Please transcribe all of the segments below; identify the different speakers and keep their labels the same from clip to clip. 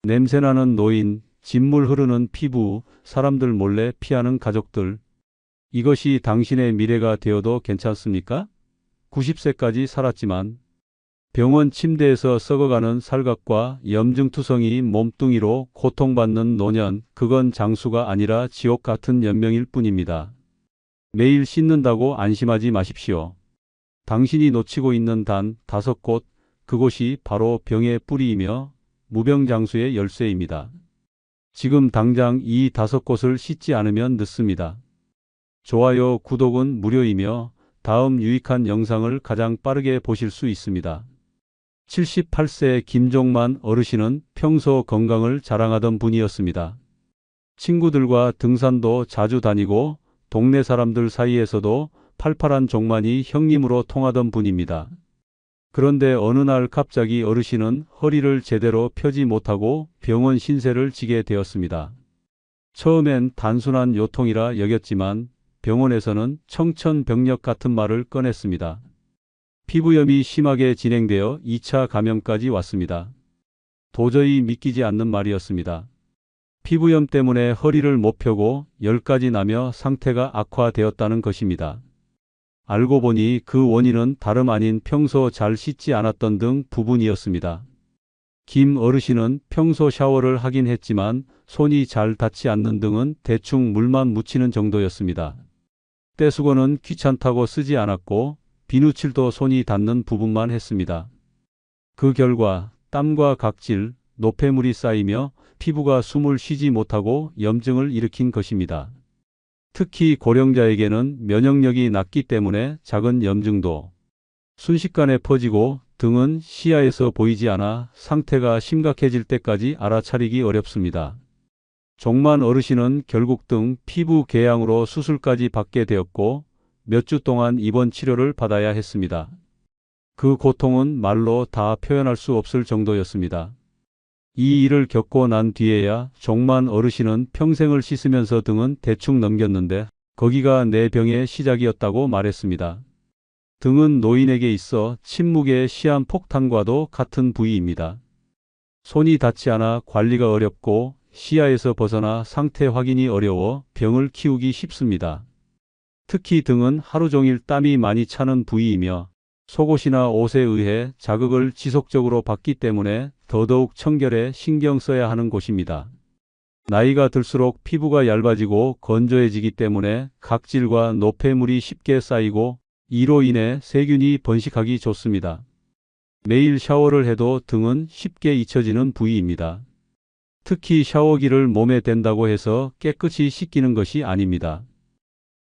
Speaker 1: 냄새나는 노인, 진물 흐르는 피부, 사람들 몰래 피하는 가족들. 이것이 당신의 미래가 되어도 괜찮습니까? 90세까지 살았지만 병원 침대에서 썩어가는 살갗과 염증투성이 몸뚱이로 고통받는 노년, 그건 장수가 아니라 지옥 같은 연명일 뿐입니다. 매일 씻는다고 안심하지 마십시오. 당신이 놓치고 있는 단 5곳, 그곳이 바로 병의 뿌리이며 무병장수의 열쇠입니다. 지금 당장 이 5곳을 씻지 않으면 늦습니다. 좋아요, 구독은 무료이며 다음 유익한 영상을 가장 빠르게 보실 수 있습니다. 78세 김종만 어르신은 평소 건강을 자랑하던 분이었습니다. 친구들과 등산도 자주 다니고 동네 사람들 사이에서도 팔팔한 종만이 형님으로 통하던 분입니다. 그런데 어느 날 갑자기 어르신은 허리를 제대로 펴지 못하고 병원 신세를 지게 되었습니다. 처음엔 단순한 요통이라 여겼지만 병원에서는 청천벽력 같은 말을 꺼냈습니다. 피부염이 심하게 진행되어 2차 감염까지 왔습니다. 도저히 믿기지 않는 말이었습니다. 피부염 때문에 허리를 못 펴고 열까지 나며 상태가 악화되었다는 것입니다. 알고 보니 그 원인은 다름 아닌 평소 잘 씻지 않았던 등 부분이었습니다. 김 어르신은 평소 샤워를 하긴 했지만 손이 잘 닿지 않는 등은 대충 물만 묻히는 정도였습니다. 떼수건은 귀찮다고 쓰지 않았고 비누칠도 손이 닿는 부분만 했습니다. 그 결과 땀과 각질, 노폐물이 쌓이며 피부가 숨을 쉬지 못하고 염증을 일으킨 것입니다. 특히 고령자에게는 면역력이 낮기 때문에 작은 염증도 순식간에 퍼지고 등은 시야에서 보이지 않아 상태가 심각해질 때까지 알아차리기 어렵습니다. 종만 어르신은 결국 등 피부 궤양으로 수술까지 받게 되었고 몇 주 동안 입원 치료를 받아야 했습니다. 그 고통은 말로 다 표현할 수 없을 정도였습니다. 이 일을 겪고 난 뒤에야 종만 어르신은 평생을 씻으면서 등은 대충 넘겼는데 거기가 내 병의 시작이었다고 말했습니다. 등은 노인에게 있어 침묵의 시한폭탄과도 같은 부위입니다. 손이 닿지 않아 관리가 어렵고 시야에서 벗어나 상태 확인이 어려워 병을 키우기 쉽습니다. 특히 등은 하루 종일 땀이 많이 차는 부위이며 속옷이나 옷에 의해 자극을 지속적으로 받기 때문에 더더욱 청결에 신경 써야 하는 곳입니다. 나이가 들수록 피부가 얇아지고 건조해지기 때문에 각질과 노폐물이 쉽게 쌓이고 이로 인해 세균이 번식하기 좋습니다. 매일 샤워를 해도 등은 쉽게 잊혀지는 부위입니다. 특히 샤워기를 몸에 댄다고 해서 깨끗이 씻기는 것이 아닙니다.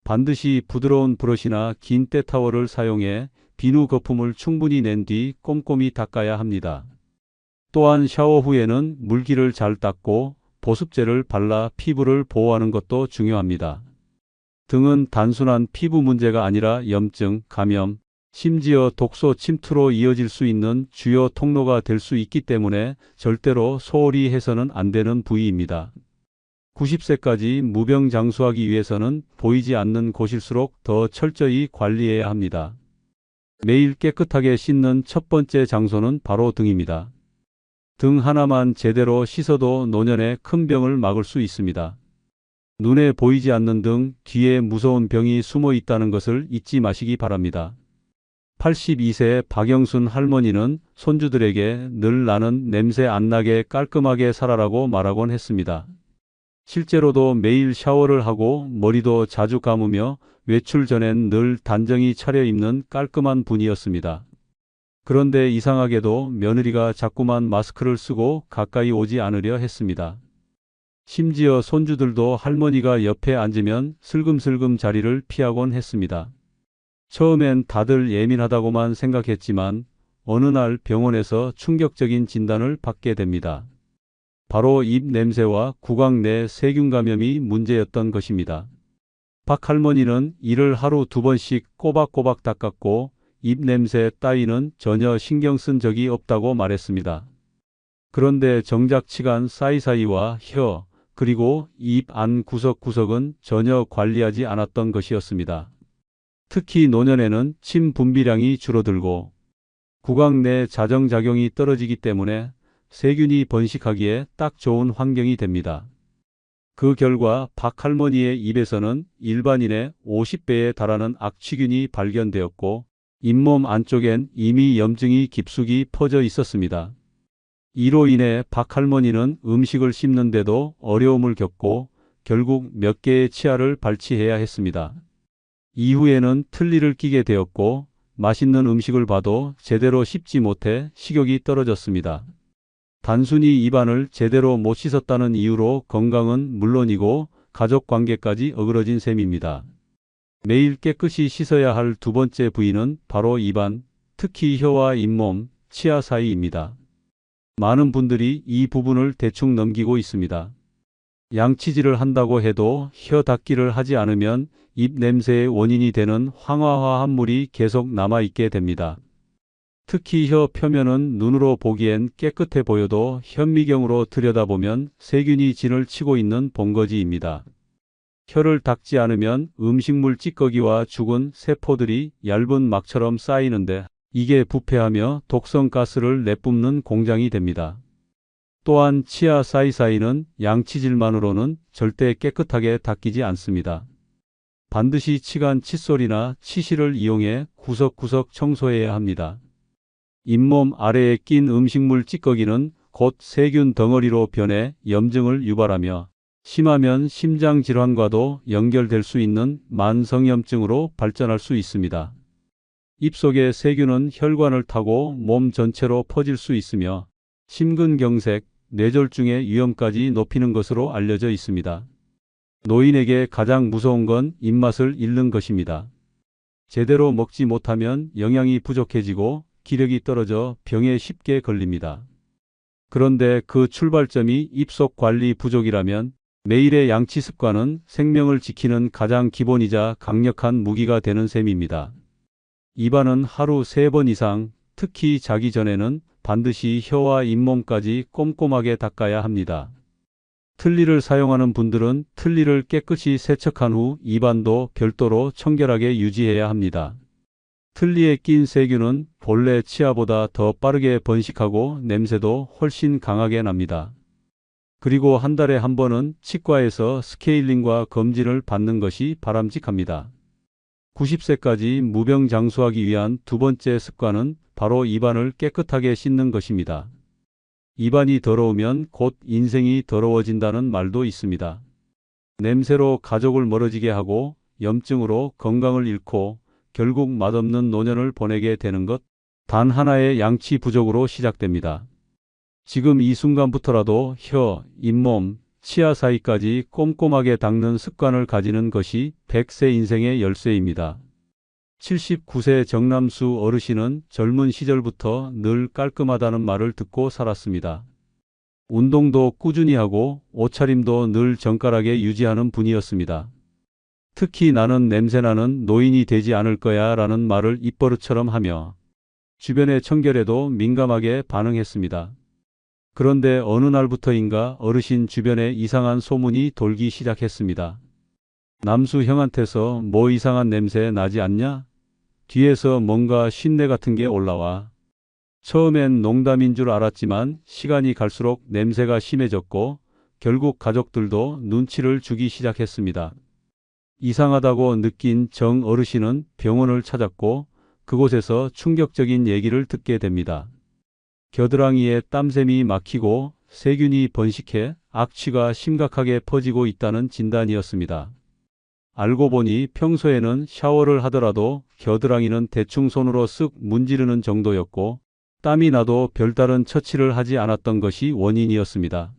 Speaker 1: 반드시 부드러운 브러쉬나 긴 때타월을 사용해 비누 거품을 충분히 낸 뒤 꼼꼼히 닦아야 합니다. 또한 샤워 후에는 물기를 잘 닦고 보습제를 발라 피부를 보호하는 것도 중요합니다. 등은 단순한 피부 문제가 아니라 염증, 감염, 심지어 독소 침투로 이어질 수 있는 주요 통로가 될 수 있기 때문에 절대로 소홀히 해서는 안 되는 부위입니다. 90세까지 무병장수하기 위해서는 보이지 않는 곳일수록 더 철저히 관리해야 합니다. 매일 깨끗하게 씻는 첫 번째 장소는 바로 등입니다. 등 하나만 제대로 씻어도 노년의 큰 병을 막을 수 있습니다. 눈에 보이지 않는 등 뒤에 무서운 병이 숨어 있다는 것을 잊지 마시기 바랍니다. 82세 박영순 할머니는 손주들에게 늘 나는 냄새 안 나게 깔끔하게 살아라고 말하곤 했습니다. 실제로도 매일 샤워를 하고 머리도 자주 감으며 외출 전엔 늘 단정히 차려입는 깔끔한 분이었습니다. 그런데 이상하게도 며느리가 자꾸만 마스크를 쓰고 가까이 오지 않으려 했습니다. 심지어 손주들도 할머니가 옆에 앉으면 슬금슬금 자리를 피하곤 했습니다. 처음엔 다들 예민하다고만 생각했지만 어느 날 병원에서 충격적인 진단을 받게 됩니다. 바로 입 냄새와 구강 내 세균 감염이 문제였던 것입니다. 박 할머니는 이를 하루 2번씩 꼬박꼬박 닦았고 입 냄새 따위는 전혀 신경 쓴 적이 없다고 말했습니다. 그런데 정작 치간 사이사이와 혀, 그리고 입 안 구석구석은 전혀 관리하지 않았던 것이었습니다. 특히 노년에는 침 분비량이 줄어들고 구강 내 자정작용이 떨어지기 때문에 세균이 번식하기에 딱 좋은 환경이 됩니다. 그 결과 박 할머니의 입에서는 일반인의 50배에 달하는 악취균이 발견되었고 잇몸 안쪽엔 이미 염증이 깊숙이 퍼져 있었습니다. 이로 인해 박 할머니는 음식을 씹는데도 어려움을 겪고 결국 몇 개의 치아를 발치해야 했습니다. 이후에는 틀니를 끼게 되었고 맛있는 음식을 봐도 제대로 씹지 못해 식욕이 떨어졌습니다. 단순히 입안을 제대로 못 씻었다는 이유로 건강은 물론이고 가족 관계까지 어그러진 셈입니다. 매일 깨끗이 씻어야 할 두 번째 부위는 바로 입안, 특히 혀와 잇몸, 치아 사이입니다. 많은 분들이 이 부분을 대충 넘기고 있습니다. 양치질을 한다고 해도 혀 닦기를 하지 않으면 입 냄새의 원인이 되는 황화화 합물이 계속 남아있게 됩니다. 특히 혀 표면은 눈으로 보기엔 깨끗해 보여도 현미경으로 들여다보면 세균이 진을 치고 있는 본거지입니다. 혀를 닦지 않으면 음식물 찌꺼기와 죽은 세포들이 얇은 막처럼 쌓이는데 이게 부패하며 독성 가스를 내뿜는 공장이 됩니다. 또한 치아 사이사이는 양치질만으로는 절대 깨끗하게 닦이지 않습니다. 반드시 치간 칫솔이나 치실을 이용해 구석구석 청소해야 합니다. 잇몸 아래에 낀 음식물 찌꺼기는 곧 세균 덩어리로 변해 염증을 유발하며 심하면 심장질환과도 연결될 수 있는 만성염증으로 발전할 수 있습니다. 입속의 세균은 혈관을 타고 몸 전체로 퍼질 수 있으며 심근경색, 뇌졸중의 위험까지 높이는 것으로 알려져 있습니다. 노인에게 가장 무서운 건 입맛을 잃는 것입니다. 제대로 먹지 못하면 영양이 부족해지고 기력이 떨어져 병에 쉽게 걸립니다. 그런데 그 출발점이 입속 관리 부족이라면 매일의 양치 습관은 생명을 지키는 가장 기본이자 강력한 무기가 되는 셈입니다. 입안은 하루 3번 이상, 특히 자기 전에는 반드시 혀와 잇몸까지 꼼꼼하게 닦아야 합니다. 틀니를 사용하는 분들은 틀니를 깨끗이 세척한 후 입안도 별도로 청결하게 유지해야 합니다. 틀니에 낀 세균은 본래 치아보다 더 빠르게 번식하고 냄새도 훨씬 강하게 납니다. 그리고 한 달에 한 번은 치과에서 스케일링과 검진을 받는 것이 바람직합니다. 90세까지 무병장수하기 위한 두 번째 습관은 바로 입안을 깨끗하게 씻는 것입니다. 입안이 더러우면 곧 인생이 더러워진다는 말도 있습니다. 냄새로 가족을 멀어지게 하고 염증으로 건강을 잃고 결국 맛없는 노년을 보내게 되는 것 단 하나의 양치 부족으로 시작됩니다. 지금 이 순간부터라도 혀, 잇몸, 치아 사이까지 꼼꼼하게 닦는 습관을 가지는 것이 100세 인생의 열쇠입니다. 79세 정남수 어르신은 젊은 시절부터 늘 깔끔하다는 말을 듣고 살았습니다. 운동도 꾸준히 하고 옷차림도 늘 정갈하게 유지하는 분이었습니다. 특히 나는 냄새나는 노인이 되지 않을 거야 라는 말을 입버릇처럼 하며 주변의 청결에도 민감하게 반응했습니다. 그런데 어느 날부터인가 어르신 주변에 이상한 소문이 돌기 시작했습니다. 남수 형한테서 뭐 이상한 냄새 나지 않냐? 뒤에서 뭔가 쉰내 같은 게 올라와. 처음엔 농담인 줄 알았지만 시간이 갈수록 냄새가 심해졌고 결국 가족들도 눈치를 주기 시작했습니다. 이상하다고 느낀 정 어르신은 병원을 찾았고 그곳에서 충격적인 얘기를 듣게 됩니다. 겨드랑이에 땀샘이 막히고 세균이 번식해 악취가 심각하게 퍼지고 있다는 진단이었습니다. 알고 보니 평소에는 샤워를 하더라도 겨드랑이는 대충 손으로 쓱 문지르는 정도였고 땀이 나도 별다른 처치를 하지 않았던 것이 원인이었습니다.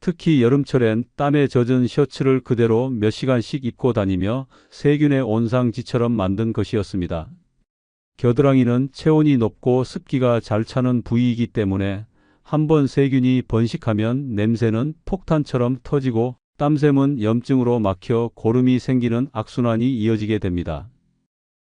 Speaker 1: 특히 여름철엔 땀에 젖은 셔츠를 그대로 몇 시간씩 입고 다니며 세균의 온상지처럼 만든 것이었습니다. 겨드랑이는 체온이 높고 습기가 잘 차는 부위이기 때문에 한번 세균이 번식하면 냄새는 폭탄처럼 터지고 땀샘은 염증으로 막혀 고름이 생기는 악순환이 이어지게 됩니다.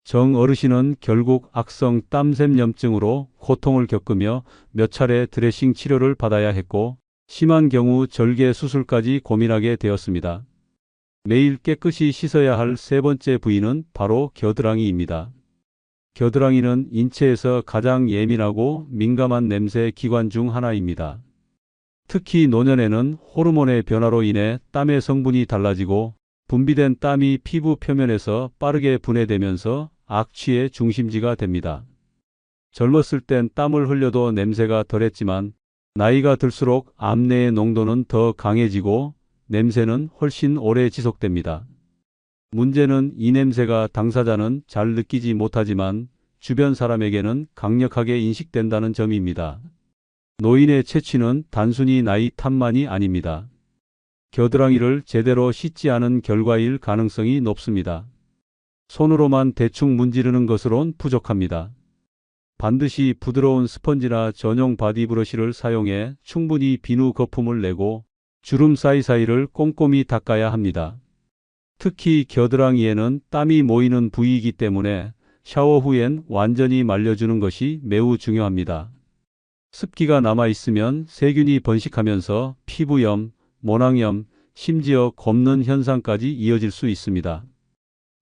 Speaker 1: 정 어르신은 결국 악성 땀샘 염증으로 고통을 겪으며 몇 차례 드레싱 치료를 받아야 했고 심한 경우 절개 수술까지 고민하게 되었습니다. 매일 깨끗이 씻어야 할 세 번째 부위는 바로 겨드랑이입니다. 겨드랑이는 인체에서 가장 예민하고 민감한 냄새 기관 중 하나입니다. 특히 노년에는 호르몬의 변화로 인해 땀의 성분이 달라지고 분비된 땀이 피부 표면에서 빠르게 분해되면서 악취의 중심지가 됩니다. 젊었을 땐 땀을 흘려도 냄새가 덜했지만 나이가 들수록 암내의 농도는 더 강해지고 냄새는 훨씬 오래 지속됩니다. 문제는 이 냄새가 당사자는 잘 느끼지 못하지만 주변 사람에게는 강력하게 인식된다는 점입니다. 노인의 채취는 단순히 나이 탓만이 아닙니다. 겨드랑이를 제대로 씻지 않은 결과일 가능성이 높습니다. 손으로만 대충 문지르는 것으론 부족합니다. 반드시 부드러운 스펀지나 전용 바디브러쉬를 사용해 충분히 비누 거품을 내고 주름 사이사이를 꼼꼼히 닦아야 합니다. 특히 겨드랑이에는 땀이 모이는 부위이기 때문에 샤워 후엔 완전히 말려주는 것이 매우 중요합니다. 습기가 남아있으면 세균이 번식하면서 피부염, 모낭염, 심지어 곱는 현상까지 이어질 수 있습니다.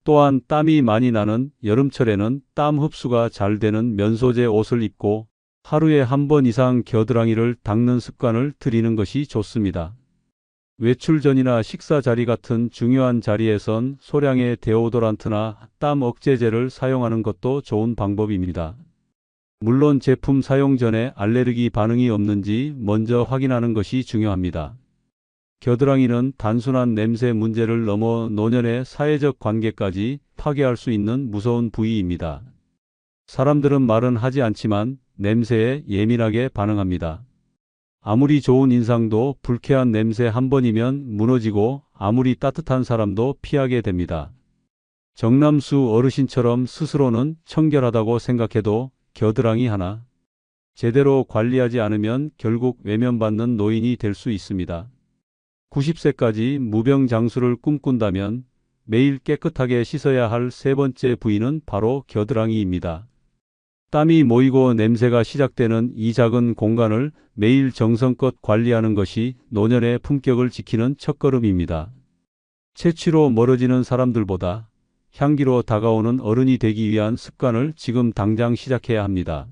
Speaker 1: 또한 땀이 많이 나는 여름철에는 땀 흡수가 잘 되는 면소재 옷을 입고 하루에 한 번 이상 겨드랑이를 닦는 습관을 들이는 것이 좋습니다. 외출 전이나 식사 자리 같은 중요한 자리에선 소량의 데오도란트나 땀 억제제를 사용하는 것도 좋은 방법입니다. 물론 제품 사용 전에 알레르기 반응이 없는지 먼저 확인하는 것이 중요합니다. 겨드랑이는 단순한 냄새 문제를 넘어 노년의 사회적 관계까지 파괴할 수 있는 무서운 부위입니다. 사람들은 말은 하지 않지만 냄새에 예민하게 반응합니다. 아무리 좋은 인상도 불쾌한 냄새 한 번이면 무너지고 아무리 따뜻한 사람도 피하게 됩니다. 정남수 어르신처럼 스스로는 청결하다고 생각해도 겨드랑이 하나 제대로 관리하지 않으면 결국 외면받는 노인이 될 수 있습니다. 90세까지 무병장수를 꿈꾼다면 매일 깨끗하게 씻어야 할 세 번째 부위는 바로 겨드랑이입니다. 땀이 모이고 냄새가 시작되는 이 작은 공간을 매일 정성껏 관리하는 것이 노년의 품격을 지키는 첫걸음입니다. 채취로 멀어지는 사람들보다 향기로 다가오는 어른이 되기 위한 습관을 지금 당장 시작해야 합니다.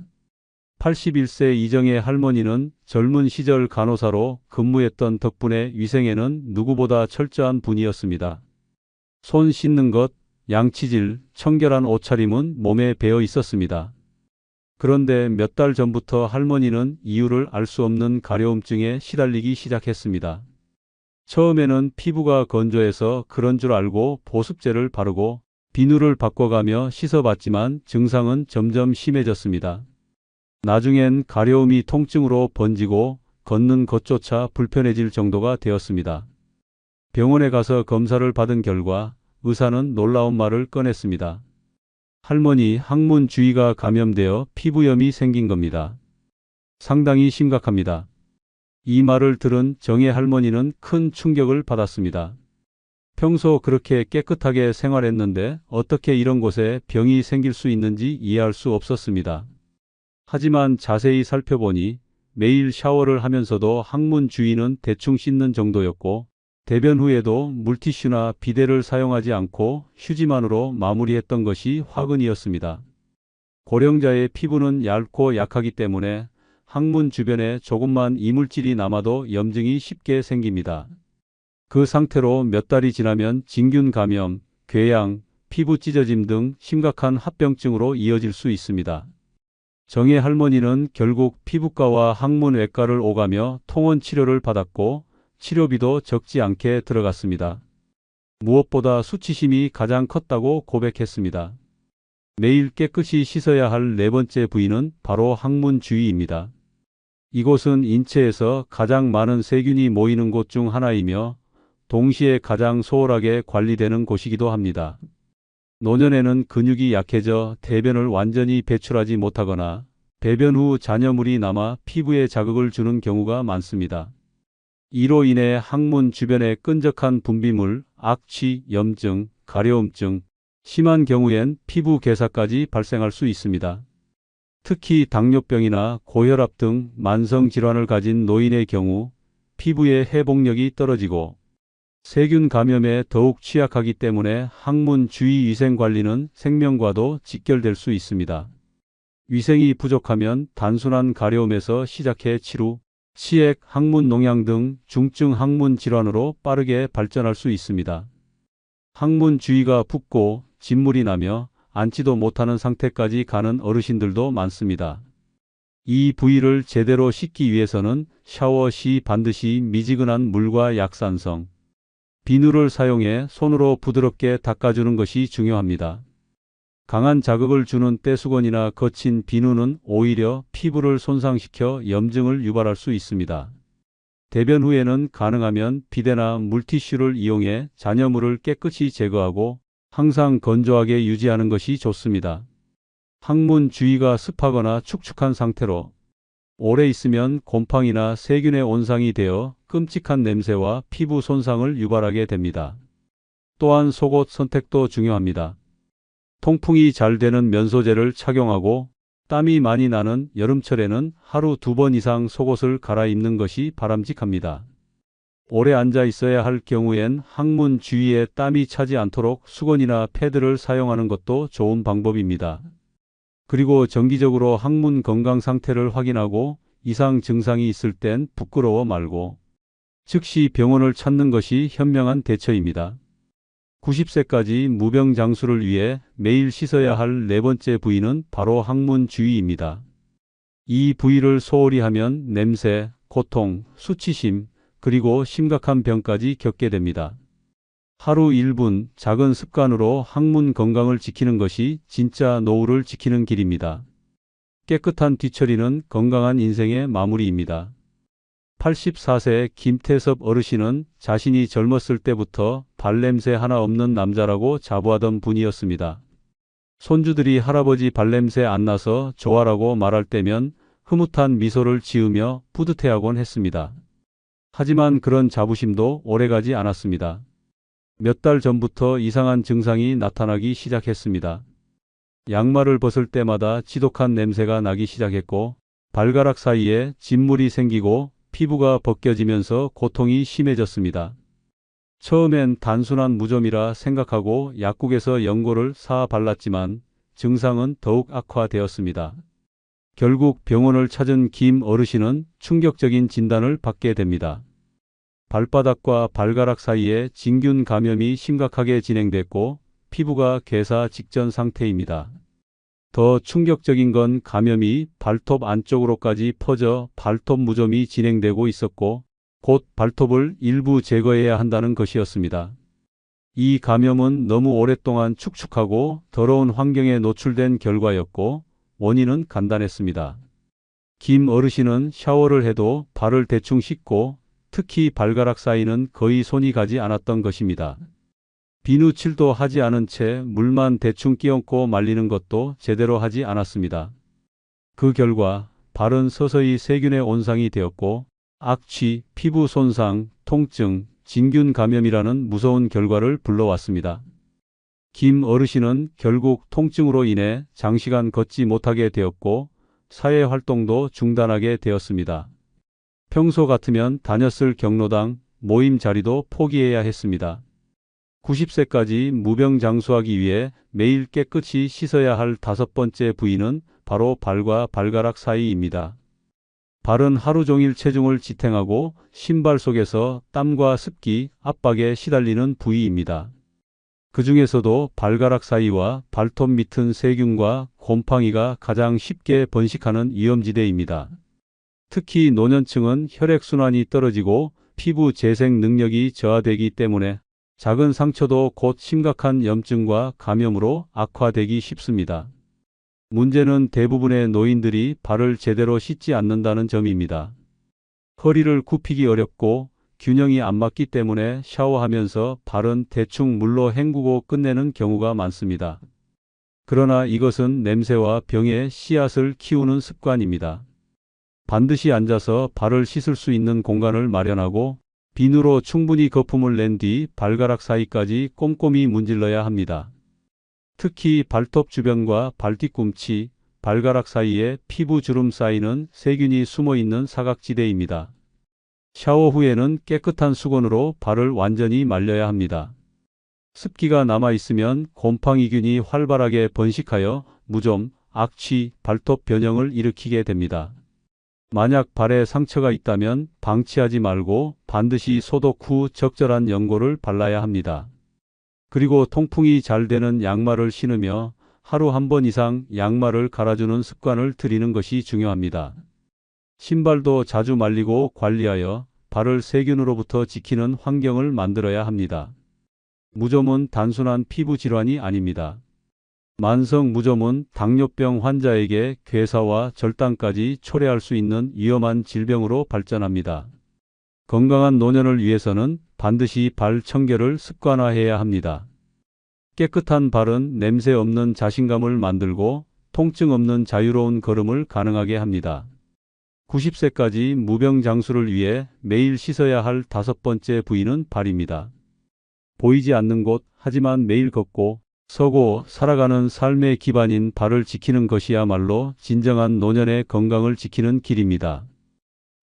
Speaker 1: 81세 이정의 할머니는 젊은 시절 간호사로 근무했던 덕분에 위생에는 누구보다 철저한 분이었습니다. 손 씻는 것, 양치질, 청결한 옷차림은 몸에 배어 있었습니다. 그런데 몇 달 전부터 할머니는 이유를 알 수 없는 가려움증에 시달리기 시작했습니다. 처음에는 피부가 건조해서 그런 줄 알고 보습제를 바르고 비누를 바꿔가며 씻어봤지만 증상은 점점 심해졌습니다. 나중엔 가려움이 통증으로 번지고 걷는 것조차 불편해질 정도가 되었습니다. 병원에 가서 검사를 받은 결과 의사는 놀라운 말을 꺼냈습니다. 할머니 항문 주위가 감염되어 피부염이 생긴 겁니다. 상당히 심각합니다. 이 말을 들은 정혜 할머니는 큰 충격을 받았습니다. 평소 그렇게 깨끗하게 생활했는데 어떻게 이런 곳에 병이 생길 수 있는지 이해할 수 없었습니다. 하지만 자세히 살펴보니 매일 샤워를 하면서도 항문 주위는 대충 씻는 정도였고 대변 후에도 물티슈나 비데를 사용하지 않고 휴지만으로 마무리했던 것이 화근이었습니다. 고령자의 피부는 얇고 약하기 때문에 항문 주변에 조금만 이물질이 남아도 염증이 쉽게 생깁니다. 그 상태로 몇 달이 지나면 진균 감염, 궤양, 피부 찢어짐 등 심각한 합병증으로 이어질 수 있습니다. 정혜 할머니는 결국 피부과와 항문외과를 오가며 통원 치료를 받았고 치료비도 적지 않게 들어갔습니다. 무엇보다 수치심이 가장 컸다고 고백했습니다. 매일 깨끗이 씻어야 할 네 번째 부위는 바로 항문 주위입니다. 이곳은 인체에서 가장 많은 세균이 모이는 곳 중 하나이며 동시에 가장 소홀하게 관리되는 곳이기도 합니다. 노년에는 근육이 약해져 대변을 완전히 배출하지 못하거나 배변 후 잔여물이 남아 피부에 자극을 주는 경우가 많습니다. 이로 인해 항문 주변의 끈적한 분비물, 악취, 염증, 가려움증, 심한 경우엔 피부 괴사까지 발생할 수 있습니다. 특히 당뇨병이나 고혈압 등 만성 질환을 가진 노인의 경우 피부의 회복력이 떨어지고 세균 감염에 더욱 취약하기 때문에 항문 주위 위생 관리는 생명과도 직결될 수 있습니다. 위생이 부족하면 단순한 가려움에서 시작해 치루, 치액, 항문 농양 등 중증 항문 질환으로 빠르게 발전할 수 있습니다. 항문 주위가 붓고 진물이 나며 앉지도 못하는 상태까지 가는 어르신들도 많습니다. 이 부위를 제대로 씻기 위해서는 샤워 시 반드시 미지근한 물과 약산성, 비누를 사용해 손으로 부드럽게 닦아주는 것이 중요합니다. 강한 자극을 주는 떼수건이나 거친 비누는 오히려 피부를 손상시켜 염증을 유발할 수 있습니다. 대변 후에는 가능하면 비데나 물티슈를 이용해 잔여물을 깨끗이 제거하고 항상 건조하게 유지하는 것이 좋습니다. 항문 주위가 습하거나 축축한 상태로 오래 있으면 곰팡이나 세균의 온상이 되어 끔찍한 냄새와 피부 손상을 유발하게 됩니다. 또한 속옷 선택도 중요합니다. 통풍이 잘 되는 면소재를 착용하고 땀이 많이 나는 여름철에는 하루 2번 이상 속옷을 갈아입는 것이 바람직합니다. 오래 앉아 있어야 할 경우엔 항문 주위에 땀이 차지 않도록 수건이나 패드를 사용하는 것도 좋은 방법입니다. 그리고 정기적으로 항문 건강 상태를 확인하고 이상 증상이 있을 땐 부끄러워 말고 즉시 병원을 찾는 것이 현명한 대처입니다. 90세까지 무병장수를 위해 매일 씻어야 할 네 번째 부위는 바로 항문 주위입니다. 이 부위를 소홀히 하면 냄새, 고통, 수치심, 그리고 심각한 병까지 겪게 됩니다. 하루 1분 작은 습관으로 항문 건강을 지키는 것이 진짜 노후를 지키는 길입니다. 깨끗한 뒤처리는 건강한 인생의 마무리입니다. 84세 김태섭 어르신은 자신이 젊었을 때부터 발냄새 하나 없는 남자라고 자부하던 분이었습니다. 손주들이 할아버지 발냄새 안 나서 좋아라고 말할 때면 흐뭇한 미소를 지으며 뿌듯해하곤 했습니다. 하지만 그런 자부심도 오래가지 않았습니다. 몇 달 전부터 이상한 증상이 나타나기 시작했습니다. 양말을 벗을 때마다 지독한 냄새가 나기 시작했고 발가락 사이에 진물이 생기고 피부가 벗겨지면서 고통이 심해졌습니다. 처음엔 단순한 무좀이라 생각하고 약국에서 연고를 사 발랐지만 증상은 더욱 악화되었습니다. 결국 병원을 찾은 김 어르신은 충격적인 진단을 받게 됩니다. 발바닥과 발가락 사이에 진균 감염이 심각하게 진행됐고 피부가 괴사 직전 상태입니다. 더 충격적인 건 감염이 발톱 안쪽으로까지 퍼져 발톱 무좀이 진행되고 있었고 곧 발톱을 일부 제거해야 한다는 것이었습니다. 이 감염은 너무 오랫동안 축축하고 더러운 환경에 노출된 결과였고 원인은 간단했습니다. 김 어르신은 샤워를 해도 발을 대충 씻고 특히 발가락 사이는 거의 손이 가지 않았던 것입니다. 비누칠도 하지 않은 채 물만 대충 끼얹고 말리는 것도 제대로 하지 않았습니다. 그 결과 발은 서서히 세균의 온상이 되었고 악취, 피부 손상, 통증, 진균 감염이라는 무서운 결과를 불러왔습니다. 김 어르신은 결국 통증으로 인해 장시간 걷지 못하게 되었고 사회 활동도 중단하게 되었습니다. 평소 같으면 다녔을 경로당, 모임 자리도 포기해야 했습니다. 90세까지 무병장수하기 위해 매일 깨끗이 씻어야 할 5번째 부위는 바로 발과 발가락 사이입니다. 발은 하루 종일 체중을 지탱하고 신발 속에서 땀과 습기, 압박에 시달리는 부위입니다. 그 중에서도 발가락 사이와 발톱 밑은 세균과 곰팡이가 가장 쉽게 번식하는 위험지대입니다. 특히 노년층은 혈액순환이 떨어지고 피부 재생 능력이 저하되기 때문에 작은 상처도 곧 심각한 염증과 감염으로 악화되기 쉽습니다. 문제는 대부분의 노인들이 발을 제대로 씻지 않는다는 점입니다. 허리를 굽히기 어렵고 균형이 안 맞기 때문에 샤워하면서 발은 대충 물로 헹구고 끝내는 경우가 많습니다. 그러나 이것은 냄새와 병의 씨앗을 키우는 습관입니다. 반드시 앉아서 발을 씻을 수 있는 공간을 마련하고 비누로 충분히 거품을 낸 뒤 발가락 사이까지 꼼꼼히 문질러야 합니다. 특히 발톱 주변과 발뒤꿈치, 발가락 사이에 피부 주름 쌓이는 세균이 숨어 있는 사각지대입니다. 샤워 후에는 깨끗한 수건으로 발을 완전히 말려야 합니다. 습기가 남아 있으면 곰팡이균이 활발하게 번식하여 무좀, 악취, 발톱 변형을 일으키게 됩니다. 만약 발에 상처가 있다면 방치하지 말고 반드시 소독 후 적절한 연고를 발라야 합니다. 그리고 통풍이 잘 되는 양말을 신으며 하루 한 번 이상 양말을 갈아주는 습관을 들이는 것이 중요합니다. 신발도 자주 말리고 관리하여 발을 세균으로부터 지키는 환경을 만들어야 합니다. 무좀은 단순한 피부 질환이 아닙니다. 만성 무좀은 당뇨병 환자에게 괴사와 절단까지 초래할 수 있는 위험한 질병으로 발전합니다. 건강한 노년을 위해서는 반드시 발 청결을 습관화해야 합니다. 깨끗한 발은 냄새 없는 자신감을 만들고 통증 없는 자유로운 걸음을 가능하게 합니다. 90세까지 무병장수를 위해 매일 씻어야 할 5번째 부위는 발입니다. 보이지 않는 곳, 하지만 매일 걷고 서고 살아가는 삶의 기반인 발을 지키는 것이야말로 진정한 노년의 건강을 지키는 길입니다.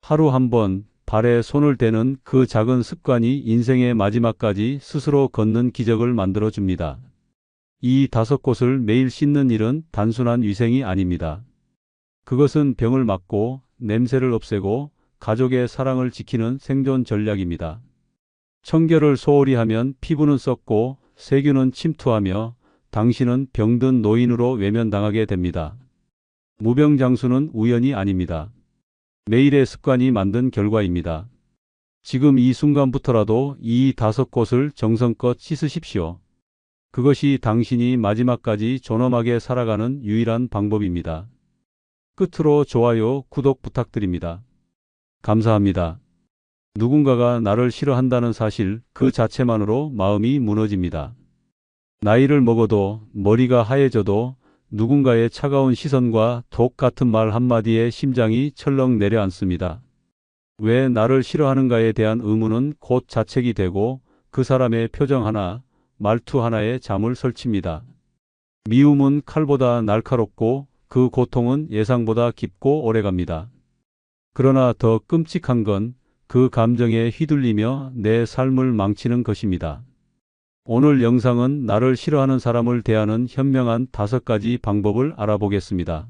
Speaker 1: 하루 한 번 발에 손을 대는 그 작은 습관이 인생의 마지막까지 스스로 걷는 기적을 만들어 줍니다. 이 5곳을 매일 씻는 일은 단순한 위생이 아닙니다. 그것은 병을 막고 냄새를 없애고 가족의 사랑을 지키는 생존 전략입니다. 청결을 소홀히 하면 피부는 썩고 세균은 침투하며 당신은 병든 노인으로 외면당하게 됩니다. 무병장수는 우연이 아닙니다. 매일의 습관이 만든 결과입니다. 지금 이 순간부터라도 이 5곳을 정성껏 씻으십시오. 그것이 당신이 마지막까지 존엄하게 살아가는 유일한 방법입니다. 끝으로 좋아요, 구독 부탁드립니다. 감사합니다. 누군가가 나를 싫어한다는 사실 그 자체만으로 마음이 무너집니다. 나이를 먹어도 머리가 하얘져도 누군가의 차가운 시선과 독 같은 말 한마디에 심장이 철렁 내려앉습니다. 왜 나를 싫어하는가에 대한 의문은 곧 자책이 되고 그 사람의 표정 하나, 말투 하나에 잠을 설칩니다. 미움은 칼보다 날카롭고 그 고통은 예상보다 깊고 오래갑니다. 그러나 더 끔찍한 건 그 감정에 휘둘리며 내 삶을 망치는 것입니다. 오늘 영상은 나를 싫어하는 사람을 대하는 현명한 5가지 방법을 알아보겠습니다.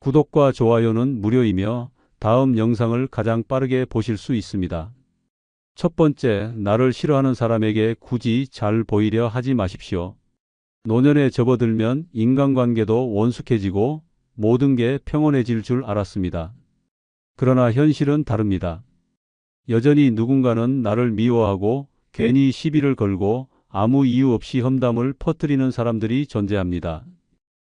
Speaker 1: 구독과 좋아요는 무료이며 다음 영상을 가장 빠르게 보실 수 있습니다. 첫 번째, 나를 싫어하는 사람에게 굳이 잘 보이려 하지 마십시오. 노년에 접어들면 인간관계도 원숙해지고 모든 게 평온해질 줄 알았습니다. 그러나 현실은 다릅니다. 여전히 누군가는 나를 미워하고 괜히 시비를 걸고 아무 이유 없이 험담을 퍼뜨리는 사람들이 존재합니다.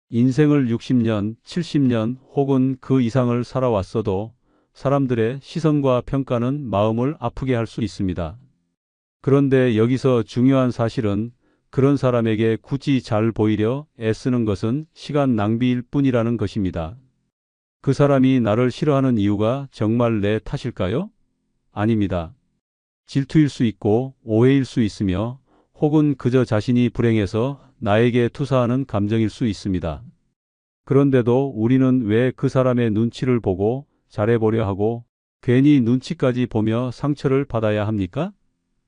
Speaker 1: 인생을 60년, 70년 혹은 그 이상을 살아왔어도 사람들의 시선과 평가는 마음을 아프게 할 수 있습니다. 그런데 여기서 중요한 사실은 그런 사람에게 굳이 잘 보이려 애쓰는 것은 시간 낭비일 뿐이라는 것입니다. 그 사람이 나를 싫어하는 이유가 정말 내 탓일까요? 아닙니다. 질투일 수 있고 오해일 수 있으며 혹은 그저 자신이 불행해서 나에게 투사하는 감정일 수 있습니다. 그런데도 우리는 왜 그 사람의 눈치를 보고 잘해보려 하고 괜히 눈치까지 보며 상처를 받아야 합니까?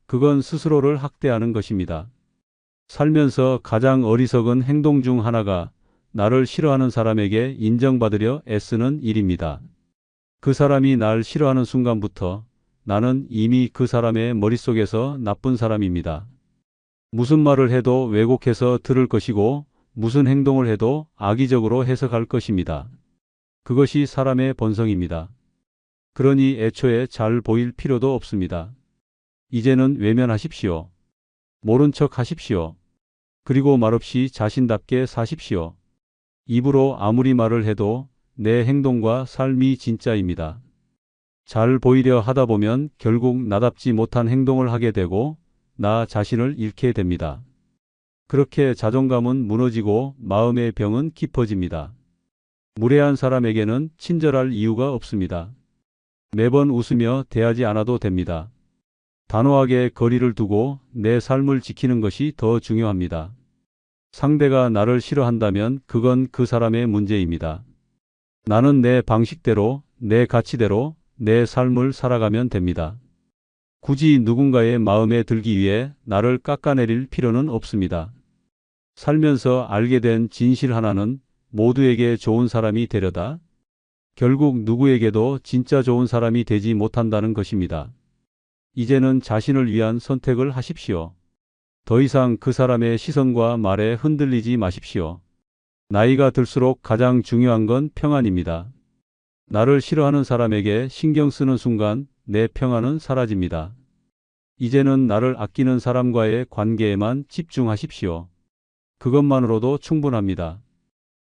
Speaker 1: 그건 스스로를 학대하는 것입니다. 살면서 가장 어리석은 행동 중 하나가 나를 싫어하는 사람에게 인정받으려 애쓰는 일입니다. 그 사람이 날 싫어하는 순간부터 나는 이미 그 사람의 머릿속에서 나쁜 사람입니다. 무슨 말을 해도 왜곡해서 들을 것이고 무슨 행동을 해도 악의적으로 해석할 것입니다. 그것이 사람의 본성입니다. 그러니 애초에 잘 보일 필요도 없습니다. 이제는 외면하십시오. 모른 척 하십시오. 그리고 말없이 자신답게 사십시오. 입으로 아무리 말을 해도 내 행동과 삶이 진짜입니다. 잘 보이려 하다 보면 결국 나답지 못한 행동을 하게 되고 나 자신을 잃게 됩니다. 그렇게 자존감은 무너지고 마음의 병은 깊어집니다. 무례한 사람에게는 친절할 이유가 없습니다. 매번 웃으며 대하지 않아도 됩니다. 단호하게 거리를 두고 내 삶을 지키는 것이 더 중요합니다. 상대가 나를 싫어한다면 그건 그 사람의 문제입니다. 나는 내 방식대로, 내 가치대로, 내 삶을 살아가면 됩니다. 굳이 누군가의 마음에 들기 위해 나를 깎아내릴 필요는 없습니다. 살면서 알게 된 진실 하나는 모두에게 좋은 사람이 되려다 결국 누구에게도 진짜 좋은 사람이 되지 못한다는 것입니다. 이제는 자신을 위한 선택을 하십시오. 더 이상 그 사람의 시선과 말에 흔들리지 마십시오. 나이가 들수록 가장 중요한 건 평안입니다. 나를 싫어하는 사람에게 신경 쓰는 순간 내 평안은 사라집니다. 이제는 나를 아끼는 사람과의 관계에만 집중하십시오. 그것만으로도 충분합니다.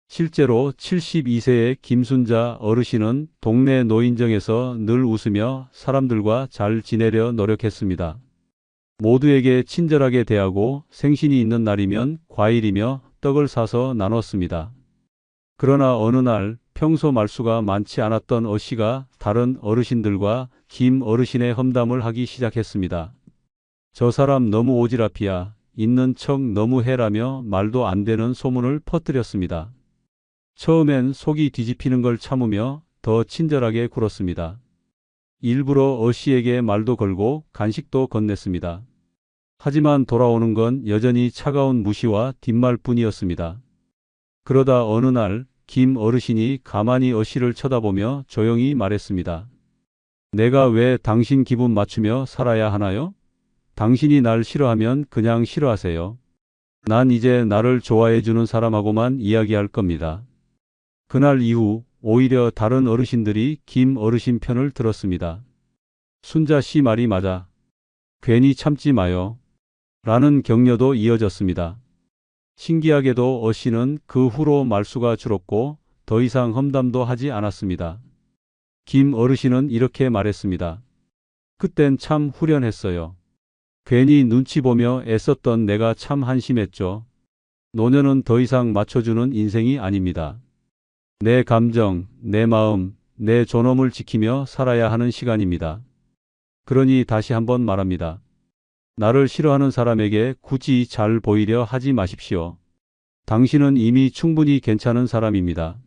Speaker 1: 실제로 72세의 김순자 어르신은 동네 노인정에서 늘 웃으며 사람들과 잘 지내려 노력했습니다. 모두에게 친절하게 대하고 생신이 있는 날이면 과일이며 떡을 사서 나눴습니다. 그러나 어느 날 평소 말수가 많지 않았던 어씨가 다른 어르신들과 김 어르신의 험담을 하기 시작했습니다. 저 사람 너무 오지랖이야. 있는 척 너무 해라며 말도 안 되는 소문을 퍼뜨렸습니다. 처음엔 속이 뒤집히는 걸 참으며 더 친절하게 굴었습니다. 일부러 어씨에게 말도 걸고 간식도 건넸습니다. 하지만 돌아오는 건 여전히 차가운 무시와 뒷말뿐이었습니다. 그러다 어느 날 김 어르신이 가만히 어씨를 쳐다보며 조용히 말했습니다. 내가 왜 당신 기분 맞추며 살아야 하나요? 당신이 날 싫어하면 그냥 싫어하세요. 난 이제 나를 좋아해 주는 사람하고만 이야기할 겁니다. 그날 이후 오히려 다른 어르신들이 김 어르신 편을 들었습니다. 순자 씨 말이 맞아. 괜히 참지 마요. 라는 격려도 이어졌습니다. 신기하게도 어씨는 그 후로 말수가 줄었고 더 이상 험담도 하지 않았습니다. 김 어르신은 이렇게 말했습니다. 그땐 참 후련했어요. 괜히 눈치 보며 애썼던 내가 참 한심했죠. 노년은 더 이상 맞춰주는 인생이 아닙니다. 내 감정, 내 마음, 내 존엄을 지키며 살아야 하는 시간입니다. 그러니 다시 한번 말합니다. 나를 싫어하는 사람에게 굳이 잘 보이려 하지 마십시오. 당신은 이미 충분히 괜찮은 사람입니다.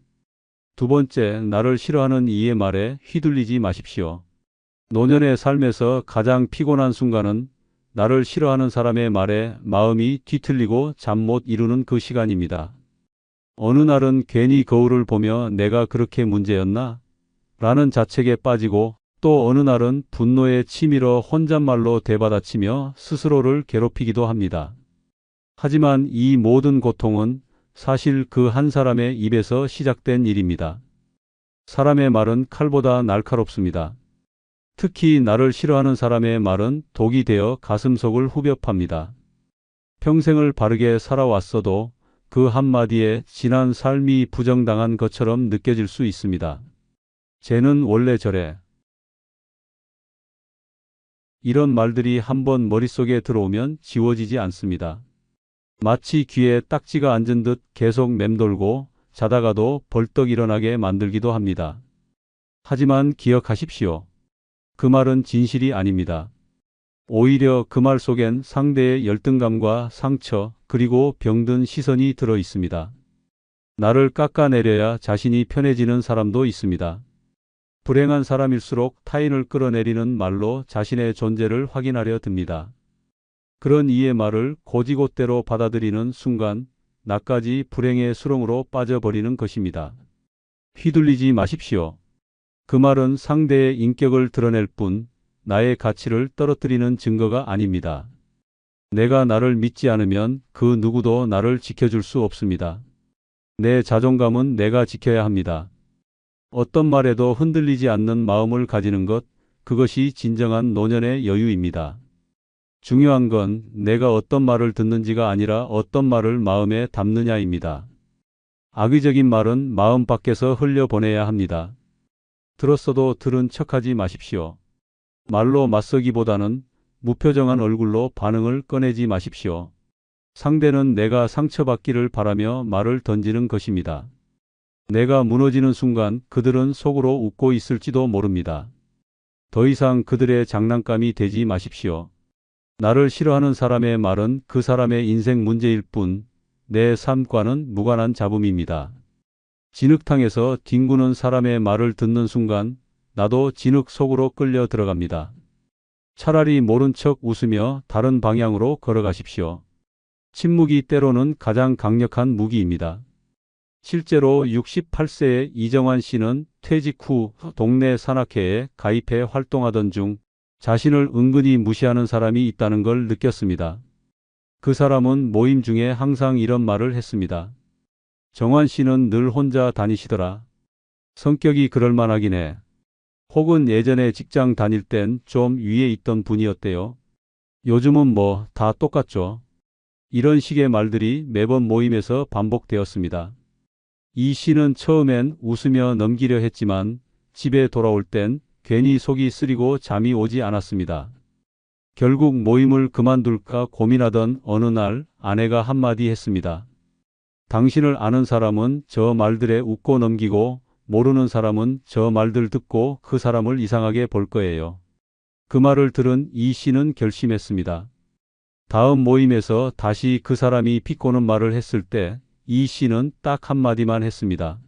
Speaker 1: 두 번째, 나를 싫어하는 이의 말에 휘둘리지 마십시오. 노년의 삶에서 가장 피곤한 순간은 나를 싫어하는 사람의 말에 마음이 뒤틀리고 잠 못 이루는 그 시간입니다. 어느 날은 괜히 거울을 보며 내가 그렇게 문제였나? 라는 자책에 빠지고 또 어느 날은 분노에 치밀어 혼잣말로 대받아치며 스스로를 괴롭히기도 합니다. 하지만 이 모든 고통은 사실 그 한 사람의 입에서 시작된 일입니다. 사람의 말은 칼보다 날카롭습니다. 특히 나를 싫어하는 사람의 말은 독이 되어 가슴속을 후벼 팝니다. 평생을 바르게 살아왔어도 그 한마디에 지난 삶이 부정당한 것처럼 느껴질 수 있습니다. 쟤는 원래 저래. 이런 말들이 한번 머릿속에 들어오면 지워지지 않습니다. 마치 귀에 딱지가 앉은 듯 계속 맴돌고 자다가도 벌떡 일어나게 만들기도 합니다. 하지만 기억하십시오. 그 말은 진실이 아닙니다. 오히려 그 말 속엔 상대의 열등감과 상처 그리고 병든 시선이 들어 있습니다. 나를 깎아내려야 자신이 편해지는 사람도 있습니다. 불행한 사람일수록 타인을 끌어내리는 말로 자신의 존재를 확인하려 듭니다. 그런 이의 말을 곧이곧대로 받아들이는 순간 나까지 불행의 수렁으로 빠져버리는 것입니다. 휘둘리지 마십시오. 그 말은 상대의 인격을 드러낼 뿐 나의 가치를 떨어뜨리는 증거가 아닙니다. 내가 나를 믿지 않으면 그 누구도 나를 지켜줄 수 없습니다. 내 자존감은 내가 지켜야 합니다. 어떤 말에도 흔들리지 않는 마음을 가지는 것, 그것이 진정한 노년의 여유입니다. 중요한 건 내가 어떤 말을 듣는지가 아니라 어떤 말을 마음에 담느냐입니다. 악의적인 말은 마음 밖에서 흘려보내야 합니다. 들었어도 들은 척하지 마십시오. 말로 맞서기보다는 무표정한 얼굴로 반응을 꺼내지 마십시오. 상대는 내가 상처받기를 바라며 말을 던지는 것입니다. 내가 무너지는 순간 그들은 속으로 웃고 있을지도 모릅니다. 더 이상 그들의 장난감이 되지 마십시오. 나를 싫어하는 사람의 말은 그 사람의 인생 문제일 뿐 내 삶과는 무관한 잡음입니다. 진흙탕에서 뒹구는 사람의 말을 듣는 순간 나도 진흙 속으로 끌려 들어갑니다. 차라리 모른 척 웃으며 다른 방향으로 걸어가십시오. 침묵이 때로는 가장 강력한 무기입니다. 실제로 68세의 이정환 씨는 퇴직 후 동네 산악회에 가입해 활동하던 중 자신을 은근히 무시하는 사람이 있다는 걸 느꼈습니다. 그 사람은 모임 중에 항상 이런 말을 했습니다. 정환 씨는 늘 혼자 다니시더라. 성격이 그럴만하긴 해. 혹은 예전에 직장 다닐 땐 좀 위에 있던 분이었대요. 요즘은 뭐 다 똑같죠. 이런 식의 말들이 매번 모임에서 반복되었습니다. 이 씨는 처음엔 웃으며 넘기려 했지만 집에 돌아올 땐 괜히 속이 쓰리고 잠이 오지 않았습니다. 결국 모임을 그만둘까 고민하던 어느 날 아내가 한마디 했습니다. 당신을 아는 사람은 저 말들에 웃고 넘기고 모르는 사람은 저 말들 듣고 그 사람을 이상하게 볼 거예요. 그 말을 들은 이 씨는 결심했습니다. 다음 모임에서 다시 그 사람이 비꼬는 말을 했을 때 이 씨는 딱 한마디만 했습니다.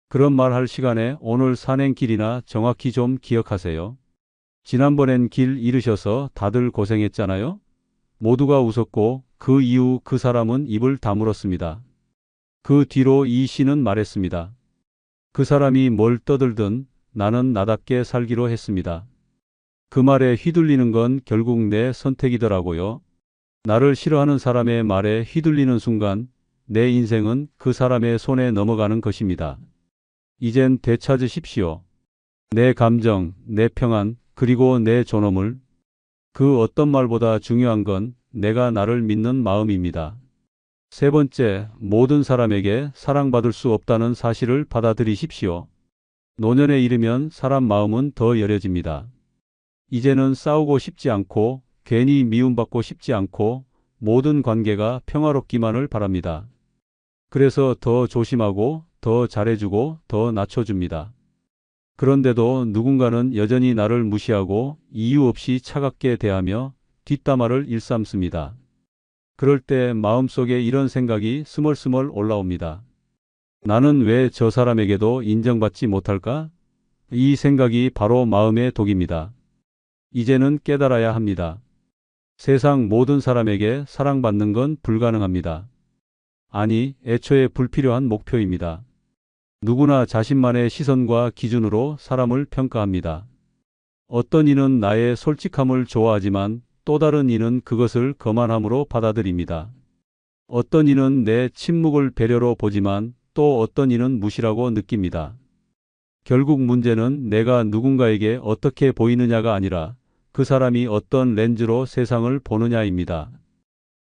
Speaker 1: 그런 말 할 시간에 오늘 산행길이나 정확히 좀 기억하세요. 지난번엔 길 잃으셔서 다들 고생했잖아요. 모두가 웃었고 그 이후 그 사람은 입을 다물었습니다. 그 뒤로 이 씨는 말했습니다. 그 사람이 뭘 떠들든 나는 나답게 살기로 했습니다. 그 말에 휘둘리는 건 결국 내 선택이더라고요. 나를 싫어하는 사람의 말에 휘둘리는 순간 내 인생은 그 사람의 손에 넘어가는 것입니다. 이젠 되찾으십시오. 내 감정, 내 평안, 그리고 내 존엄을. 그 어떤 말보다 중요한 건 내가 나를 믿는 마음입니다. 세 번째, 모든 사람에게 사랑받을 수 없다는 사실을 받아들이십시오. 노년에 이르면 사람 마음은 더 여려집니다. 이제는 싸우고 싶지 않고 괜히 미움받고 싶지 않고 모든 관계가 평화롭기만을 바랍니다. 그래서 더 조심하고 더 잘해주고 더 낮춰줍니다. 그런데도 누군가는 여전히 나를 무시하고 이유 없이 차갑게 대하며 뒷담화를 일삼습니다. 그럴 때 마음속에 이런 생각이 스멀스멀 올라옵니다. 나는 왜 저 사람에게도 인정받지 못할까? 이 생각이 바로 마음의 독입니다. 이제는 깨달아야 합니다. 세상 모든 사람에게 사랑받는 건 불가능합니다. 아니, 애초에 불필요한 목표입니다. 누구나 자신만의 시선과 기준으로 사람을 평가합니다. 어떤 이는 나의 솔직함을 좋아하지만 또 다른 이는 그것을 거만함으로 받아들입니다. 어떤 이는 내 침묵을 배려로 보지만 또 어떤 이는 무시라고 느낍니다. 결국 문제는 내가 누군가에게 어떻게 보이느냐가 아니라 그 사람이 어떤 렌즈로 세상을 보느냐입니다.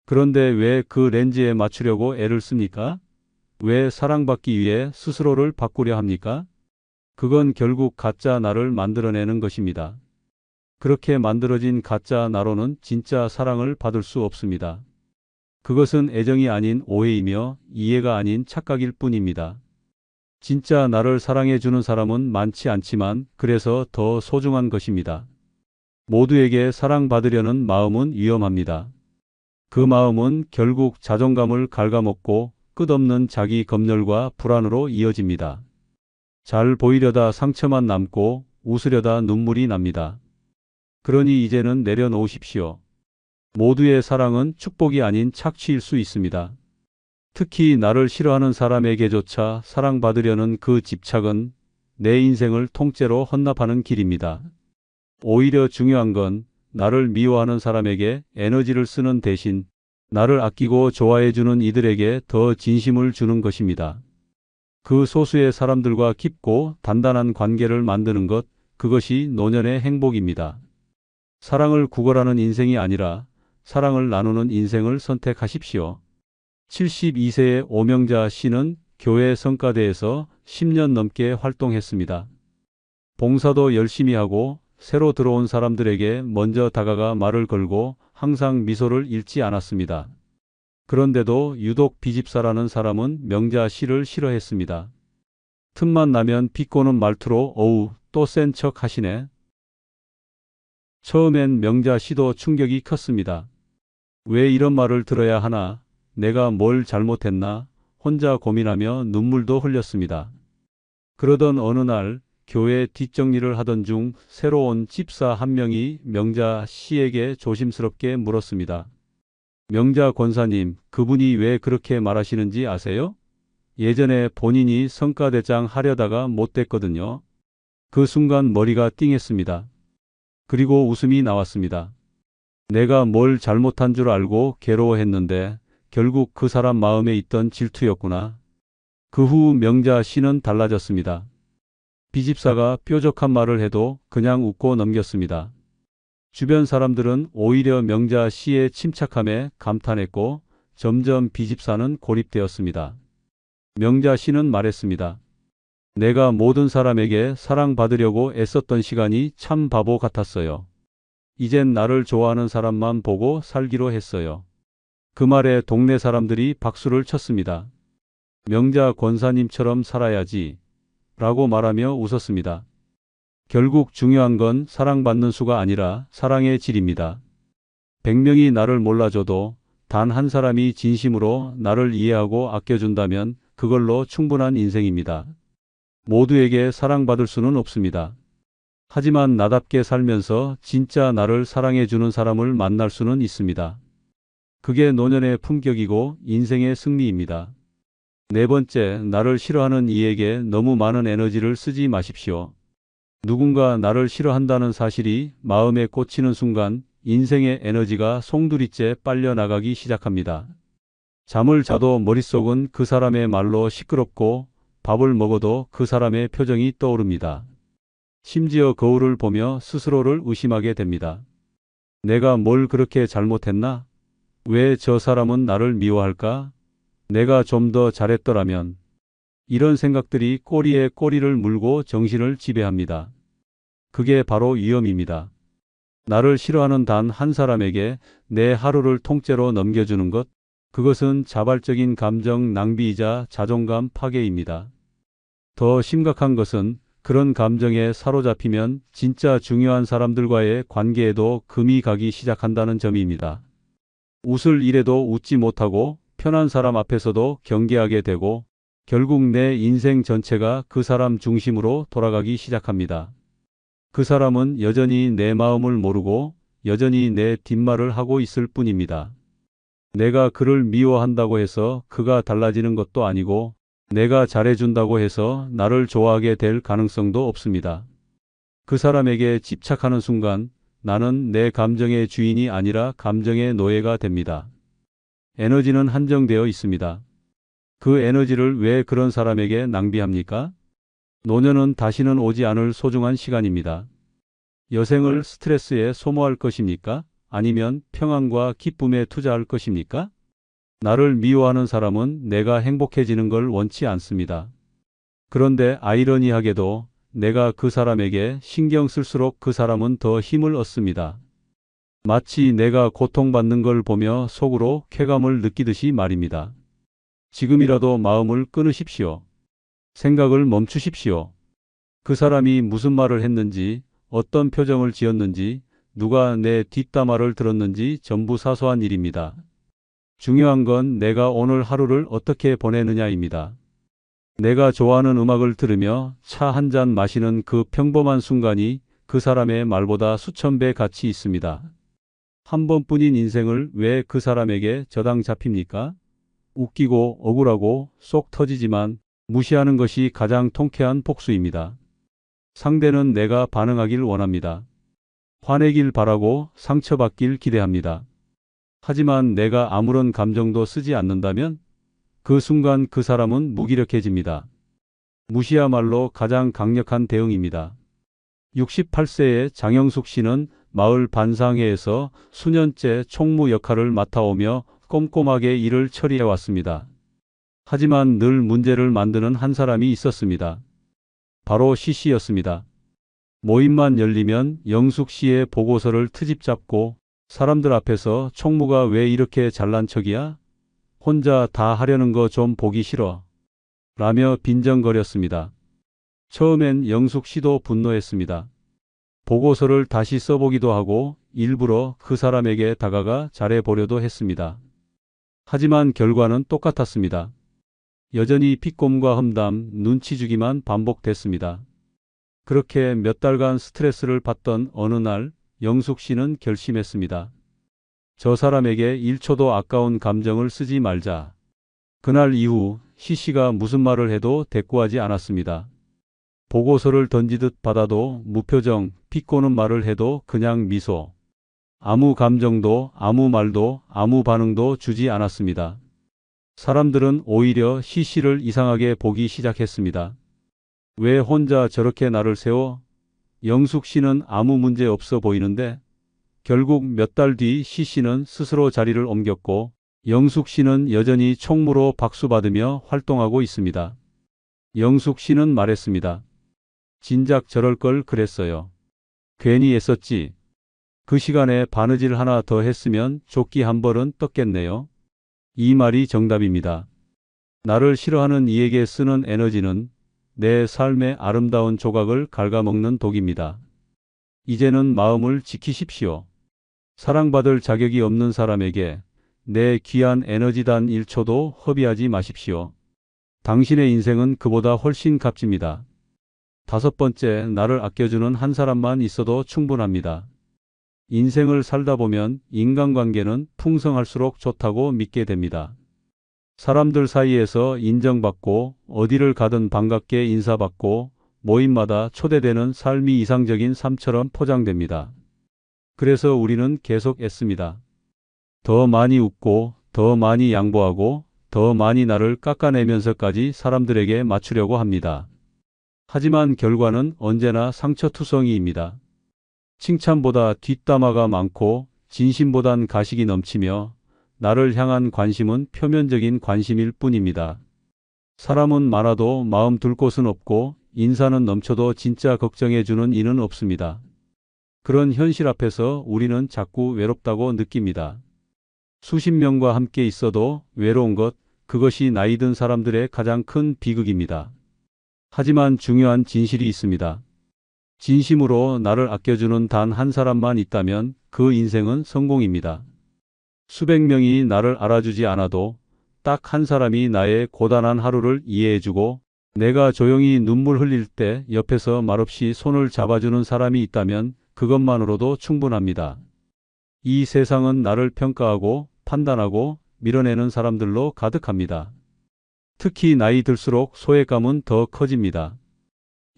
Speaker 1: 그런데 왜 그 렌즈에 맞추려고 애를 씁니까? 왜 사랑받기 위해 스스로를 바꾸려 합니까? 그건 결국 가짜 나를 만들어내는 것입니다. 그렇게 만들어진 가짜 나로는 진짜 사랑을 받을 수 없습니다. 그것은 애정이 아닌 오해이며 이해가 아닌 착각일 뿐입니다. 진짜 나를 사랑해 주는 사람은 많지 않지만 그래서 더 소중한 것입니다. 모두에게 사랑받으려는 마음은 위험합니다. 그 마음은 결국 자존감을 갉아먹고 끝없는 자기 검열과 불안으로 이어집니다. 잘 보이려다 상처만 남고 웃으려다 눈물이 납니다. 그러니 이제는 내려놓으십시오. 모두의 사랑은 축복이 아닌 착취일 수 있습니다. 특히 나를 싫어하는 사람에게조차 사랑받으려는 그 집착은 내 인생을 통째로 헌납하는 길입니다. 오히려 중요한 건 나를 미워하는 사람에게 에너지를 쓰는 대신 나를 아끼고 좋아해주는 이들에게 더 진심을 주는 것입니다. 그 소수의 사람들과 깊고 단단한 관계를 만드는 것, 그것이 노년의 행복입니다. 사랑을 구걸하는 인생이 아니라 사랑을 나누는 인생을 선택하십시오. 72세의 오명자 씨는 교회 성가대에서 10년 넘게 활동했습니다. 봉사도 열심히 하고 새로 들어온 사람들에게 먼저 다가가 말을 걸고 항상 미소를 잃지 않았습니다. 그런데도 유독 비집사라는 사람은 명자 씨를 싫어했습니다. 틈만 나면 비꼬는 말투로 어우, 또 센 척 하시네. 처음엔 명자 씨도 충격이 컸습니다. 왜 이런 말을 들어야 하나? 내가 뭘 잘못했나? 혼자 고민하며 눈물도 흘렸습니다. 그러던 어느 날 교회 뒷정리를 하던 중 새로 온 집사 한 명이 명자 씨에게 조심스럽게 물었습니다. 명자 권사님, 그분이 왜 그렇게 말하시는지 아세요? 예전에 본인이 성가대장 하려다가 못 됐거든요. 그 순간 머리가 띵했습니다. 그리고 웃음이 나왔습니다. 내가 뭘 잘못한 줄 알고 괴로워했는데 결국 그 사람 마음에 있던 질투였구나. 그 후 명자 씨는 달라졌습니다. 비집사가 뾰족한 말을 해도 그냥 웃고 넘겼습니다. 주변 사람들은 오히려 명자 씨의 침착함에 감탄했고 점점 비집사는 고립되었습니다. 명자 씨는 말했습니다. 내가 모든 사람에게 사랑받으려고 애썼던 시간이 참 바보 같았어요. 이젠 나를 좋아하는 사람만 보고 살기로 했어요. 그 말에 동네 사람들이 박수를 쳤습니다. 명자 권사님처럼 살아야지 라고 말하며 웃었습니다. 결국 중요한 건 사랑받는 수가 아니라 사랑의 질입니다. 100명이 나를 몰라줘도 단 한 사람이 진심으로 나를 이해하고 아껴준다면 그걸로 충분한 인생입니다. 모두에게 사랑받을 수는 없습니다. 하지만 나답게 살면서 진짜 나를 사랑해주는 사람을 만날 수는 있습니다. 그게 노년의 품격이고 인생의 승리입니다. 네 번째, 나를 싫어하는 이에게 너무 많은 에너지를 쓰지 마십시오. 누군가 나를 싫어한다는 사실이 마음에 꽂히는 순간 인생의 에너지가 송두리째 빨려나가기 시작합니다. 잠을 자도 머릿속은 그 사람의 말로 시끄럽고 밥을 먹어도 그 사람의 표정이 떠오릅니다. 심지어 거울을 보며 스스로를 의심하게 됩니다. 내가 뭘 그렇게 잘못했나? 왜 저 사람은 나를 미워할까? 내가 좀 더 잘했더라면. 이런 생각들이 꼬리에 꼬리를 물고 정신을 지배합니다. 그게 바로 위험입니다. 나를 싫어하는 단 한 사람에게 내 하루를 통째로 넘겨주는 것, 그것은 자발적인 감정 낭비이자 자존감 파괴입니다. 더 심각한 것은 그런 감정에 사로잡히면 진짜 중요한 사람들과의 관계에도 금이 가기 시작한다는 점입니다. 웃을 일에도 웃지 못하고 편한 사람 앞에서도 경계하게 되고 결국 내 인생 전체가 그 사람 중심으로 돌아가기 시작합니다. 그 사람은 여전히 내 마음을 모르고 여전히 내 뒷말을 하고 있을 뿐입니다. 내가 그를 미워한다고 해서 그가 달라지는 것도 아니고 내가 잘해준다고 해서 나를 좋아하게 될 가능성도 없습니다. 그 사람에게 집착하는 순간 나는 내 감정의 주인이 아니라 감정의 노예가 됩니다. 에너지는 한정되어 있습니다. 그 에너지를 왜 그런 사람에게 낭비합니까? 노년은 다시는 오지 않을 소중한 시간입니다. 여생을 스트레스에 소모할 것입니까? 아니면 평안과 기쁨에 투자할 것입니까? 나를 미워하는 사람은 내가 행복해지는 걸 원치 않습니다. 그런데 아이러니하게도 내가 그 사람에게 신경 쓸수록 그 사람은 더 힘을 얻습니다. 마치 내가 고통받는 걸 보며 속으로 쾌감을 느끼듯이 말입니다. 지금이라도 마음을 끊으십시오. 생각을 멈추십시오. 그 사람이 무슨 말을 했는지, 어떤 표정을 지었는지, 누가 내 뒷담화를 들었는지 전부 사소한 일입니다. 중요한 건 내가 오늘 하루를 어떻게 보내느냐입니다. 내가 좋아하는 음악을 들으며 차 한 잔 마시는 그 평범한 순간이 그 사람의 말보다 수천 배 가치 있습니다. 한 번뿐인 인생을 왜 그 사람에게 저당 잡힙니까? 웃기고 억울하고 속 터지지만 무시하는 것이 가장 통쾌한 복수입니다. 상대는 내가 반응하길 원합니다. 화내길 바라고 상처받길 기대합니다. 하지만 내가 아무런 감정도 쓰지 않는다면 그 순간 그 사람은 무기력해집니다. 무시야말로 가장 강력한 대응입니다. 68세의 장영숙 씨는 마을 반상회에서 수년째 총무 역할을 맡아오며 꼼꼼하게 일을 처리해왔습니다. 하지만 늘 문제를 만드는 한 사람이 있었습니다. 바로 시씨였습니다. 모임만 열리면 영숙 씨의 보고서를 트집 잡고 사람들 앞에서 총무가 왜 이렇게 잘난 척이야? 혼자 다 하려는 거 좀 보기 싫어. 라며 빈정거렸습니다. 처음엔 영숙 씨도 분노했습니다. 보고서를 다시 써보기도 하고 일부러 그 사람에게 다가가 잘해보려도 했습니다. 하지만 결과는 똑같았습니다. 여전히 핏곰과 험담, 눈치 주기만 반복됐습니다. 그렇게 몇 달간 스트레스를 받던 어느 날 영숙 씨는 결심했습니다. 저 사람에게 1초도 아까운 감정을 쓰지 말자. 그날 이후 시 씨가 무슨 말을 해도 대꾸하지 않았습니다. 보고서를 던지듯 받아도 무표정, 비꼬는 말을 해도 그냥 미소. 아무 감정도, 아무 말도, 아무 반응도 주지 않았습니다. 사람들은 오히려 시 씨를 이상하게 보기 시작했습니다. 왜 혼자 저렇게 나를 세워? 영숙 씨는 아무 문제 없어 보이는데? 결국 몇 달 뒤 시 씨는 스스로 자리를 옮겼고 영숙 씨는 여전히 총무로 박수받으며 활동하고 있습니다. 영숙 씨는 말했습니다. 진작 저럴 걸 그랬어요. 괜히 애썼지. 그 시간에 바느질 하나 더 했으면 조끼 한 벌은 떴겠네요. 이 말이 정답입니다. 나를 싫어하는 이에게 쓰는 에너지는 내 삶의 아름다운 조각을 갉아먹는 독입니다. 이제는 마음을 지키십시오. 사랑받을 자격이 없는 사람에게 내 귀한 에너지 단 1초도 허비하지 마십시오. 당신의 인생은 그보다 훨씬 값집니다. 5번째, 나를 아껴주는 한 사람만 있어도 충분합니다. 인생을 살다 보면 인간관계는 풍성할수록 좋다고 믿게 됩니다. 사람들 사이에서 인정받고 어디를 가든 반갑게 인사받고 모임마다 초대되는 삶이 이상적인 삶처럼 포장됩니다. 그래서 우리는 계속 애씁니다. 더 많이 웃고 더 많이 양보하고 더 많이 나를 깎아내면서까지 사람들에게 맞추려고 합니다. 하지만 결과는 언제나 상처투성이입니다. 칭찬보다 뒷담화가 많고 진심보단 가식이 넘치며 나를 향한 관심은 표면적인 관심일 뿐입니다. 사람은 많아도 마음 둘 곳은 없고 인사는 넘쳐도 진짜 걱정해주는 이는 없습니다. 그런 현실 앞에서 우리는 자꾸 외롭다고 느낍니다. 수십 명과 함께 있어도 외로운 것, 그것이 나이 든 사람들의 가장 큰 비극입니다. 하지만 중요한 진실이 있습니다. 진심으로 나를 아껴주는 단 한 사람만 있다면 그 인생은 성공입니다. 수백 명이 나를 알아주지 않아도 딱 한 사람이 나의 고단한 하루를 이해해주고 내가 조용히 눈물 흘릴 때 옆에서 말없이 손을 잡아주는 사람이 있다면 그것만으로도 충분합니다. 이 세상은 나를 평가하고 판단하고 밀어내는 사람들로 가득합니다. 특히 나이 들수록 소외감은 더 커집니다.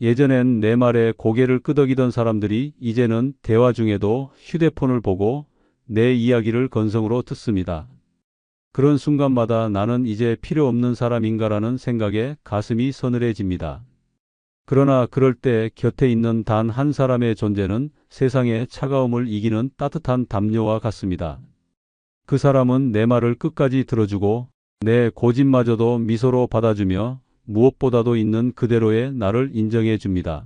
Speaker 1: 예전엔 내 말에 고개를 끄덕이던 사람들이 이제는 대화 중에도 휴대폰을 보고 내 이야기를 건성으로 듣습니다. 그런 순간마다 나는 이제 필요 없는 사람인가라는 생각에 가슴이 서늘해집니다. 그러나 그럴 때 곁에 있는 단 한 사람의 존재는 세상의 차가움을 이기는 따뜻한 담요와 같습니다. 그 사람은 내 말을 끝까지 들어주고 내 고집마저도 미소로 받아주며 무엇보다도 있는 그대로의 나를 인정해 줍니다.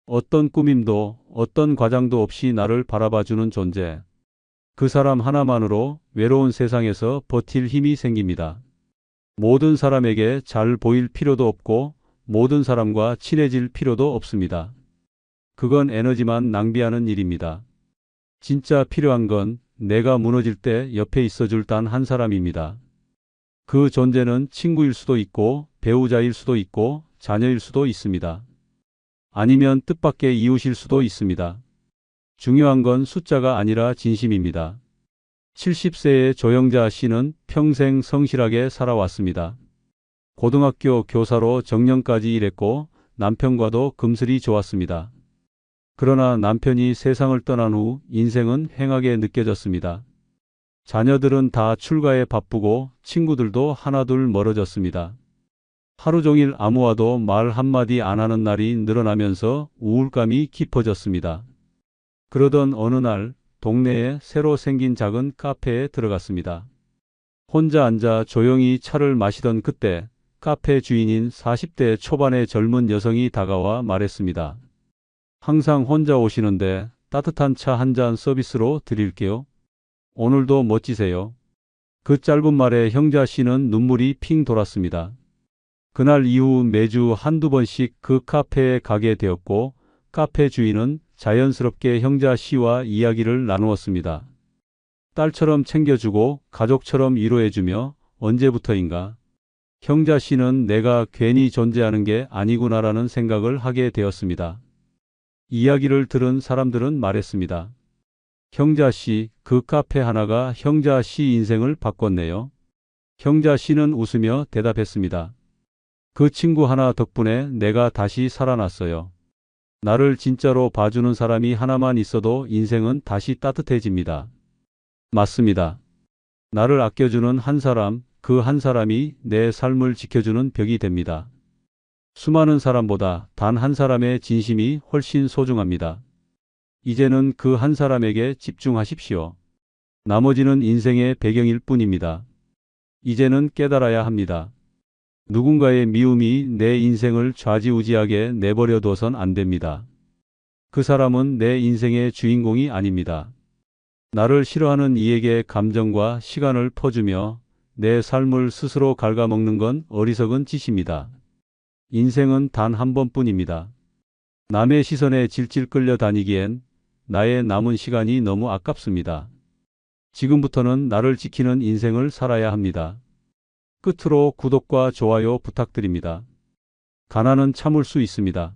Speaker 1: 어떤 꾸밈도 어떤 과장도 없이 나를 바라봐주는 존재. 그 사람 하나만으로 외로운 세상에서 버틸 힘이 생깁니다. 모든 사람에게 잘 보일 필요도 없고 모든 사람과 친해질 필요도 없습니다. 그건 에너지만 낭비하는 일입니다. 진짜 필요한 건 내가 무너질 때 옆에 있어줄 단 한 사람입니다. 그 존재는 친구일 수도 있고 배우자일 수도 있고 자녀일 수도 있습니다. 아니면 뜻밖의 이웃일 수도 있습니다. 중요한 건 숫자가 아니라 진심입니다. 70세의 조영자 씨는 평생 성실하게 살아왔습니다. 고등학교 교사로 정년까지 일했고 남편과도 금슬이 좋았습니다. 그러나 남편이 세상을 떠난 후 인생은 행하게 느껴졌습니다. 자녀들은 다 출가에 바쁘고 친구들도 하나둘 멀어졌습니다. 하루 종일 아무와도 말 한마디 안 하는 날이 늘어나면서 우울감이 깊어졌습니다. 그러던 어느 날 동네에 새로 생긴 작은 카페에 들어갔습니다. 혼자 앉아 조용히 차를 마시던 그때 카페 주인인 40대 초반의 젊은 여성이 다가와 말했습니다. 항상 혼자 오시는데 따뜻한 차 한 잔 서비스로 드릴게요. 오늘도 멋지세요. 그 짧은 말에 형자 씨는 눈물이 핑 돌았습니다. 그날 이후 매주 한두 번씩 그 카페에 가게 되었고 카페 주인은 자연스럽게 형자 씨와 이야기를 나누었습니다. 딸처럼 챙겨주고 가족처럼 위로해주며 언제부터인가 형자 씨는 내가 괜히 존재하는 게 아니구나라는 생각을 하게 되었습니다. 이야기를 들은 사람들은 말했습니다. 형자 씨, 그 카페 하나가 형자 씨 인생을 바꿨네요. 형자 씨는 웃으며 대답했습니다. 그 친구 하나 덕분에 내가 다시 살아났어요. 나를 진짜로 봐주는 사람이 하나만 있어도 인생은 다시 따뜻해집니다. 맞습니다. 나를 아껴주는 한 사람, 그 한 사람이 내 삶을 지켜주는 벽이 됩니다. 수많은 사람보다 단 한 사람의 진심이 훨씬 소중합니다. 이제는 그 한 사람에게 집중하십시오. 나머지는 인생의 배경일 뿐입니다. 이제는 깨달아야 합니다. 누군가의 미움이 내 인생을 좌지우지하게 내버려 둬선 안 됩니다. 그 사람은 내 인생의 주인공이 아닙니다. 나를 싫어하는 이에게 감정과 시간을 퍼주며 내 삶을 스스로 갉아먹는 건 어리석은 짓입니다. 인생은 단 한 번뿐입니다. 남의 시선에 질질 끌려다니기엔 나의 남은 시간이 너무 아깝습니다. 지금부터는 나를 지키는 인생을 살아야 합니다. 끝으로 구독과 좋아요 부탁드립니다. 가난은 참을 수 있습니다.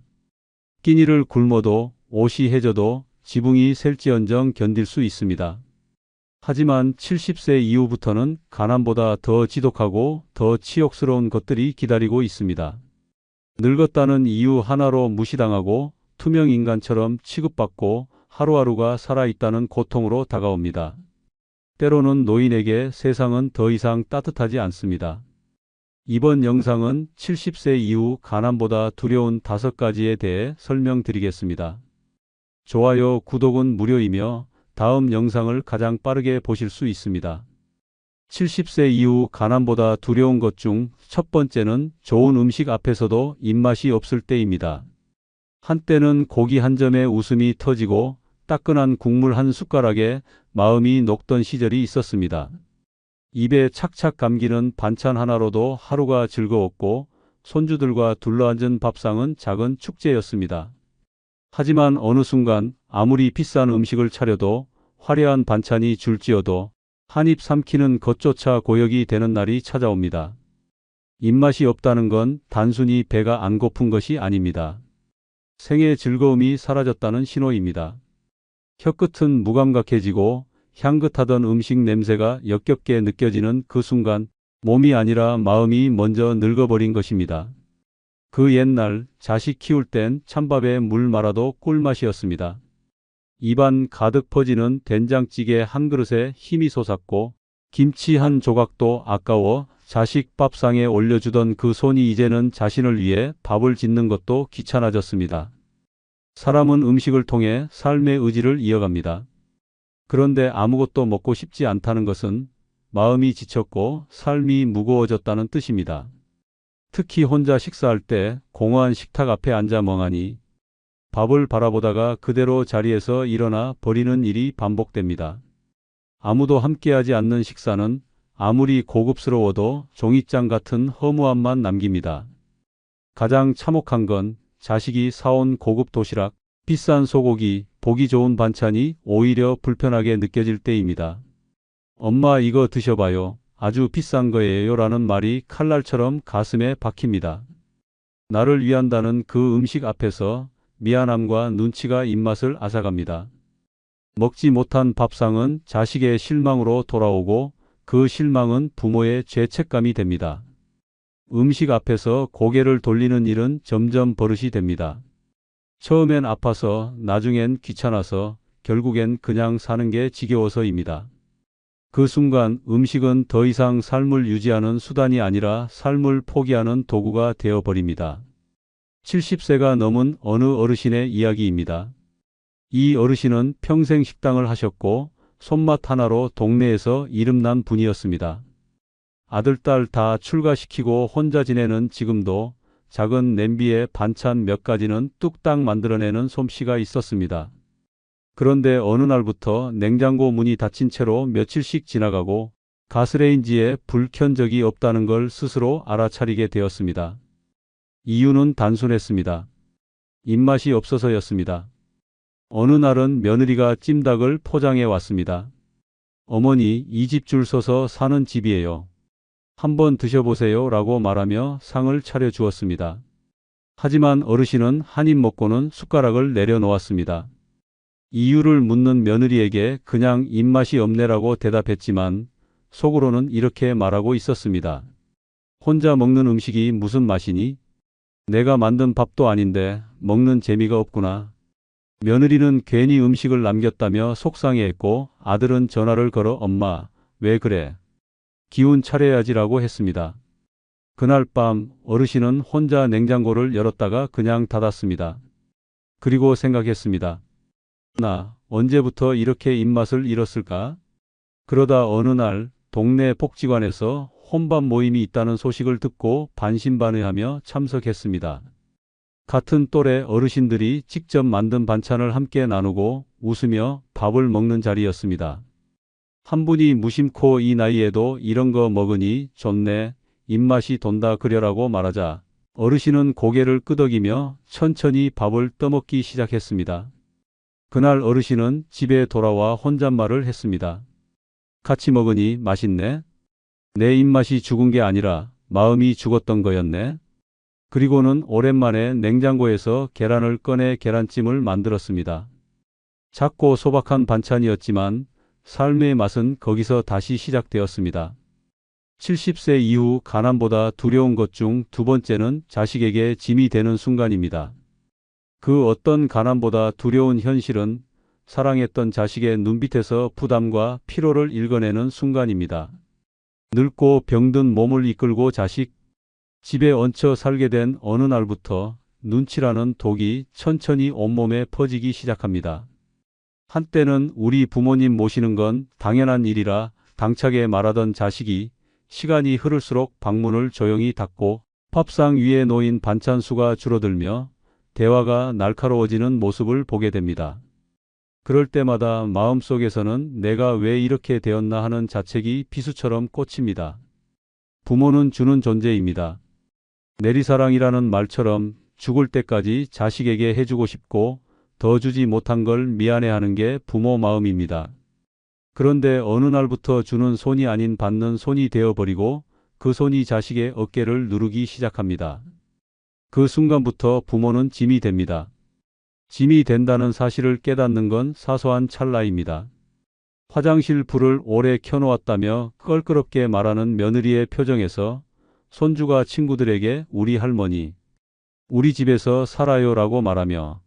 Speaker 1: 끼니를 굶어도 옷이 해져도 지붕이 셀지언정 견딜 수 있습니다. 하지만 70세 이후부터는 가난보다 더 지독하고 더 치욕스러운 것들이 기다리고 있습니다. 늙었다는 이유 하나로 무시당하고 투명 인간처럼 취급받고 하루하루가 살아있다는 고통으로 다가옵니다. 때로는 노인에게 세상은 더 이상 따뜻하지 않습니다. 이번 영상은 70세 이후 가난보다 두려운 5가지에 대해 설명드리겠습니다. 좋아요, 구독은 무료이며 다음 영상을 가장 빠르게 보실 수 있습니다. 70세 이후 가난보다 두려운 것 중 첫 번째는 좋은 음식 앞에서도 입맛이 없을 때입니다. 한때는 고기 한 점에 웃음이 터지고 따끈한 국물 한 숟가락에 마음이 녹던 시절이 있었습니다. 입에 착착 감기는 반찬 하나로도 하루가 즐거웠고 손주들과 둘러앉은 밥상은 작은 축제였습니다. 하지만 어느 순간 아무리 비싼 음식을 차려도 화려한 반찬이 줄지어도 한 입 삼키는 것조차 고역이 되는 날이 찾아옵니다. 입맛이 없다는 건 단순히 배가 안 고픈 것이 아닙니다. 생의 즐거움이 사라졌다는 신호입니다. 혀끝은 무감각해지고 향긋하던 음식 냄새가 역겹게 느껴지는 그 순간 몸이 아니라 마음이 먼저 늙어버린 것입니다. 그 옛날 자식 키울 땐 찬밥에 물 말아도 꿀맛이었습니다. 입안 가득 퍼지는 된장찌개 한 그릇에 힘이 솟았고 김치 한 조각도 아까워 자식 밥상에 올려주던 그 손이 이제는 자신을 위해 밥을 짓는 것도 귀찮아졌습니다. 사람은 음식을 통해 삶의 의지를 이어갑니다. 그런데 아무것도 먹고 싶지 않다는 것은 마음이 지쳤고 삶이 무거워졌다는 뜻입니다. 특히 혼자 식사할 때 공허한 식탁 앞에 앉아 멍하니 밥을 바라보다가 그대로 자리에서 일어나 버리는 일이 반복됩니다. 아무도 함께하지 않는 식사는 아무리 고급스러워도 종이장 같은 허무함만 남깁니다. 가장 참혹한 건 자식이 사온 고급 도시락, 비싼 소고기, 보기 좋은 반찬이 오히려 불편하게 느껴질 때입니다. 엄마 이거 드셔봐요. 아주 비싼 거예요 라는 말이 칼날처럼 가슴에 박힙니다. 나를 위한다는 그 음식 앞에서 미안함과 눈치가 입맛을 앗아갑니다. 먹지 못한 밥상은 자식의 실망으로 돌아오고 그 실망은 부모의 죄책감이 됩니다. 음식 앞에서 고개를 돌리는 일은 점점 버릇이 됩니다. 처음엔 아파서 나중엔 귀찮아서 결국엔 그냥 사는 게 지겨워서입니다. 그 순간 음식은 더 이상 삶을 유지하는 수단이 아니라 삶을 포기하는 도구가 되어버립니다. 70세가 넘은 어느 어르신의 이야기입니다. 이 어르신은 평생 식당을 하셨고 손맛 하나로 동네에서 이름난 분이었습니다. 아들, 딸 다 출가시키고 혼자 지내는 지금도 작은 냄비에 반찬 몇 가지는 뚝딱 만들어내는 솜씨가 있었습니다. 그런데 어느 날부터 냉장고 문이 닫힌 채로 며칠씩 지나가고 가스레인지에 불 켠 적이 없다는 걸 스스로 알아차리게 되었습니다. 이유는 단순했습니다. 입맛이 없어서였습니다. 어느 날은 며느리가 찜닭을 포장해 왔습니다. 어머니, 이 집 줄 서서 사는 집이에요. 한번 드셔보세요 라고 말하며 상을 차려주었습니다. 하지만 어르신은 한 입 먹고는 숟가락을 내려놓았습니다. 이유를 묻는 며느리에게 그냥 입맛이 없네라고 대답했지만 속으로는 이렇게 말하고 있었습니다. 혼자 먹는 음식이 무슨 맛이니? 내가 만든 밥도 아닌데 먹는 재미가 없구나. 며느리는 괜히 음식을 남겼다며 속상해했고 아들은 전화를 걸어 엄마, 왜 그래? 기운 차려야지라고 했습니다. 그날 밤 어르신은 혼자 냉장고를 열었다가 그냥 닫았습니다. 그리고 생각했습니다. 나 언제부터 이렇게 입맛을 잃었을까? 그러다 어느 날 동네 복지관에서 혼밥 모임이 있다는 소식을 듣고 반신반의하며 참석했습니다. 같은 또래 어르신들이 직접 만든 반찬을 함께 나누고 웃으며 밥을 먹는 자리였습니다. 한 분이 무심코 이 나이에도 이런 거 먹으니 좋네, 입맛이 돈다 그려라고 말하자 어르신은 고개를 끄덕이며 천천히 밥을 떠먹기 시작했습니다. 그날 어르신은 집에 돌아와 혼잣말을 했습니다. 같이 먹으니 맛있네. 내 입맛이 죽은 게 아니라 마음이 죽었던 거였네. 그리고는 오랜만에 냉장고에서 계란을 꺼내 계란찜을 만들었습니다. 작고 소박한 반찬이었지만 삶의 맛은 거기서 다시 시작되었습니다. 70세 이후 가난보다 두려운 것 중 두 번째는 자식에게 짐이 되는 순간입니다. 그 어떤 가난보다 두려운 현실은 사랑했던 자식의 눈빛에서 부담과 피로를 읽어내는 순간입니다. 늙고 병든 몸을 이끌고 자식 집에 얹혀 살게 된 어느 날부터 눈치라는 독이 천천히 온몸에 퍼지기 시작합니다. 한때는 우리 부모님 모시는 건 당연한 일이라 당차게 말하던 자식이 시간이 흐를수록 방문을 조용히 닫고 밥상 위에 놓인 반찬 수가 줄어들며 대화가 날카로워지는 모습을 보게 됩니다. 그럴 때마다 마음속에서는 내가 왜 이렇게 되었나 하는 자책이 비수처럼 꽂힙니다. 부모는 주는 존재입니다. 내리사랑이라는 말처럼 죽을 때까지 자식에게 해주고 싶고 더 주지 못한 걸 미안해하는 게 부모 마음입니다. 그런데 어느 날부터 주는 손이 아닌 받는 손이 되어버리고 그 손이 자식의 어깨를 누르기 시작합니다. 그 순간부터 부모는 짐이 됩니다. 짐이 된다는 사실을 깨닫는 건 사소한 찰나입니다. 화장실 불을 오래 켜놓았다며 껄끄럽게 말하는 며느리의 표정에서 손주가 친구들에게 우리 할머니, 우리 집에서 살아요라고 말하며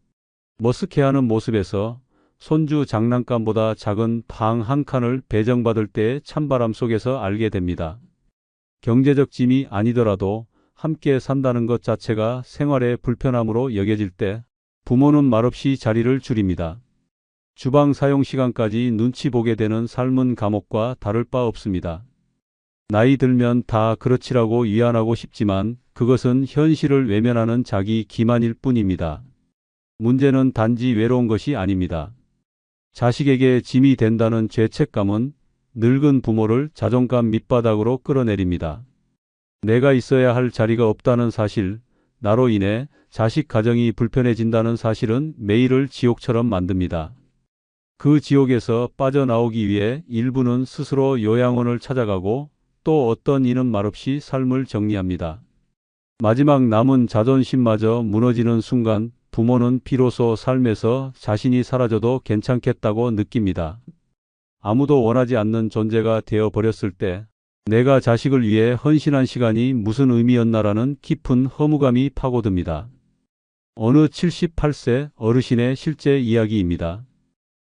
Speaker 1: 머쓱해하는 모습에서 손주 장난감보다 작은 방 한 칸을 배정받을 때의 찬바람 속에서 알게 됩니다. 경제적 짐이 아니더라도 함께 산다는 것 자체가 생활의 불편함으로 여겨질 때 부모는 말없이 자리를 줄입니다. 주방 사용 시간까지 눈치 보게 되는 삶은 감옥과 다를 바 없습니다. 나이 들면 다 그렇지라고 위안하고 싶지만 그것은 현실을 외면하는 자기 기만일 뿐입니다. 문제는 단지 외로운 것이 아닙니다. 자식에게 짐이 된다는 죄책감은 늙은 부모를 자존감 밑바닥으로 끌어내립니다. 내가 있어야 할 자리가 없다는 사실, 나로 인해 자식 가정이 불편해진다는 사실은 매일을 지옥처럼 만듭니다. 그 지옥에서 빠져나오기 위해 일부는 스스로 요양원을 찾아가고 또 어떤 이는 말없이 삶을 정리합니다. 마지막 남은 자존심마저 무너지는 순간 부모는 비로소 삶에서 자신이 사라져도 괜찮겠다고 느낍니다. 아무도 원하지 않는 존재가 되어버렸을 때 내가 자식을 위해 헌신한 시간이 무슨 의미였나라는 깊은 허무감이 파고듭니다. 어느 78세 어르신의 실제 이야기입니다.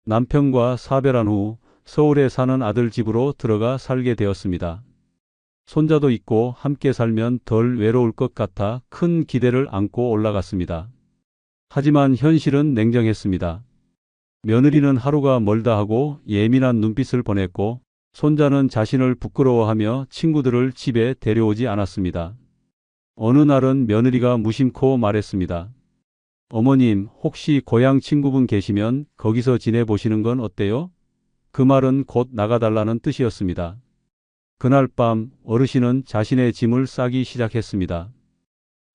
Speaker 1: 남편과 사별한 후 서울에 사는 아들 집으로 들어가 살게 되었습니다. 손자도 있고 함께 살면 덜 외로울 것 같아 큰 기대를 안고 올라갔습니다. 하지만 현실은 냉정했습니다. 며느리는 하루가 멀다 하고 예민한 눈빛을 보냈고 손자는 자신을 부끄러워하며 친구들을 집에 데려오지 않았습니다. 어느 날은 며느리가 무심코 말했습니다. 어머님, 혹시 고향 친구분 계시면 거기서 지내보시는 건 어때요? 그 말은 곧 나가달라는 뜻이었습니다. 그날 밤 어르신은 자신의 짐을 싸기 시작했습니다.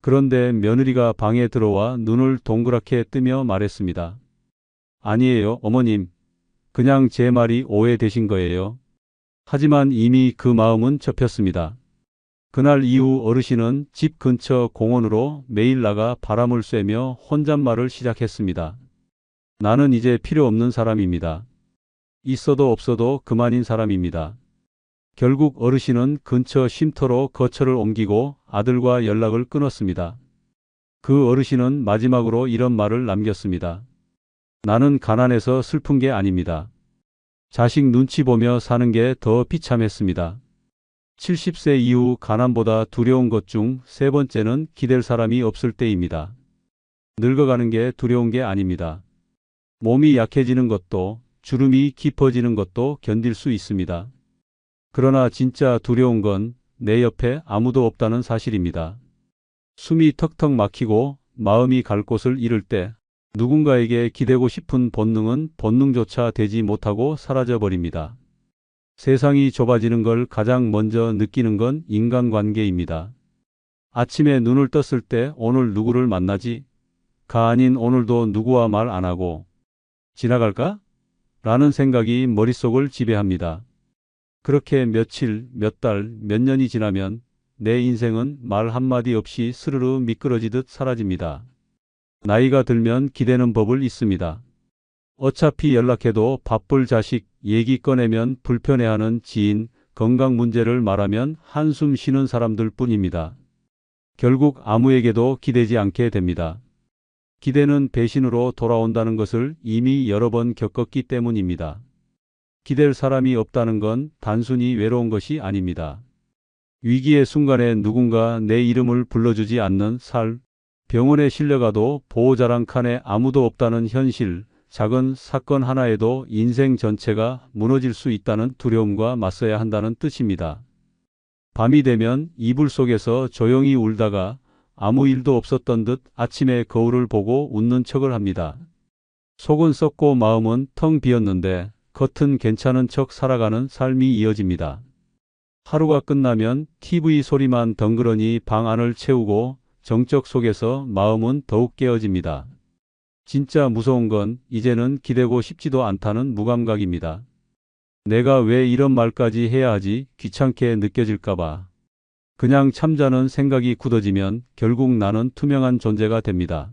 Speaker 1: 그런데 며느리가 방에 들어와 눈을 동그랗게 뜨며 말했습니다. 아니에요, 어머님. 그냥 제 말이 오해되신 거예요. 하지만 이미 그 마음은 접혔습니다. 그날 이후 어르신은 집 근처 공원으로 매일 나가 바람을 쐬며 혼잣말을 시작했습니다. 나는 이제 필요 없는 사람입니다. 있어도 없어도 그만인 사람입니다. 결국 어르신은 근처 쉼터로 거처를 옮기고 아들과 연락을 끊었습니다. 그 어르신은 마지막으로 이런 말을 남겼습니다. 나는 가난해서 슬픈 게 아닙니다. 자식 눈치 보며 사는 게 더 비참했습니다. 70세 이후 가난보다 두려운 것 중 세 번째는 기댈 사람이 없을 때입니다. 늙어가는 게 두려운 게 아닙니다. 몸이 약해지는 것도 주름이 깊어지는 것도 견딜 수 있습니다. 그러나 진짜 두려운 건 내 옆에 아무도 없다는 사실입니다. 숨이 턱턱 막히고 마음이 갈 곳을 잃을 때 누군가에게 기대고 싶은 본능은 본능조차 되지 못하고 사라져 버립니다. 세상이 좁아지는 걸 가장 먼저 느끼는 건 인간관계입니다. 아침에 눈을 떴을 때 오늘 누구를 만나지? 가 아닌 오늘도 누구와 말 안 하고 지나갈까? 라는 생각이 머릿속을 지배합니다. 그렇게 며칠, 몇 달, 몇 년이 지나면 내 인생은 말 한마디 없이 스르르 미끄러지듯 사라집니다. 나이가 들면 기대는 법을 잊습니다. 어차피 연락해도 바쁠 자식, 얘기 꺼내면 불편해하는 지인, 건강 문제를 말하면 한숨 쉬는 사람들 뿐입니다. 결국 아무에게도 기대지 않게 됩니다. 기대는 배신으로 돌아온다는 것을 이미 여러 번 겪었기 때문입니다. 기댈 사람이 없다는 건 단순히 외로운 것이 아닙니다. 위기의 순간에 누군가 내 이름을 불러주지 않는 살, 병원에 실려가도 보호자랑 칸에 아무도 없다는 현실, 작은 사건 하나에도 인생 전체가 무너질 수 있다는 두려움과 맞서야 한다는 뜻입니다. 밤이 되면 이불 속에서 조용히 울다가 아무 일도 없었던 듯 아침에 거울을 보고 웃는 척을 합니다. 속은 썩고 마음은 텅 비었는데 겉은 괜찮은 척 살아가는 삶이 이어집니다. 하루가 끝나면 TV 소리만 덩그러니 방 안을 채우고 정적 속에서 마음은 더욱 깨어집니다. 진짜 무서운 건 이제는 기대고 싶지도 않다는 무감각입니다. 내가 왜 이런 말까지 해야 하지 귀찮게 느껴질까봐. 그냥 참자는 생각이 굳어지면 결국 나는 투명한 존재가 됩니다.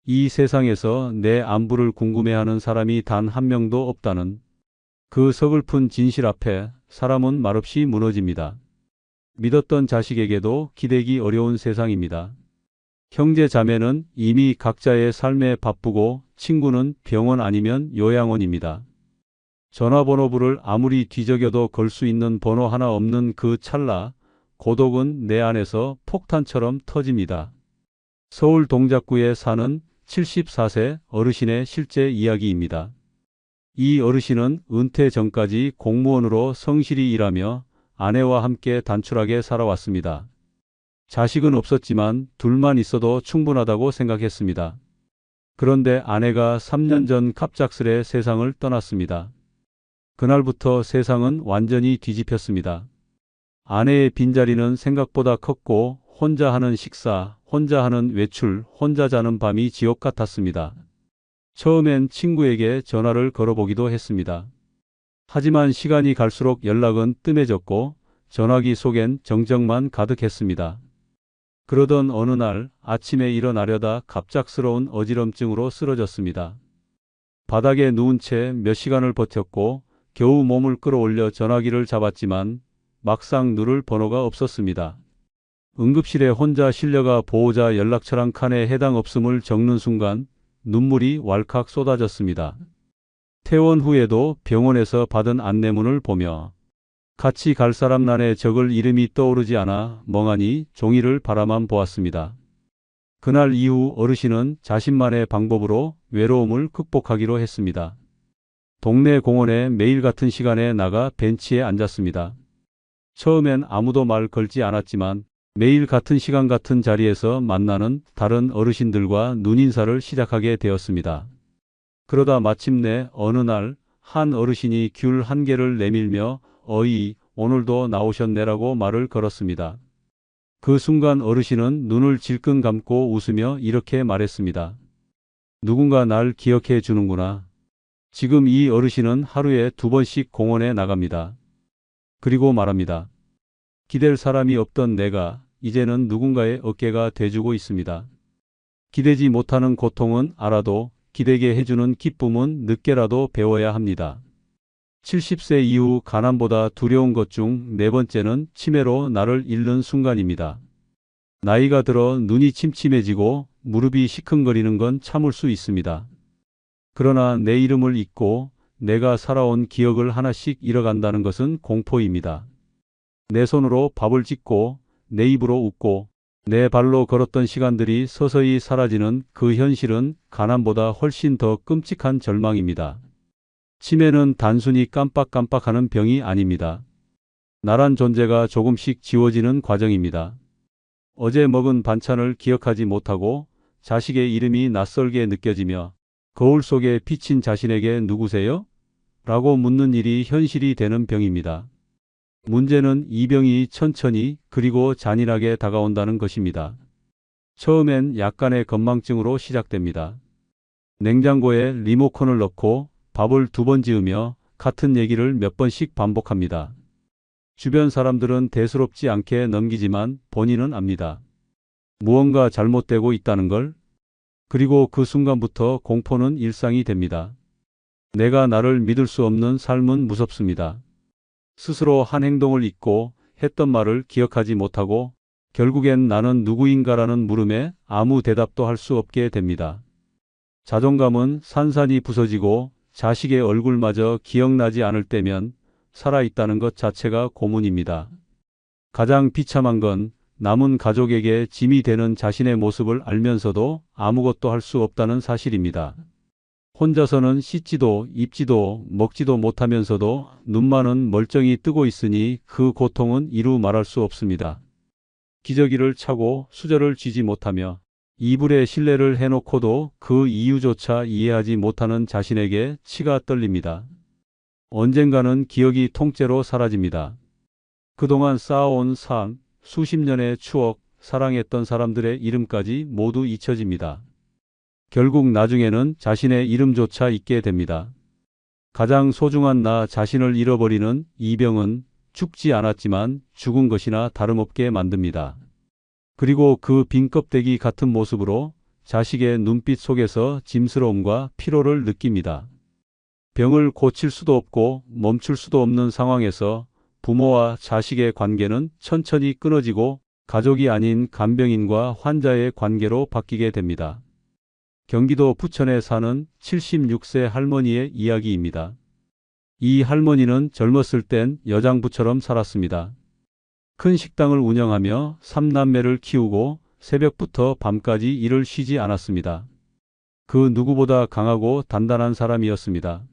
Speaker 1: 이 세상에서 내 안부를 궁금해하는 사람이 단 한 명도 없다는 그 서글픈 진실 앞에 사람은 말없이 무너집니다. 믿었던 자식에게도 기대기 어려운 세상입니다. 형제 자매는 이미 각자의 삶에 바쁘고 친구는 병원 아니면 요양원입니다. 전화번호부를 아무리 뒤적여도 걸 수 있는 번호 하나 없는 그 찰나 고독은 내 안에서 폭탄처럼 터집니다. 서울 동작구에 사는 74세 어르신의 실제 이야기입니다. 이 어르신은 은퇴 전까지 공무원으로 성실히 일하며 아내와 함께 단출하게 살아왔습니다. 자식은 없었지만 둘만 있어도 충분하다고 생각했습니다. 그런데 아내가 3년 전 갑작스레 세상을 떠났습니다. 그날부터 세상은 완전히 뒤집혔습니다. 아내의 빈자리는 생각보다 컸고 혼자 하는 식사, 혼자 하는 외출, 혼자 자는 밤이 지옥 같았습니다. 처음엔 친구에게 전화를 걸어보기도 했습니다. 하지만 시간이 갈수록 연락은 뜸해졌고 전화기 속엔 정적만 가득했습니다. 그러던 어느 날 아침에 일어나려다 갑작스러운 어지럼증으로 쓰러졌습니다. 바닥에 누운 채 몇 시간을 버텼고 겨우 몸을 끌어올려 전화기를 잡았지만 막상 누를 번호가 없었습니다. 응급실에 혼자 실려가 보호자 연락처랑 칸에 해당 없음을 적는 순간 눈물이 왈칵 쏟아졌습니다. 퇴원 후에도 병원에서 받은 안내문을 보며 같이 갈 사람 난에 적을 이름이 떠오르지 않아 멍하니 종이를 바라만 보았습니다. 그날 이후 어르신은 자신만의 방법으로 외로움을 극복하기로 했습니다. 동네 공원에 매일 같은 시간에 나가 벤치에 앉았습니다. 처음엔 아무도 말 걸지 않았지만 매일 같은 시간 같은 자리에서 만나는 다른 어르신들과 눈인사를 시작하게 되었습니다. 그러다 마침내 어느 날 한 어르신이 귤 한 개를 내밀며 어이, 오늘도 나오셨네라고 말을 걸었습니다. 그 순간 어르신은 눈을 질끈 감고 웃으며 이렇게 말했습니다. 누군가 날 기억해 주는구나. 지금 이 어르신은 하루에 2번씩 공원에 나갑니다. 그리고 말합니다. 기댈 사람이 없던 내가 이제는 누군가의 어깨가 돼주고 있습니다. 기대지 못하는 고통은 알아도 기대게 해주는 기쁨은 늦게라도 배워야 합니다. 70세 이후 가난보다 두려운 것 중 네 번째는 치매로 나를 잃는 순간입니다. 나이가 들어 눈이 침침해지고 무릎이 시큰거리는 건 참을 수 있습니다. 그러나 내 이름을 잊고 내가 살아온 기억을 하나씩 잃어간다는 것은 공포입니다. 내 손으로 밥을 짓고 내 입으로 웃고 내 발로 걸었던 시간들이 서서히 사라지는 그 현실은 가난보다 훨씬 더 끔찍한 절망입니다. 치매는 단순히 깜빡깜빡하는 병이 아닙니다. 나란 존재가 조금씩 지워지는 과정입니다. 어제 먹은 반찬을 기억하지 못하고 자식의 이름이 낯설게 느껴지며 거울 속에 비친 자신에게 누구세요? 라고 묻는 일이 현실이 되는 병입니다. 문제는 이 병이 천천히 그리고 잔인하게 다가온다는 것입니다. 처음엔 약간의 건망증으로 시작됩니다. 냉장고에 리모컨을 넣고 밥을 2번 지으며 같은 얘기를 몇 번씩 반복합니다. 주변 사람들은 대수롭지 않게 넘기지만 본인은 압니다. 무언가 잘못되고 있다는 걸. 그리고 그 순간부터 공포는 일상이 됩니다. 내가 나를 믿을 수 없는 삶은 무섭습니다. 스스로 한 행동을 잊고 했던 말을 기억하지 못하고 결국엔 나는 누구인가라는 물음에 아무 대답도 할 수 없게 됩니다. 자존감은 산산이 부서지고 자식의 얼굴마저 기억나지 않을 때면 살아있다는 것 자체가 고문입니다. 가장 비참한 건 남은 가족에게 짐이 되는 자신의 모습을 알면서도 아무것도 할 수 없다는 사실입니다. 혼자서는 씻지도 입지도 먹지도 못하면서도 눈만은 멀쩡히 뜨고 있으니 그 고통은 이루 말할 수 없습니다. 기저귀를 차고 수저를 쥐지 못하며 이불에 실내를 해놓고도 그 이유조차 이해하지 못하는 자신에게 치가 떨립니다. 언젠가는 기억이 통째로 사라집니다. 그동안 쌓아온 삶, 수십 년의 추억, 사랑했던 사람들의 이름까지 모두 잊혀집니다. 결국 나중에는 자신의 이름조차 잊게 됩니다. 가장 소중한 나 자신을 잃어버리는 이 병은 죽지 않았지만 죽은 것이나 다름없게 만듭니다. 그리고 그 빈 껍데기 같은 모습으로 자식의 눈빛 속에서 짐스러움과 피로를 느낍니다. 병을 고칠 수도 없고 멈출 수도 없는 상황에서 부모와 자식의 관계는 천천히 끊어지고 가족이 아닌 간병인과 환자의 관계로 바뀌게 됩니다. 경기도 부천에 사는 76세 할머니의 이야기입니다. 이 할머니는 젊었을 땐 여장부처럼 살았습니다. 큰 식당을 운영하며 3남매를 키우고 새벽부터 밤까지 일을 쉬지 않았습니다. 그 누구보다 강하고 단단한 사람이었습니다.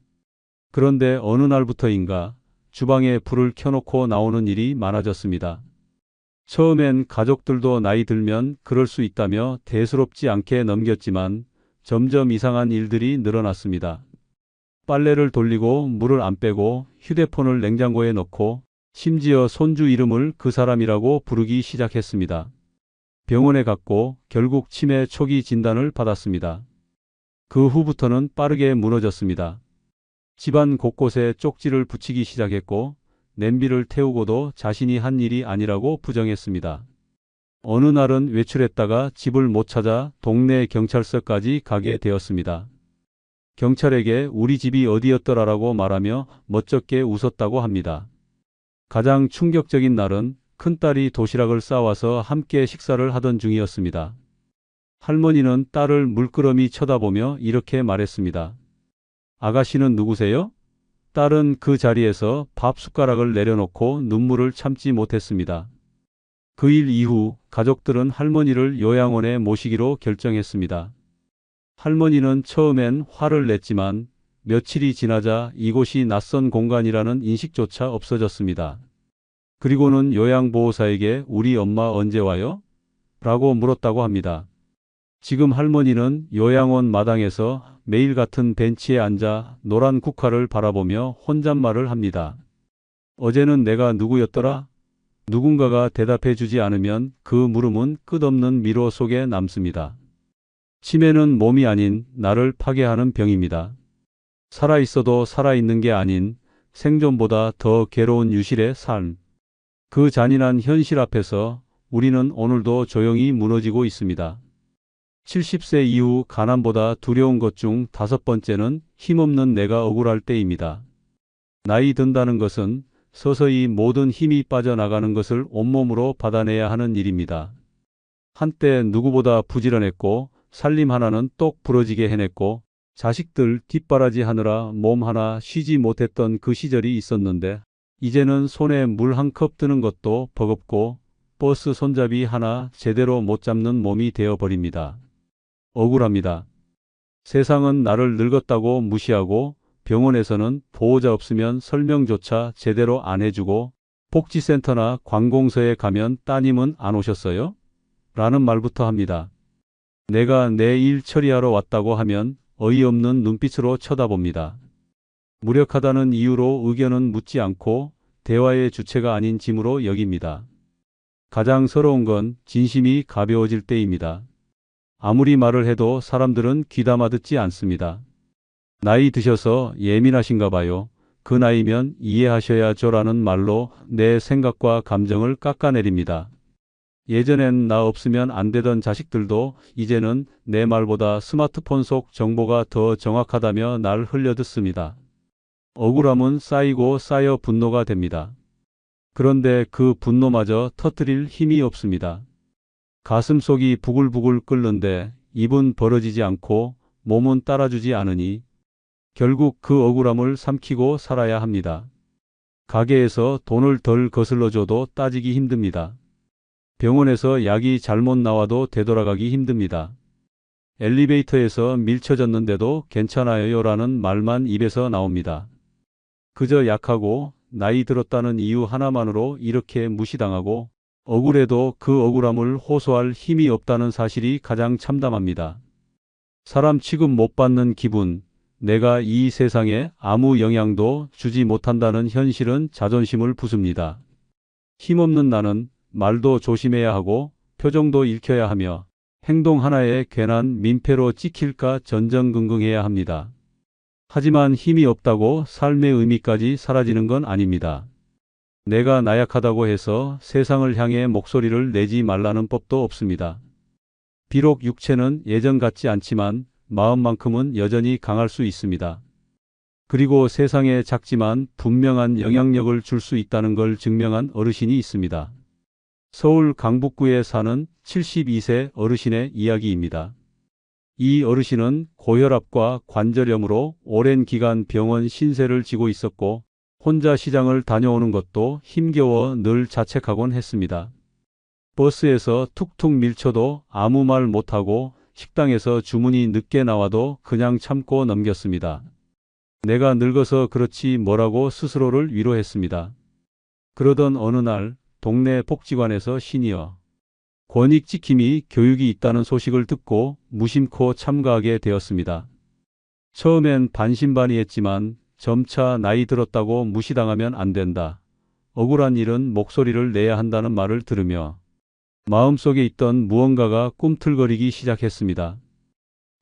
Speaker 1: 그런데 어느 날부터인가 주방에 불을 켜놓고 나오는 일이 많아졌습니다. 처음엔 가족들도 나이 들면 그럴 수 있다며 대수롭지 않게 넘겼지만 점점 이상한 일들이 늘어났습니다. 빨래를 돌리고 물을 안 빼고 휴대폰을 냉장고에 넣고 심지어 손주 이름을 그 사람이라고 부르기 시작했습니다. 병원에 갔고 결국 치매 초기 진단을 받았습니다. 그 후부터는 빠르게 무너졌습니다. 집안 곳곳에 쪽지를 붙이기 시작했고 냄비를 태우고도 자신이 한 일이 아니라고 부정했습니다. 어느 날은 외출했다가 집을 못 찾아 동네 경찰서까지 가게 되었습니다. 경찰에게 우리 집이 어디였더라라고 말하며 멋쩍게 웃었다고 합니다. 가장 충격적인 날은 큰딸이 도시락을 싸와서 함께 식사를 하던 중이었습니다. 할머니는 딸을 물끄러미 쳐다보며 이렇게 말했습니다. 아가씨는 누구세요? 딸은 그 자리에서 밥 숟가락을 내려놓고 눈물을 참지 못했습니다. 그 일 이후 가족들은 할머니를 요양원에 모시기로 결정했습니다. 할머니는 처음엔 화를 냈지만 며칠이 지나자 이곳이 낯선 공간이라는 인식조차 없어졌습니다. 그리고는 요양보호사에게 우리 엄마 언제 와요? 라고 물었다고 합니다. 지금 할머니는 요양원 마당에서 매일 같은 벤치에 앉아 노란 국화를 바라보며 혼잣말을 합니다. 어제는 내가 누구였더라? 누군가가 대답해 주지 않으면 그 물음은 끝없는 미로 속에 남습니다. 치매는 몸이 아닌 나를 파괴하는 병입니다. 살아있어도 살아있는 게 아닌 생존보다 더 괴로운 유실의 삶. 그 잔인한 현실 앞에서 우리는 오늘도 조용히 무너지고 있습니다. 70세 이후 가난보다 두려운 것 중 5번째는 힘없는 내가 억울할 때입니다. 나이 든다는 것은 서서히 모든 힘이 빠져나가는 것을 온몸으로 받아내야 하는 일입니다. 한때 누구보다 부지런했고 살림 하나는 똑 부러지게 해냈고 자식들 뒷바라지 하느라 몸 하나 쉬지 못했던 그 시절이 있었는데 이제는 손에 물 한 컵 드는 것도 버겁고 버스 손잡이 하나 제대로 못 잡는 몸이 되어버립니다. 억울합니다. 세상은 나를 늙었다고 무시하고 병원에서는 보호자 없으면 설명조차 제대로 안 해주고 복지센터나 관공서에 가면 따님은 안 오셨어요? 라는 말부터 합니다. 내가 내 일 처리하러 왔다고 하면 어이없는 눈빛으로 쳐다봅니다. 무력하다는 이유로 의견은 묻지 않고 대화의 주체가 아닌 짐으로 여깁니다. 가장 서러운 건 진심이 가벼워질 때입니다. 아무리 말을 해도 사람들은 귀담아 듣지 않습니다. 나이 드셔서 예민하신가 봐요. 그 나이면 이해하셔야죠라는 말로 내 생각과 감정을 깎아내립니다. 예전엔 나 없으면 안 되던 자식들도 이제는 내 말보다 스마트폰 속 정보가 더 정확하다며 날 흘려듣습니다. 억울함은 쌓이고 쌓여 분노가 됩니다. 그런데 그 분노마저 터뜨릴 힘이 없습니다. 가슴속이 부글부글 끓는데 입은 벌어지지 않고 몸은 따라주지 않으니 결국 그 억울함을 삼키고 살아야 합니다. 가게에서 돈을 덜 거슬러줘도 따지기 힘듭니다. 병원에서 약이 잘못 나와도 되돌아가기 힘듭니다. 엘리베이터에서 밀쳐졌는데도 괜찮아요라는 말만 입에서 나옵니다. 그저 약하고 나이 들었다는 이유 하나만으로 이렇게 무시당하고 억울해도 그 억울함을 호소할 힘이 없다는 사실이 가장 참담합니다. 사람 취급 못 받는 기분, 내가 이 세상에 아무 영향도 주지 못한다는 현실은 자존심을 부숩니다. 힘없는 나는 말도 조심해야 하고 표정도 읽혀야 하며 행동 하나에 괜한 민폐로 찍힐까 전전긍긍해야 합니다. 하지만 힘이 없다고 삶의 의미까지 사라지는 건 아닙니다. 내가 나약하다고 해서 세상을 향해 목소리를 내지 말라는 법도 없습니다. 비록 육체는 예전 같지 않지만 마음만큼은 여전히 강할 수 있습니다. 그리고 세상에 작지만 분명한 영향력을 줄 수 있다는 걸 증명한 어르신이 있습니다. 서울 강북구에 사는 72세 어르신의 이야기입니다. 이 어르신은 고혈압과 관절염으로 오랜 기간 병원 신세를 지고 있었고 혼자 시장을 다녀오는 것도 힘겨워 늘 자책하곤 했습니다. 버스에서 툭툭 밀쳐도 아무 말 못하고 식당에서 주문이 늦게 나와도 그냥 참고 넘겼습니다. 내가 늙어서 그렇지 뭐라고 스스로를 위로했습니다. 그러던 어느 날 동네 복지관에서 시니어 권익지킴이 교육이 있다는 소식을 듣고 무심코 참가하게 되었습니다. 처음엔 반신반의했지만 점차 나이 들었다고 무시당하면 안 된다. 억울한 일은 목소리를 내야 한다는 말을 들으며 마음속에 있던 무언가가 꿈틀거리기 시작했습니다.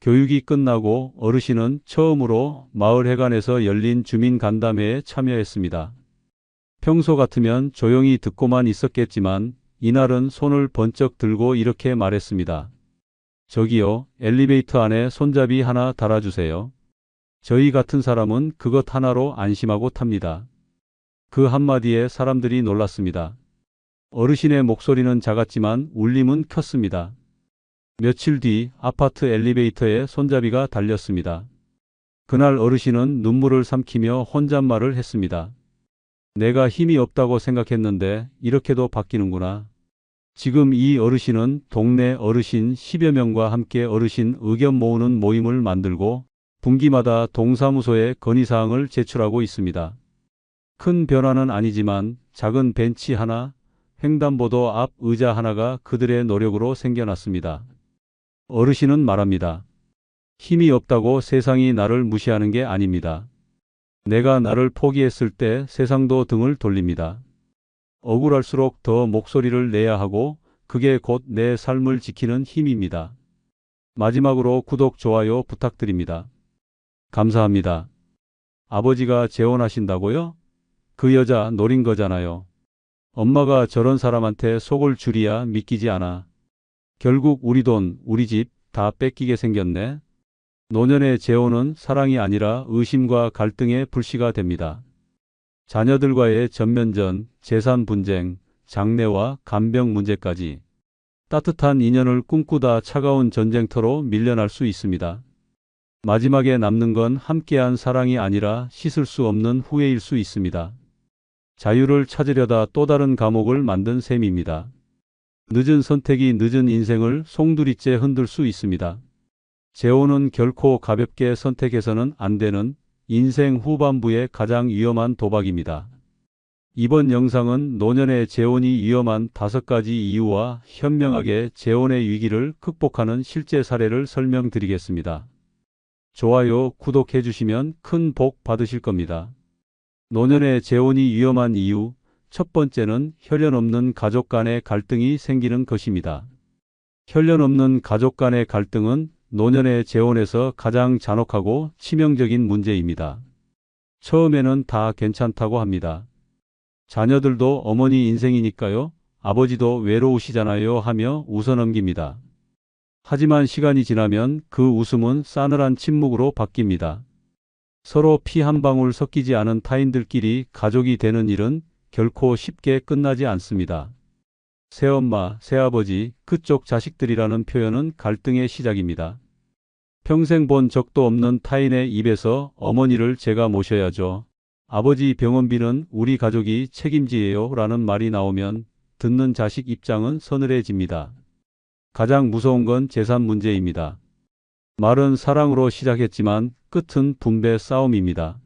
Speaker 1: 교육이 끝나고 어르신은 처음으로 마을회관에서 열린 주민간담회에 참여했습니다. 평소 같으면 조용히 듣고만 있었겠지만 이날은 손을 번쩍 들고 이렇게 말했습니다. 저기요, 엘리베이터 안에 손잡이 하나 달아주세요. 저희 같은 사람은 그것 하나로 안심하고 탑니다. 그 한마디에 사람들이 놀랐습니다. 어르신의 목소리는 작았지만 울림은 컸습니다. 며칠 뒤 아파트 엘리베이터에 손잡이가 달렸습니다. 그날 어르신은 눈물을 삼키며 혼잣말을 했습니다. 내가 힘이 없다고 생각했는데 이렇게도 바뀌는구나. 지금 이 어르신은 동네 어르신 10여 명과 함께 어르신 의견 모으는 모임을 만들고 분기마다 동사무소에 건의사항을 제출하고 있습니다. 큰 변화는 아니지만 작은 벤치 하나, 횡단보도 앞 의자 하나가 그들의 노력으로 생겨났습니다. 어르신은 말합니다. 힘이 없다고 세상이 나를 무시하는 게 아닙니다. 내가 나를 포기했을 때 세상도 등을 돌립니다. 억울할수록 더 목소리를 내야 하고 그게 곧 내 삶을 지키는 힘입니다. 마지막으로 구독, 좋아요 부탁드립니다. 감사합니다. 아버지가 재혼하신다고요? 그 여자 노린 거잖아요. 엄마가 저런 사람한테 속을 줄이야 믿기지 않아. 결국 우리 돈, 우리 집 다 뺏기게 생겼네. 노년의 재혼은 사랑이 아니라 의심과 갈등의 불씨가 됩니다. 자녀들과의 전면전, 재산 분쟁, 장래와 간병 문제까지 따뜻한 인연을 꿈꾸다 차가운 전쟁터로 밀려날 수 있습니다. 마지막에 남는 건 함께한 사랑이 아니라 씻을 수 없는 후회일 수 있습니다. 자유를 찾으려다 또 다른 감옥을 만든 셈입니다. 늦은 선택이 늦은 인생을 송두리째 흔들 수 있습니다. 재혼은 결코 가볍게 선택해서는 안 되는 인생 후반부의 가장 위험한 도박입니다. 이번 영상은 노년의 재혼이 위험한 5가지 이유와 현명하게 재혼의 위기를 극복하는 실제 사례를 설명드리겠습니다. 좋아요, 구독해 주시면 큰 복 받으실 겁니다. 노년의 재혼이 위험한 이유, 첫 번째는 혈연 없는 가족 간의 갈등이 생기는 것입니다. 혈연 없는 가족 간의 갈등은 노년의 재혼에서 가장 잔혹하고 치명적인 문제입니다. 처음에는 다 괜찮다고 합니다. 자녀들도 어머니 인생이니까요, 아버지도 외로우시잖아요 하며 웃어넘깁니다. 하지만 시간이 지나면 그 웃음은 싸늘한 침묵으로 바뀝니다. 서로 피 한 방울 섞이지 않은 타인들끼리 가족이 되는 일은 결코 쉽게 끝나지 않습니다. 새엄마, 새아버지, 그쪽 자식들이라는 표현은 갈등의 시작입니다. 평생 본 적도 없는 타인의 입에서 어머니를 제가 모셔야죠. 아버지 병원비는 우리 가족이 책임지예요 라는 말이 나오면 듣는 자식 입장은 서늘해집니다. 가장 무서운 건 재산 문제입니다. 말은 사랑으로 시작했지만 끝은 분배 싸움입니다.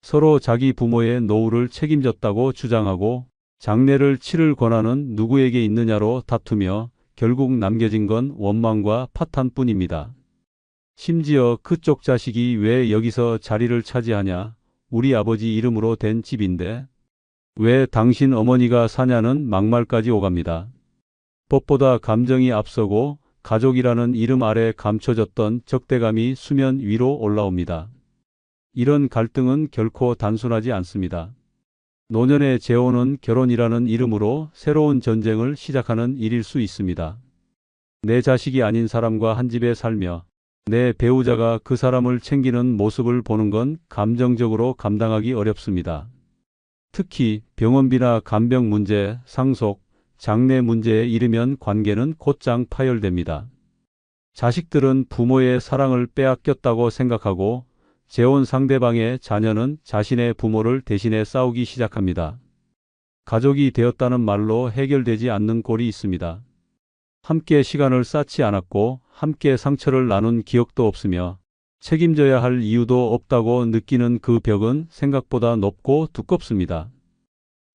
Speaker 1: 서로 자기 부모의 노후를 책임졌다고 주장하고 장례를 치를 권한은 누구에게 있느냐로 다투며 결국 남겨진 건 원망과 파탄뿐입니다. 심지어 그쪽 자식이 왜 여기서 자리를 차지하냐, 우리 아버지 이름으로 된 집인데 왜 당신 어머니가 사냐는 막말까지 오갑니다. 법보다 감정이 앞서고 가족이라는 이름 아래 감춰졌던 적대감이 수면 위로 올라옵니다. 이런 갈등은 결코 단순하지 않습니다. 노년의 재혼은 결혼이라는 이름으로 새로운 전쟁을 시작하는 일일 수 있습니다. 내 자식이 아닌 사람과 한 집에 살며 내 배우자가 그 사람을 챙기는 모습을 보는 건 감정적으로 감당하기 어렵습니다. 특히 병원비나 간병 문제, 상속, 장래 문제에 이르면 관계는 곧장 파열됩니다. 자식들은 부모의 사랑을 빼앗겼다고 생각하고 재혼 상대방의 자녀는 자신의 부모를 대신해 싸우기 시작합니다. 가족이 되었다는 말로 해결되지 않는 꼴이 있습니다. 함께 시간을 쌓지 않았고 함께 상처를 나눈 기억도 없으며 책임져야 할 이유도 없다고 느끼는 그 벽은 생각보다 높고 두껍습니다.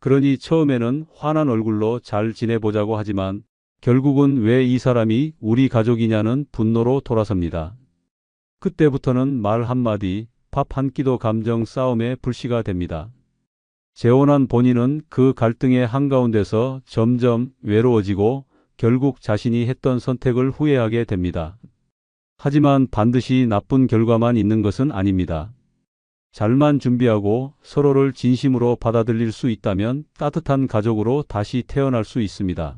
Speaker 1: 그러니 처음에는 환한 얼굴로 잘 지내보자고 하지만 결국은 왜 이 사람이 우리 가족이냐는 분노로 돌아섭니다. 그때부터는 말 한마디, 밥 한 끼도 감정 싸움의 불씨가 됩니다. 재혼한 본인은 그 갈등의 한가운데서 점점 외로워지고 결국 자신이 했던 선택을 후회하게 됩니다. 하지만 반드시 나쁜 결과만 있는 것은 아닙니다. 잘만 준비하고 서로를 진심으로 받아들일 수 있다면 따뜻한 가족으로 다시 태어날 수 있습니다.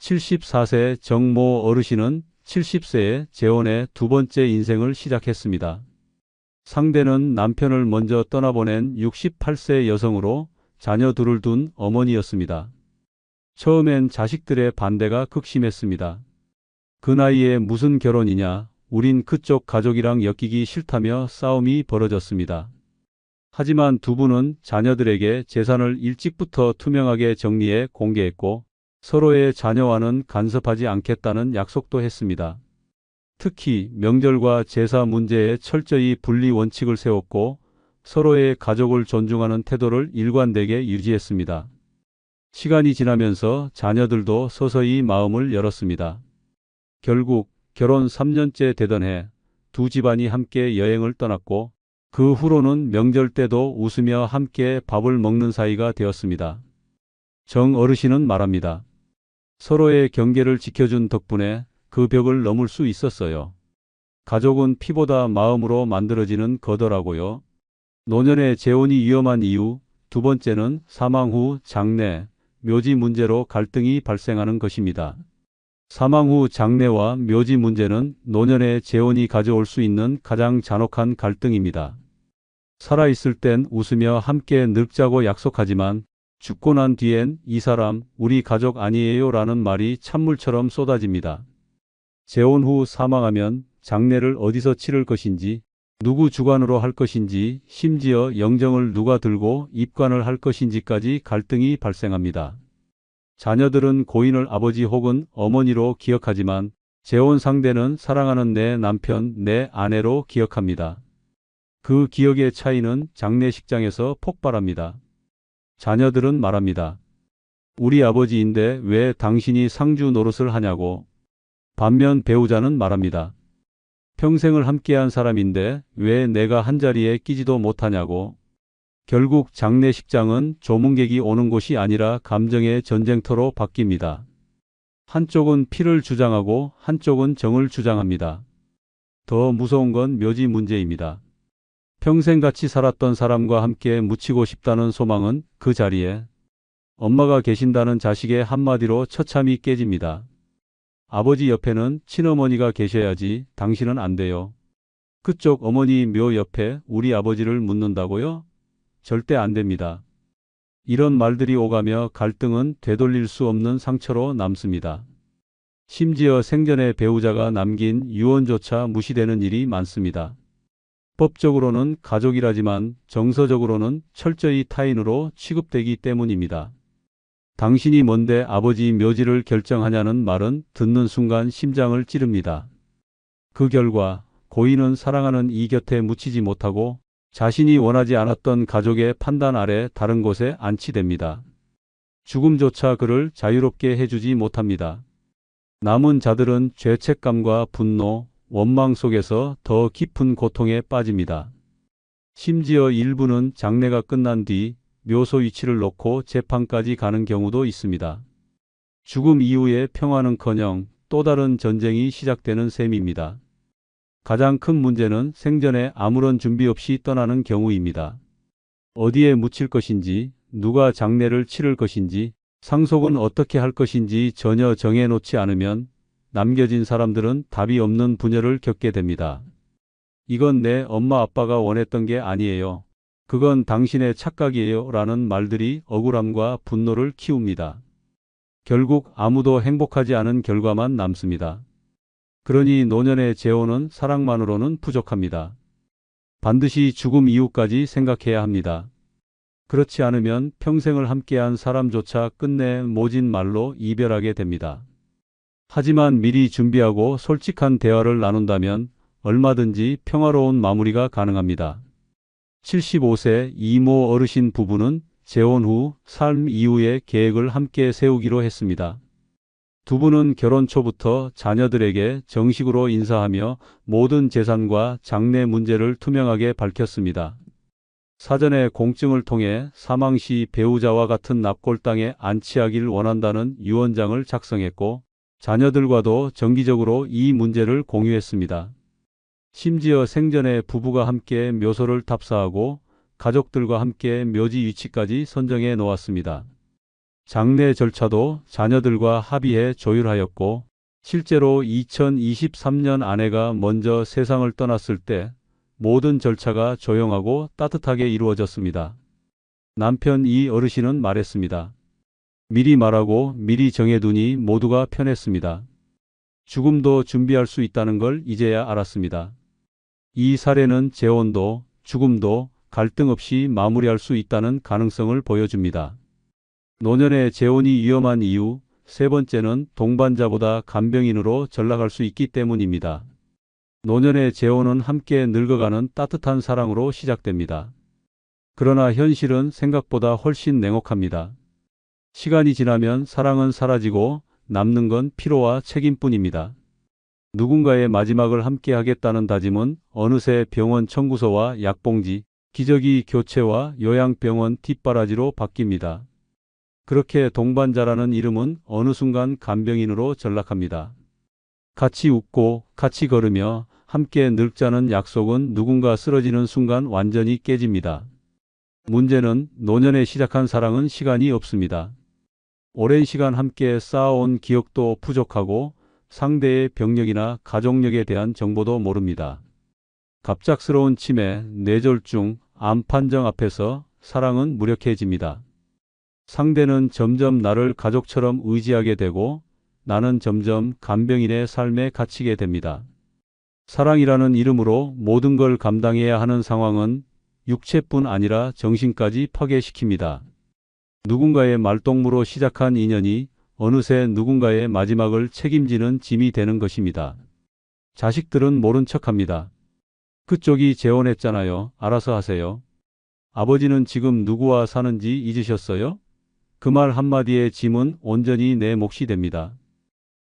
Speaker 1: 74세 정모 어르신은 70세에 재혼의 두 번째 인생을 시작했습니다. 상대는 남편을 먼저 떠나보낸 68세 여성으로 자녀 둘을 둔 어머니였습니다. 처음엔 자식들의 반대가 극심했습니다. 그 나이에 무슨 결혼이냐, 우린 그쪽 가족이랑 엮이기 싫다며 싸움이 벌어졌습니다. 하지만 두 분은 자녀들에게 재산을 일찍부터 투명하게 정리해 공개했고 서로의 자녀와는 간섭하지 않겠다는 약속도 했습니다. 특히 명절과 제사 문제에 철저히 분리 원칙을 세웠고 서로의 가족을 존중하는 태도를 일관되게 유지했습니다. 시간이 지나면서 자녀들도 서서히 마음을 열었습니다. 결국 결혼 3년째 되던 해 두 집안이 함께 여행을 떠났고 그 후로는 명절 때도 웃으며 함께 밥을 먹는 사이가 되었습니다. 정 어르신은 말합니다. 서로의 경계를 지켜준 덕분에 그 벽을 넘을 수 있었어요. 가족은 피보다 마음으로 만들어지는 거더라고요. 노년의 재혼이 위험한 이유 두 번째는 사망 후 장래, 묘지 문제로 갈등이 발생하는 것입니다. 사망 후 장례와 묘지 문제는 노년의 재혼이 가져올 수 있는 가장 잔혹한 갈등입니다. 살아있을 땐 웃으며 함께 늙자고 약속하지만 죽고 난 뒤엔 이 사람 우리 가족 아니에요 라는 말이 찬물처럼 쏟아집니다. 재혼 후 사망하면 장례를 어디서 치를 것인지, 누구 주관으로 할 것인지, 심지어 영정을 누가 들고 입관을 할 것인지까지 갈등이 발생합니다. 자녀들은 고인을 아버지 혹은 어머니로 기억하지만 재혼 상대는 사랑하는 내 남편, 내 아내로 기억합니다. 그 기억의 차이는 장례식장에서 폭발합니다. 자녀들은 말합니다. 우리 아버지인데 왜 당신이 상주 노릇을 하냐고. 반면 배우자는 말합니다. 평생을 함께한 사람인데 왜 내가 한자리에 끼지도 못하냐고. 결국 장례식장은 조문객이 오는 곳이 아니라 감정의 전쟁터로 바뀝니다. 한쪽은 피를 주장하고 한쪽은 정을 주장합니다. 더 무서운 건 묘지 문제입니다. 평생 같이 살았던 사람과 함께 묻히고 싶다는 소망은 그 자리에 엄마가 계신다는 자식의 한마디로 처참히 깨집니다. 아버지 옆에는 친어머니가 계셔야지 당신은 안 돼요. 그쪽 어머니 묘 옆에 우리 아버지를 묻는다고요? 절대 안 됩니다. 이런 말들이 오가며 갈등은 되돌릴 수 없는 상처로 남습니다. 심지어 생전에 배우자가 남긴 유언조차 무시되는 일이 많습니다. 법적으로는 가족이라지만 정서적으로는 철저히 타인으로 취급되기 때문입니다. 당신이 뭔데 아버지 묘지를 결정하냐는 말은 듣는 순간 심장을 찌릅니다. 그 결과 고인은 사랑하는 이 곁에 묻히지 못하고 자신이 원하지 않았던 가족의 판단 아래 다른 곳에 안치됩니다. 죽음조차 그를 자유롭게 해주지 못합니다. 남은 자들은 죄책감과 분노, 원망 속에서 더 깊은 고통에 빠집니다. 심지어 일부는 장례가 끝난 뒤 묘소 위치를 놓고 재판까지 가는 경우도 있습니다. 죽음 이후의 평화는커녕 또 다른 전쟁이 시작되는 셈입니다. 가장 큰 문제는 생전에 아무런 준비 없이 떠나는 경우입니다. 어디에 묻힐 것인지, 누가 장례를 치를 것인지, 상속은 어떻게 할 것인지 전혀 정해놓지 않으면 남겨진 사람들은 답이 없는 분열을 겪게 됩니다. 이건 내 엄마 아빠가 원했던 게 아니에요. 그건 당신의 착각이에요 라는 말들이 억울함과 분노를 키웁니다. 결국 아무도 행복하지 않은 결과만 남습니다. 그러니 노년의 재혼은 사랑만으로는 부족합니다. 반드시 죽음 이후까지 생각해야 합니다. 그렇지 않으면 평생을 함께한 사람조차 끝내 모진 말로 이별하게 됩니다. 하지만 미리 준비하고 솔직한 대화를 나눈다면 얼마든지 평화로운 마무리가 가능합니다. 75세 이모 어르신 부부는 재혼 후 삶 이후의 계획을 함께 세우기로 했습니다. 두 분은 결혼 초부터 자녀들에게 정식으로 인사하며 모든 재산과 장래 문제를 투명하게 밝혔습니다. 사전에 공증을 통해 사망 시 배우자와 같은 납골당에 안치하길 원한다는 유언장을 작성했고 자녀들과도 정기적으로 이 문제를 공유했습니다. 심지어 생전에 부부가 함께 묘소를 탑사하고 가족들과 함께 묘지 위치까지 선정해 놓았습니다. 장례 절차도 자녀들과 합의해 조율하였고 실제로 2023년 아내가 먼저 세상을 떠났을 때 모든 절차가 조용하고 따뜻하게 이루어졌습니다. 남편 이 어르신은 말했습니다. 미리 말하고 미리 정해두니 모두가 편했습니다. 죽음도 준비할 수 있다는 걸 이제야 알았습니다. 이 사례는 재혼도 죽음도 갈등 없이 마무리할 수 있다는 가능성을 보여줍니다. 노년의 재혼이 위험한 이유 세 번째는 동반자보다 간병인으로 전락할 수 있기 때문입니다. 노년의 재혼은 함께 늙어가는 따뜻한 사랑으로 시작됩니다. 그러나 현실은 생각보다 훨씬 냉혹합니다. 시간이 지나면 사랑은 사라지고 남는 건 피로와 책임뿐입니다. 누군가의 마지막을 함께 하겠다는 다짐은 어느새 병원 청구서와 약봉지, 기저귀 교체와 요양병원 뒷바라지로 바뀝니다. 그렇게 동반자라는 이름은 어느 순간 간병인으로 전락합니다. 같이 웃고 같이 걸으며 함께 늙자는 약속은 누군가 쓰러지는 순간 완전히 깨집니다. 문제는 노년에 시작한 사랑은 시간이 없습니다. 오랜 시간 함께 쌓아온 기억도 부족하고 상대의 병력이나 가족력에 대한 정보도 모릅니다. 갑작스러운 치매, 뇌졸중, 암 판정 앞에서 사랑은 무력해집니다. 상대는 점점 나를 가족처럼 의지하게 되고 나는 점점 간병인의 삶에 갇히게 됩니다. 사랑이라는 이름으로 모든 걸 감당해야 하는 상황은 육체뿐 아니라 정신까지 파괴시킵니다. 누군가의 말동무로 시작한 인연이 어느새 누군가의 마지막을 책임지는 짐이 되는 것입니다. 자식들은 모른 척합니다. 그쪽이 재혼했잖아요. 알아서 하세요. 아버지는 지금 누구와 사는지 잊으셨어요? 그 말 한마디의 짐은 온전히 내 몫이 됩니다.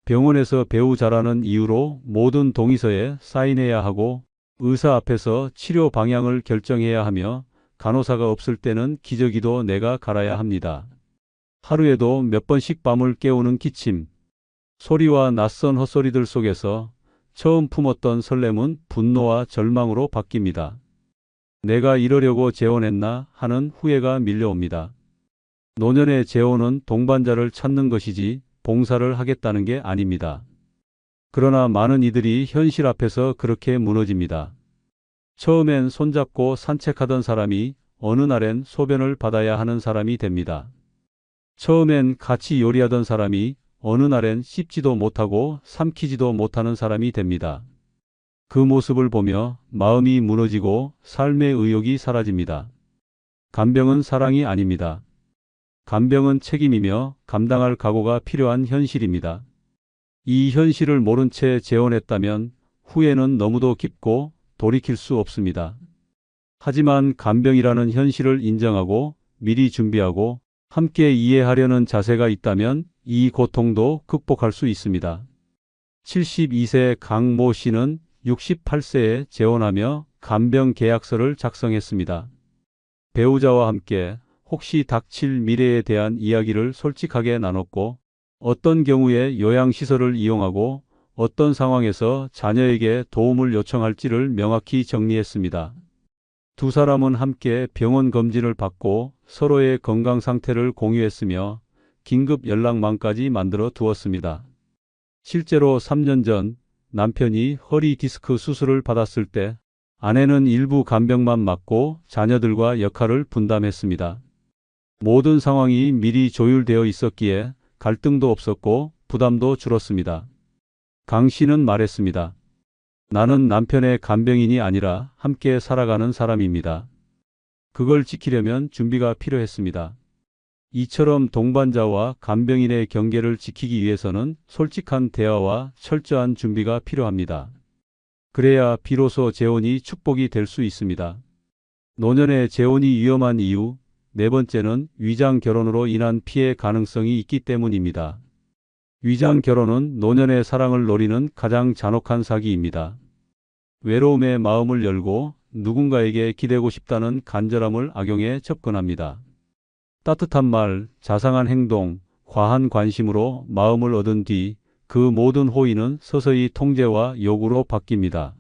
Speaker 1: 병원에서 배우자라는 이유로 모든 동의서에 사인해야 하고 의사 앞에서 치료 방향을 결정해야 하며 간호사가 없을 때는 기저귀도 내가 갈아야 합니다. 하루에도 몇 번씩 밤을 깨우는 기침, 소리와 낯선 헛소리들 속에서 처음 품었던 설렘은 분노와 절망으로 바뀝니다. 내가 이러려고 재혼했나 하는 후회가 밀려옵니다. 노년의 재혼은 동반자를 찾는 것이지 봉사를 하겠다는 게 아닙니다. 그러나 많은 이들이 현실 앞에서 그렇게 무너집니다. 처음엔 손잡고 산책하던 사람이 어느 날엔 소변을 받아야 하는 사람이 됩니다. 처음엔 같이 요리하던 사람이 어느 날엔 씹지도 못하고 삼키지도 못하는 사람이 됩니다. 그 모습을 보며 마음이 무너지고 삶의 의욕이 사라집니다. 간병은 사랑이 아닙니다. 간병은 책임이며 감당할 각오가 필요한 현실입니다. 이 현실을 모른 채 재혼했다면 후회는 너무도 깊고 돌이킬 수 없습니다. 하지만 간병이라는 현실을 인정하고 미리 준비하고 함께 이해하려는 자세가 있다면 이 고통도 극복할 수 있습니다. 72세 강모 씨는 68세에 재혼하며 간병 계약서를 작성했습니다. 배우자와 함께 혹시 닥칠 미래에 대한 이야기를 솔직하게 나눴고 어떤 경우에 요양시설을 이용하고 어떤 상황에서 자녀에게 도움을 요청할지를 명확히 정리했습니다. 두 사람은 함께 병원 검진을 받고 서로의 건강 상태를 공유했으며 긴급 연락망까지 만들어 두었습니다. 실제로 3년 전 남편이 허리 디스크 수술을 받았을 때 아내는 일부 간병만 맡고 자녀들과 역할을 분담했습니다. 모든 상황이 미리 조율되어 있었기에 갈등도 없었고 부담도 줄었습니다. 강 씨는 말했습니다. 나는 남편의 간병인이 아니라 함께 살아가는 사람입니다. 그걸 지키려면 준비가 필요했습니다. 이처럼 동반자와 간병인의 경계를 지키기 위해서는 솔직한 대화와 철저한 준비가 필요합니다. 그래야 비로소 재혼이 축복이 될 수 있습니다. 노년의 재혼이 위험한 이유, 네 번째는 위장 결혼으로 인한 피해 가능성이 있기 때문입니다. 위장 결혼은 노년의 사랑을 노리는 가장 잔혹한 사기입니다. 외로움의 마음을 열고 누군가에게 기대고 싶다는 간절함을 악용해 접근합니다. 따뜻한 말, 자상한 행동, 과한 관심으로 마음을 얻은 뒤 그 모든 호의는 서서히 통제와 요구로 바뀝니다.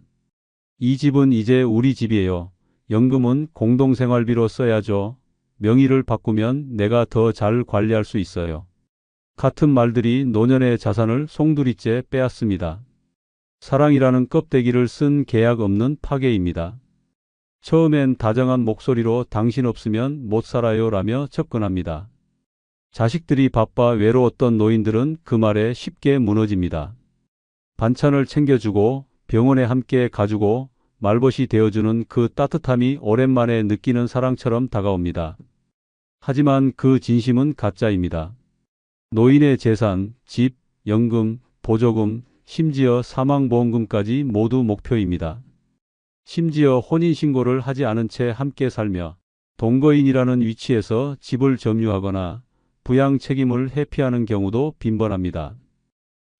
Speaker 1: 이 집은 이제 우리 집이에요. 연금은 공동생활비로 써야죠. 명의를 바꾸면 내가 더 잘 관리할 수 있어요. 같은 말들이 노년의 자산을 송두리째 빼앗습니다. 사랑이라는 껍데기를 쓴 계약 없는 파괴입니다. 처음엔 다정한 목소리로 당신 없으면 못 살아요 라며 접근합니다. 자식들이 바빠 외로웠던 노인들은 그 말에 쉽게 무너집니다. 반찬을 챙겨주고 병원에 함께 가주고 말벗이 되어주는 그 따뜻함이 오랜만에 느끼는 사랑처럼 다가옵니다. 하지만 그 진심은 가짜입니다. 노인의 재산, 집, 연금, 보조금, 심지어 사망보험금까지 모두 목표입니다. 심지어 혼인신고를 하지 않은 채 함께 살며 동거인이라는 위치에서 집을 점유하거나 부양 책임을 회피하는 경우도 빈번합니다.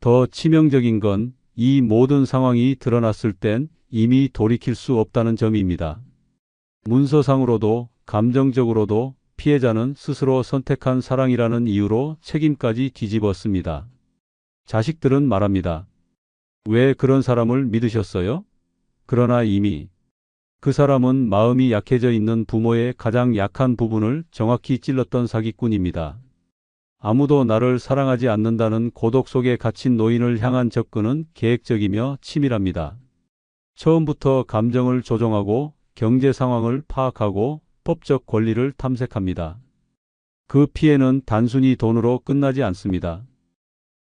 Speaker 1: 더 치명적인 건 이 모든 상황이 드러났을 땐 이미 돌이킬 수 없다는 점입니다. 문서상으로도 감정적으로도 피해자는 스스로 선택한 사랑이라는 이유로 책임까지 뒤집었습니다. 자식들은 말합니다. 왜 그런 사람을 믿으셨어요? 그러나 이미 그 사람은 마음이 약해져 있는 부모의 가장 약한 부분을 정확히 찔렀던 사기꾼입니다. 아무도 나를 사랑하지 않는다는 고독 속에 갇힌 노인을 향한 접근은 계획적이며 치밀합니다. 처음부터 감정을 조종하고 경제 상황을 파악하고 법적 권리를 탐색합니다. 그 피해는 단순히 돈으로 끝나지 않습니다.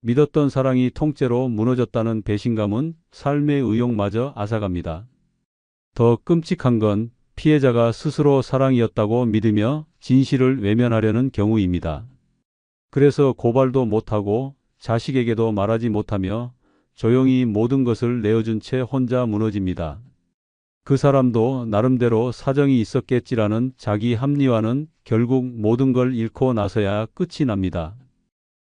Speaker 1: 믿었던 사랑이 통째로 무너졌다는 배신감은 삶의 의욕마저 앗아갑니다. 더 끔찍한 건 피해자가 스스로 사랑이었다고 믿으며 진실을 외면하려는 경우입니다. 그래서 고발도 못하고 자식에게도 말하지 못하며 조용히 모든 것을 내어준 채 혼자 무너집니다. 그 사람도 나름대로 사정이 있었겠지라는 자기 합리화는 결국 모든 걸 잃고 나서야 끝이 납니다.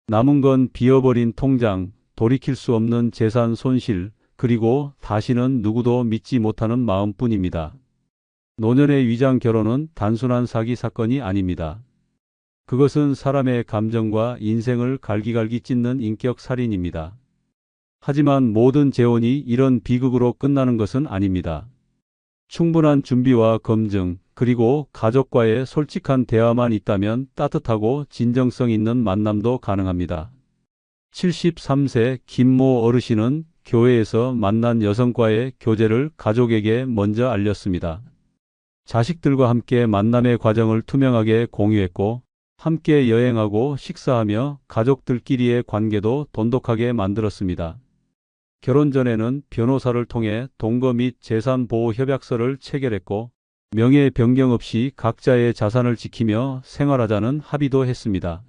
Speaker 1: 남은 건 비어버린 통장, 돌이킬 수 없는 재산 손실, 그리고 다시는 누구도 믿지 못하는 마음뿐입니다. 노년의 위장 결혼은 단순한 사기 사건이 아닙니다. 그것은 사람의 감정과 인생을 갈기갈기 찢는 인격 살인입니다. 하지만 모든 재혼이 이런 비극으로 끝나는 것은 아닙니다. 충분한 준비와 검증, 그리고 가족과의 솔직한 대화만 있다면 따뜻하고 진정성 있는 만남도 가능합니다. 73세 김모 어르신은 교회에서 만난 여성과의 교제를 가족에게 먼저 알렸습니다. 자식들과 함께 만남의 과정을 투명하게 공유했고, 함께 여행하고 식사하며 가족들끼리의 관계도 돈독하게 만들었습니다. 결혼 전에는 변호사를 통해 동거 및 재산 보호 협약서를 체결했고, 명예 변경 없이 각자의 자산을 지키며 생활하자는 합의도 했습니다.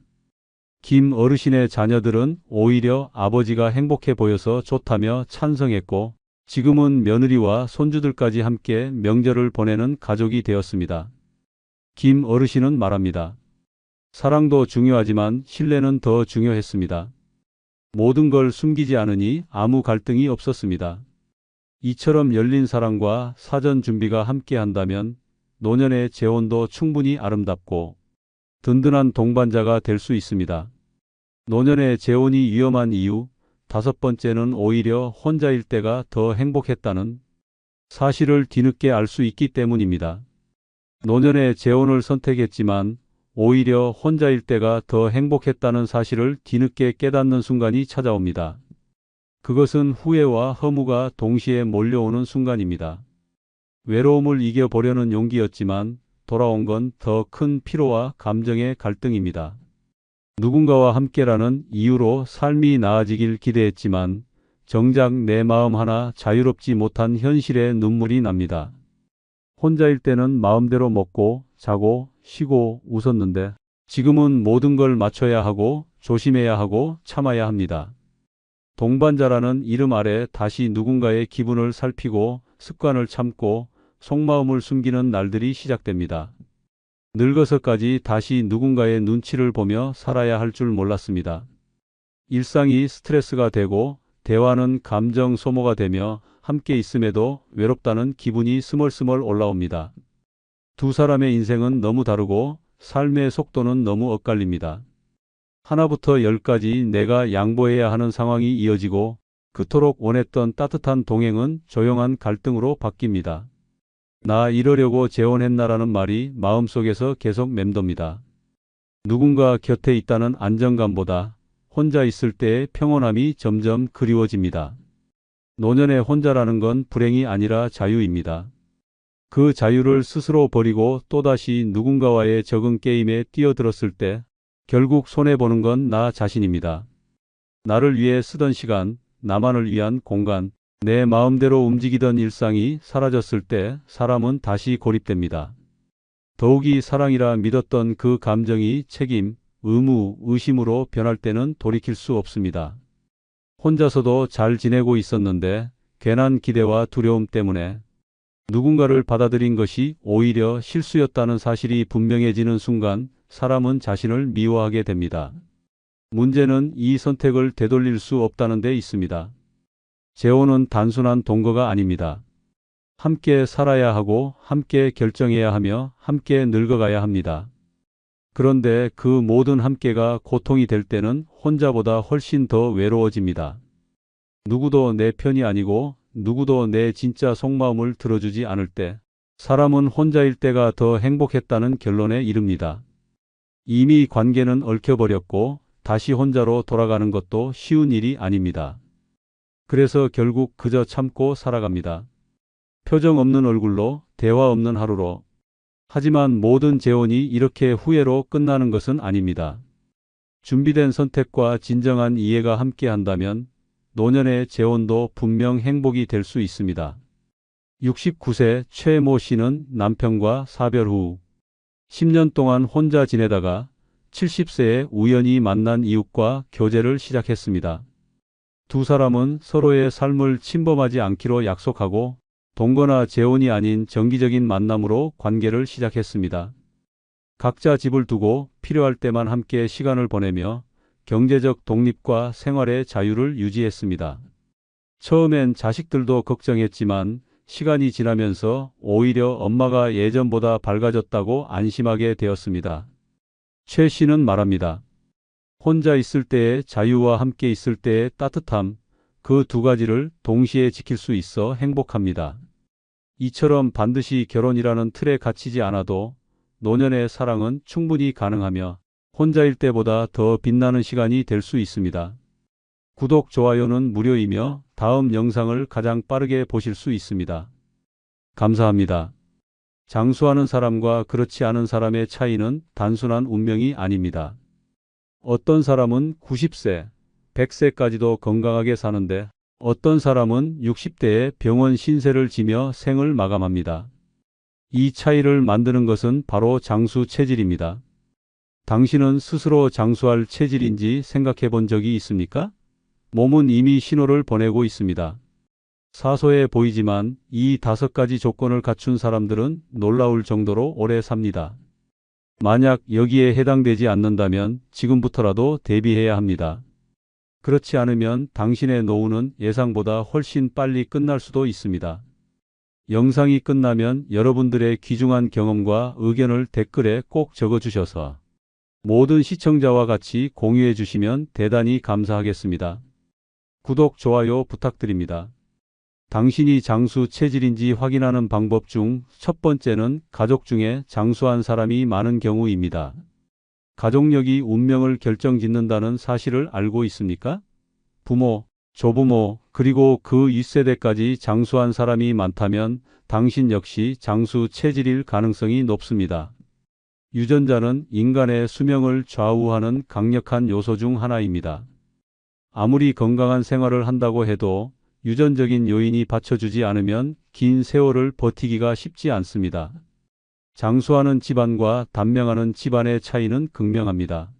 Speaker 1: 김 어르신의 자녀들은 오히려 아버지가 행복해 보여서 좋다며 찬성했고, 지금은 며느리와 손주들까지 함께 명절을 보내는 가족이 되었습니다. 김 어르신은 말합니다. 사랑도 중요하지만 신뢰는 더 중요했습니다. 모든 걸 숨기지 않으니 아무 갈등이 없었습니다. 이처럼 열린 사랑과 사전 준비가 함께한다면 노년의 재혼도 충분히 아름답고 든든한 동반자가 될 수 있습니다. 노년의 재혼이 위험한 이유, 5번째는 오히려 혼자일 때가 더 행복했다는 사실을 뒤늦게 알 수 있기 때문입니다. 노년의 재혼을 선택했지만 오히려 혼자일 때가 더 행복했다는 사실을 뒤늦게 깨닫는 순간이 찾아옵니다. 그것은 후회와 허무가 동시에 몰려오는 순간입니다. 외로움을 이겨보려는 용기였지만 돌아온 건 더 큰 피로와 감정의 갈등입니다. 누군가와 함께라는 이유로 삶이 나아지길 기대했지만 정작 내 마음 하나 자유롭지 못한 현실에 눈물이 납니다. 혼자일 때는 마음대로 먹고 자고 쉬고 웃었는데 지금은 모든 걸 맞춰야 하고 조심해야 하고 참아야 합니다. 동반자라는 이름 아래 다시 누군가의 기분을 살피고 습관을 참고 속마음을 숨기는 날들이 시작됩니다. 늙어서까지 다시 누군가의 눈치를 보며 살아야 할 줄 몰랐습니다. 일상이 스트레스가 되고 대화는 감정 소모가 되며 함께 있음에도 외롭다는 기분이 스멀스멀 올라옵니다. 두 사람의 인생은 너무 다르고 삶의 속도는 너무 엇갈립니다. 하나부터 10까지 내가 양보해야 하는 상황이 이어지고 그토록 원했던 따뜻한 동행은 조용한 갈등으로 바뀝니다. 나 이러려고 재혼했나라는 말이 마음속에서 계속 맴돕니다. 누군가 곁에 있다는 안정감보다 혼자 있을 때의 평온함이 점점 그리워집니다. 노년의 혼자라는 건 불행이 아니라 자유입니다. 그 자유를 스스로 버리고 또다시 누군가와의 적응 게임에 뛰어들었을 때 결국 손해보는 건 나 자신입니다. 나를 위해 쓰던 시간, 나만을 위한 공간, 내 마음대로 움직이던 일상이 사라졌을 때 사람은 다시 고립됩니다. 더욱이 사랑이라 믿었던 그 감정이 책임, 의무, 의심으로 변할 때는 돌이킬 수 없습니다. 혼자서도 잘 지내고 있었는데 괜한 기대와 두려움 때문에 누군가를 받아들인 것이 오히려 실수였다는 사실이 분명해지는 순간 사람은 자신을 미워하게 됩니다. 문제는 이 선택을 되돌릴 수 없다는 데 있습니다. 재혼은 단순한 동거가 아닙니다. 함께 살아야 하고 함께 결정해야 하며 함께 늙어가야 합니다. 그런데 그 모든 함께가 고통이 될 때는 혼자보다 훨씬 더 외로워집니다. 누구도 내 편이 아니고 누구도 내 진짜 속마음을 들어주지 않을 때 사람은 혼자일 때가 더 행복했다는 결론에 이릅니다. 이미 관계는 얽혀버렸고 다시 혼자로 돌아가는 것도 쉬운 일이 아닙니다. 그래서 결국 그저 참고 살아갑니다. 표정 없는 얼굴로, 대화 없는 하루로. 하지만 모든 재혼이 이렇게 후회로 끝나는 것은 아닙니다. 준비된 선택과 진정한 이해가 함께한다면 노년의 재혼도 분명 행복이 될 수 있습니다. 69세 최모 씨는 남편과 사별 후 10년 동안 혼자 지내다가 70세에 우연히 만난 이웃과 교제를 시작했습니다. 두 사람은 서로의 삶을 침범하지 않기로 약속하고 동거나 재혼이 아닌 정기적인 만남으로 관계를 시작했습니다. 각자 집을 두고 필요할 때만 함께 시간을 보내며 경제적 독립과 생활의 자유를 유지했습니다. 처음엔 자식들도 걱정했지만 시간이 지나면서 오히려 엄마가 예전보다 밝아졌다고 안심하게 되었습니다. 최 씨는 말합니다. 혼자 있을 때의 자유와 함께 있을 때의 따뜻함, 그 두 가지를 동시에 지킬 수 있어 행복합니다. 이처럼 반드시 결혼이라는 틀에 갇히지 않아도 노년의 사랑은 충분히 가능하며 혼자일 때보다 더 빛나는 시간이 될 수 있습니다. 구독, 좋아요는 무료이며 다음 영상을 가장 빠르게 보실 수 있습니다. 감사합니다. 장수하는 사람과 그렇지 않은 사람의 차이는 단순한 운명이 아닙니다. 어떤 사람은 90세, 100세까지도 건강하게 사는데 어떤 사람은 60대에 병원 신세를 지며 생을 마감합니다. 이 차이를 만드는 것은 바로 장수 체질입니다. 당신은 스스로 장수할 체질인지 생각해 본 적이 있습니까? 몸은 이미 신호를 보내고 있습니다. 사소해 보이지만 이 5가지 조건을 갖춘 사람들은 놀라울 정도로 오래 삽니다. 만약 여기에 해당되지 않는다면 지금부터라도 대비해야 합니다. 그렇지 않으면 당신의 노후는 예상보다 훨씬 빨리 끝날 수도 있습니다. 영상이 끝나면 여러분들의 귀중한 경험과 의견을 댓글에 꼭 적어주셔서 모든 시청자와 같이 공유해 주시면 대단히 감사하겠습니다. 구독, 좋아요 부탁드립니다. 당신이 장수 체질인지 확인하는 방법 중 첫 번째는 가족 중에 장수한 사람이 많은 경우입니다. 가족력이 운명을 결정짓는다는 사실을 알고 있습니까? 부모, 조부모, 그리고 그 윗세대까지 장수한 사람이 많다면 당신 역시 장수 체질일 가능성이 높습니다. 유전자는 인간의 수명을 좌우하는 강력한 요소 중 하나입니다. 아무리 건강한 생활을 한다고 해도 유전적인 요인이 받쳐주지 않으면 긴 세월을 버티기가 쉽지 않습니다. 장수하는 집안과 단명하는 집안의 차이는 극명합니다.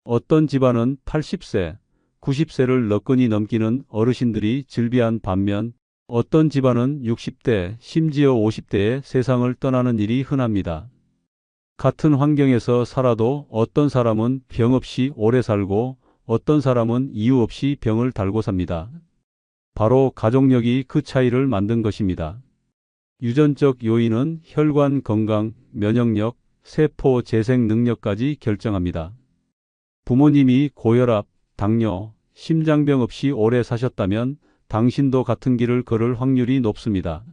Speaker 1: 어떤 집안은 80세, 90세를 너끈히 넘기는 어르신들이 즐비한 반면 어떤 집안은 60대, 심지어 50대에 세상을 떠나는 일이 흔합니다. 같은 환경에서 살아도 어떤 사람은 병 없이 오래 살고 어떤 사람은 이유 없이 병을 달고 삽니다. 바로 가족력이 그 차이를 만든 것입니다. 유전적 요인은 혈관 건강, 면역력, 세포 재생 능력까지 결정합니다. 부모님이 고혈압, 당뇨, 심장병 없이 오래 사셨다면 당신도 같은 길을 걸을 확률이 높습니다.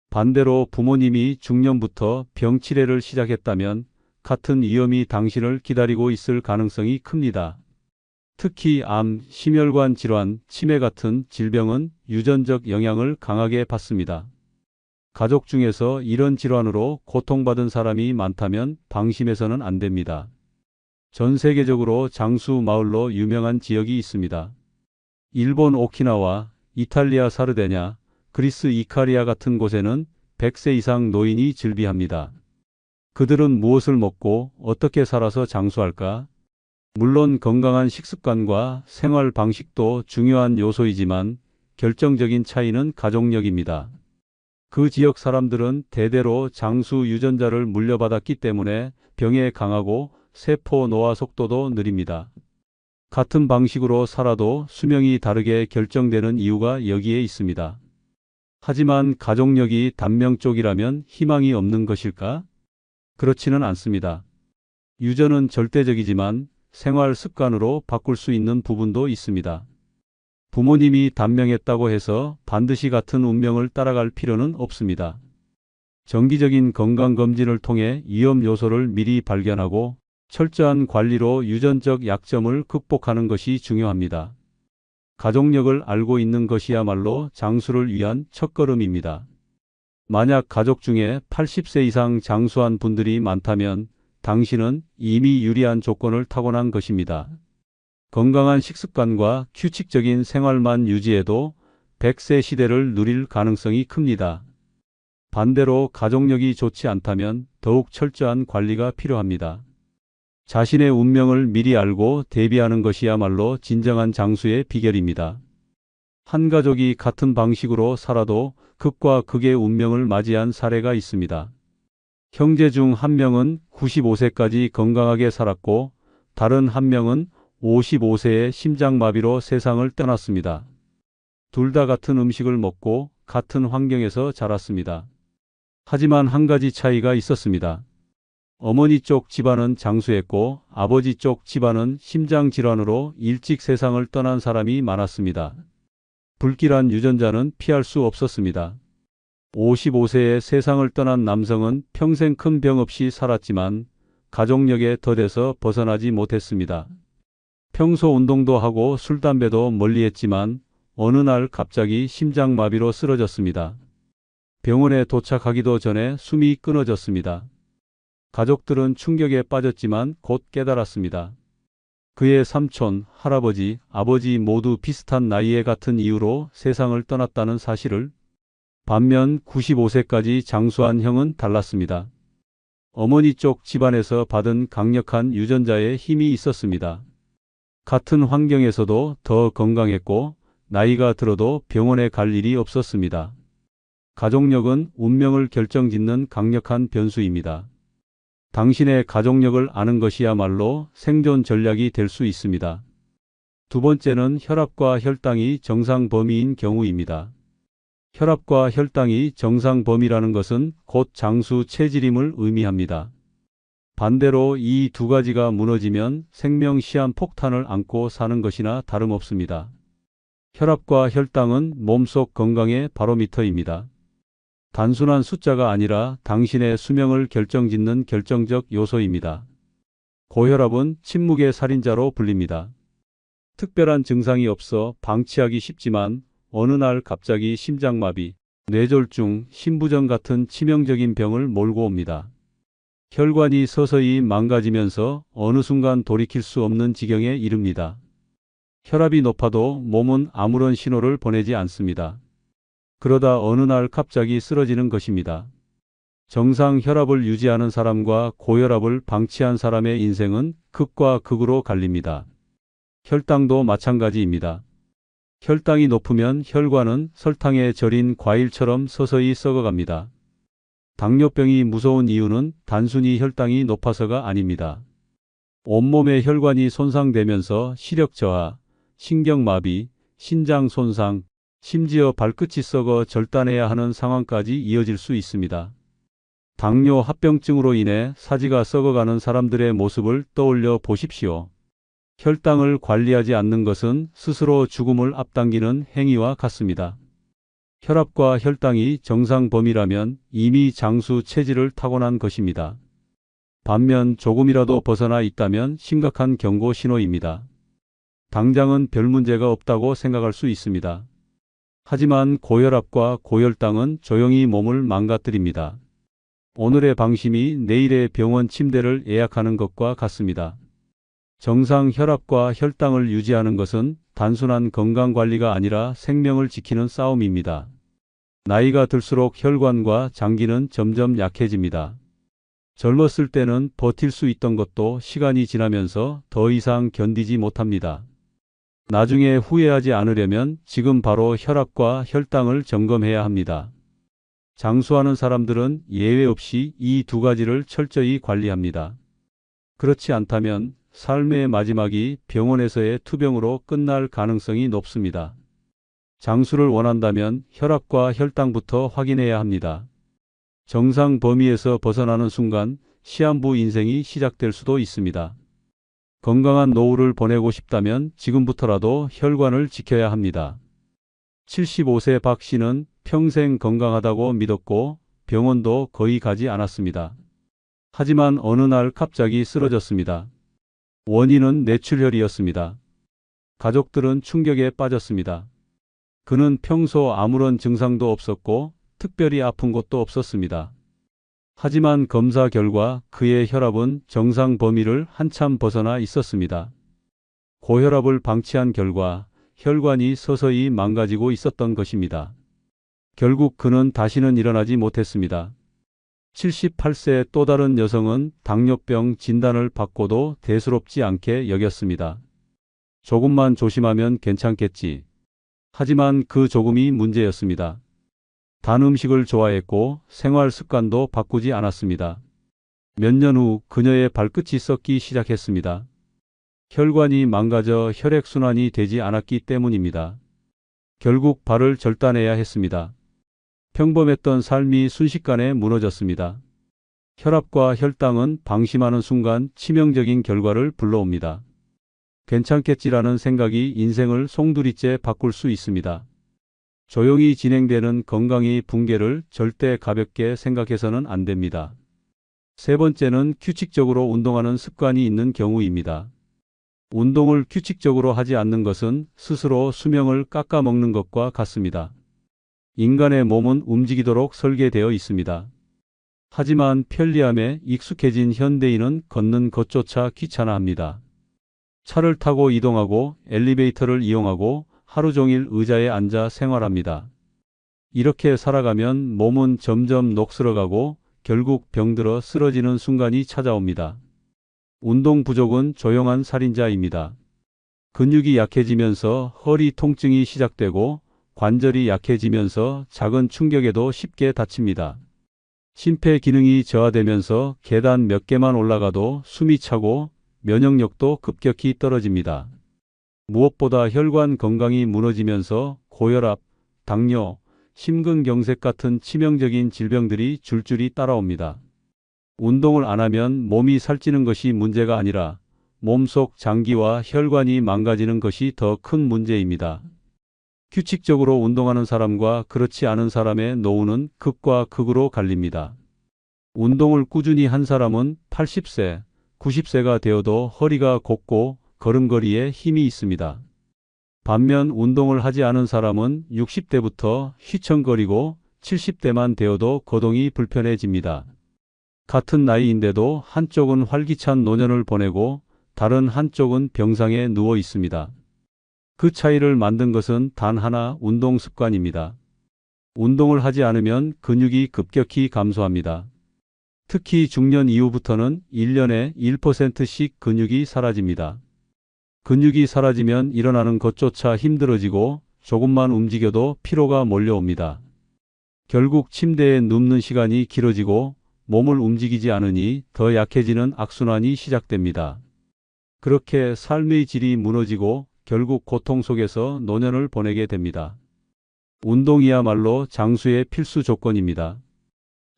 Speaker 1: 반대로 부모님이 중년부터 병치레를 시작했다면 같은 위험이 당신을 기다리고 있을 가능성이 큽니다. 특히 암, 심혈관 질환, 치매 같은 질병은 유전적 영향을 강하게 받습니다. 가족 중에서 이런 질환으로 고통받은 사람이 많다면 방심해서는 안 됩니다. 전 세계적으로 장수 마을로 유명한 지역이 있습니다. 일본 오키나와, 이탈리아 사르데냐, 그리스 이카리아 같은 곳에는 100세 이상 노인이 즐비합니다. 그들은 무엇을 먹고 어떻게 살아서 장수할까? 물론 건강한 식습관과 생활 방식도 중요한 요소이지만 결정적인 차이는 가족력입니다. 그 지역 사람들은 대대로 장수 유전자를 물려받았기 때문에 병에 강하고 세포 노화 속도도 느립니다. 같은 방식으로 살아도 수명이 다르게 결정되는 이유가 여기에 있습니다. 하지만 가족력이 단명 쪽이라면 희망이 없는 것일까? 그렇지는 않습니다. 유전은 절대적이지만 생활 습관으로 바꿀 수 있는 부분도 있습니다. 부모님이 단명했다고 해서 반드시 같은 운명을 따라갈 필요는 없습니다. 정기적인 건강검진을 통해 위험 요소를 미리 발견하고 철저한 관리로 유전적 약점을 극복하는 것이 중요합니다. 가족력을 알고 있는 것이야말로 장수를 위한 첫걸음입니다. 만약 가족 중에 80세 이상 장수한 분들이 많다면 당신은 이미 유리한 조건을 타고난 것입니다. 건강한 식습관과 규칙적인 생활만 유지해도 100세 시대를 누릴 가능성이 큽니다. 반대로 가족력이 좋지 않다면 더욱 철저한 관리가 필요합니다. 자신의 운명을 미리 알고 대비하는 것이야말로 진정한 장수의 비결입니다. 한 가족이 같은 방식으로 살아도 극과 극의 운명을 맞이한 사례가 있습니다. 형제 중 한 명은 95세까지 건강하게 살았고 다른 한 명은 55세에 심장마비로 세상을 떠났습니다. 둘 다 같은 음식을 먹고 같은 환경에서 자랐습니다. 하지만 한 가지 차이가 있었습니다. 어머니 쪽 집안은 장수했고 아버지 쪽 집안은 심장질환으로 일찍 세상을 떠난 사람이 많았습니다. 불길한 유전자는 피할 수 없었습니다. 55세에 세상을 떠난 남성은 평생 큰 병 없이 살았지만 가족력에 더뎌서 벗어나지 못했습니다. 평소 운동도 하고 술, 담배도 멀리했지만 어느 날 갑자기 심장마비로 쓰러졌습니다. 병원에 도착하기도 전에 숨이 끊어졌습니다. 가족들은 충격에 빠졌지만 곧 깨달았습니다. 그의 삼촌, 할아버지, 아버지 모두 비슷한 나이에 같은 이유로 세상을 떠났다는 사실을. 반면 95세까지 장수한 형은 달랐습니다. 어머니 쪽 집안에서 받은 강력한 유전자의 힘이 있었습니다. 같은 환경에서도 더 건강했고 나이가 들어도 병원에 갈 일이 없었습니다. 가족력은 운명을 결정짓는 강력한 변수입니다. 당신의 가족력을 아는 것이야말로 생존 전략이 될 수 있습니다. 두 번째는 혈압과 혈당이 정상 범위인 경우입니다. 혈압과 혈당이 정상 범위라는 것은 곧 장수 체질임을 의미합니다. 반대로 이 두 가지가 무너지면 생명 시한폭탄을 안고 사는 것이나 다름없습니다. 혈압과 혈당은 몸속 건강의 바로미터입니다. 단순한 숫자가 아니라 당신의 수명을 결정짓는 결정적 요소입니다. 고혈압은 침묵의 살인자로 불립니다. 특별한 증상이 없어 방치하기 쉽지만 어느 날 갑자기 심장마비, 뇌졸중, 심부전 같은 치명적인 병을 몰고 옵니다. 혈관이 서서히 망가지면서 어느 순간 돌이킬 수 없는 지경에 이릅니다. 혈압이 높아도 몸은 아무런 신호를 보내지 않습니다. 그러다 어느 날 갑자기 쓰러지는 것입니다. 정상 혈압을 유지하는 사람과 고혈압을 방치한 사람의 인생은 극과 극으로 갈립니다. 혈당도 마찬가지입니다. 혈당이 높으면 혈관은 설탕에 절인 과일처럼 서서히 썩어갑니다. 당뇨병이 무서운 이유는 단순히 혈당이 높아서가 아닙니다. 온몸의 혈관이 손상되면서 시력 저하, 신경마비, 신장 손상, 심지어 발끝이 썩어 절단해야 하는 상황까지 이어질 수 있습니다. 당뇨 합병증으로 인해 사지가 썩어가는 사람들의 모습을 떠올려 보십시오. 혈당을 관리하지 않는 것은 스스로 죽음을 앞당기는 행위와 같습니다. 혈압과 혈당이 정상 범위라면 이미 장수 체질을 타고난 것입니다. 반면 조금이라도 벗어나 있다면 심각한 경고 신호입니다. 당장은 별 문제가 없다고 생각할 수 있습니다. 하지만 고혈압과 고혈당은 조용히 몸을 망가뜨립니다. 오늘의 방심이 내일의 병원 침대를 예약하는 것과 같습니다. 정상 혈압과 혈당을 유지하는 것은 단순한 건강관리가 아니라 생명을 지키는 싸움입니다. 나이가 들수록 혈관과 장기는 점점 약해집니다. 젊었을 때는 버틸 수 있던 것도 시간이 지나면서 더 이상 견디지 못합니다. 나중에 후회하지 않으려면 지금 바로 혈압과 혈당을 점검해야 합니다. 장수하는 사람들은 예외 없이 이 두 가지를 철저히 관리합니다. 그렇지 않다면 삶의 마지막이 병원에서의 투병으로 끝날 가능성이 높습니다. 장수를 원한다면 혈압과 혈당부터 확인해야 합니다. 정상 범위에서 벗어나는 순간 시한부 인생이 시작될 수도 있습니다. 건강한 노후를 보내고 싶다면 지금부터라도 혈관을 지켜야 합니다. 75세 박 씨는 평생 건강하다고 믿었고 병원도 거의 가지 않았습니다. 하지만 어느 날 갑자기 쓰러졌습니다. 원인은 뇌출혈이었습니다. 가족들은 충격에 빠졌습니다. 그는 평소 아무런 증상도 없었고 특별히 아픈 것도 없었습니다. 하지만 검사 결과 그의 혈압은 정상 범위를 한참 벗어나 있었습니다. 고혈압을 방치한 결과 혈관이 서서히 망가지고 있었던 것입니다. 결국 그는 다시는 일어나지 못했습니다. 78세 또 다른 여성은 당뇨병 진단을 받고도 대수롭지 않게 여겼습니다. 조금만 조심하면 괜찮겠지. 하지만 그 조금이 문제였습니다. 단 음식을 좋아했고 생활 습관도 바꾸지 않았습니다. 몇 년 후 그녀의 발끝이 썩기 시작했습니다. 혈관이 망가져 혈액순환이 되지 않았기 때문입니다. 결국 발을 절단해야 했습니다. 평범했던 삶이 순식간에 무너졌습니다. 혈압과 혈당은 방심하는 순간 치명적인 결과를 불러옵니다. 괜찮겠지라는 생각이 인생을 송두리째 바꿀 수 있습니다. 조용히 진행되는 건강의 붕괴를 절대 가볍게 생각해서는 안 됩니다. 세 번째는 규칙적으로 운동하는 습관이 있는 경우입니다. 운동을 규칙적으로 하지 않는 것은 스스로 수명을 깎아먹는 것과 같습니다. 인간의 몸은 움직이도록 설계되어 있습니다. 하지만 편리함에 익숙해진 현대인은 걷는 것조차 귀찮아합니다. 차를 타고 이동하고 엘리베이터를 이용하고 하루 종일 의자에 앉아 생활합니다. 이렇게 살아가면 몸은 점점 녹슬어가고 결국 병들어 쓰러지는 순간이 찾아옵니다. 운동 부족은 조용한 살인자입니다. 근육이 약해지면서 허리 통증이 시작되고 관절이 약해지면서 작은 충격에도 쉽게 다칩니다. 심폐 기능이 저하되면서 계단 몇 개만 올라가도 숨이 차고 면역력도 급격히 떨어집니다. 무엇보다 혈관 건강이 무너지면서 고혈압, 당뇨, 심근경색 같은 치명적인 질병들이 줄줄이 따라옵니다. 운동을 안 하면 몸이 살찌는 것이 문제가 아니라 몸속 장기와 혈관이 망가지는 것이 더 큰 문제입니다. 규칙적으로 운동하는 사람과 그렇지 않은 사람의 노후는 극과 극으로 갈립니다. 운동을 꾸준히 한 사람은 80세, 90세가 되어도 허리가 곱고 걸음걸이에 힘이 있습니다. 반면 운동을 하지 않은 사람은 60대부터 휘청거리고 70대만 되어도 거동이 불편해집니다. 같은 나이인데도 한쪽은 활기찬 노년을 보내고 다른 한쪽은 병상에 누워 있습니다. 그 차이를 만든 것은 단 하나, 운동 습관입니다. 운동을 하지 않으면 근육이 급격히 감소합니다. 특히 중년 이후부터는 1년에 1%씩 근육이 사라집니다. 근육이 사라지면 일어나는 것조차 힘들어지고 조금만 움직여도 피로가 몰려옵니다. 결국 침대에 눕는 시간이 길어지고 몸을 움직이지 않으니 더 약해지는 악순환이 시작됩니다. 그렇게 삶의 질이 무너지고 결국 고통 속에서 노년을 보내게 됩니다. 운동이야말로 장수의 필수 조건입니다.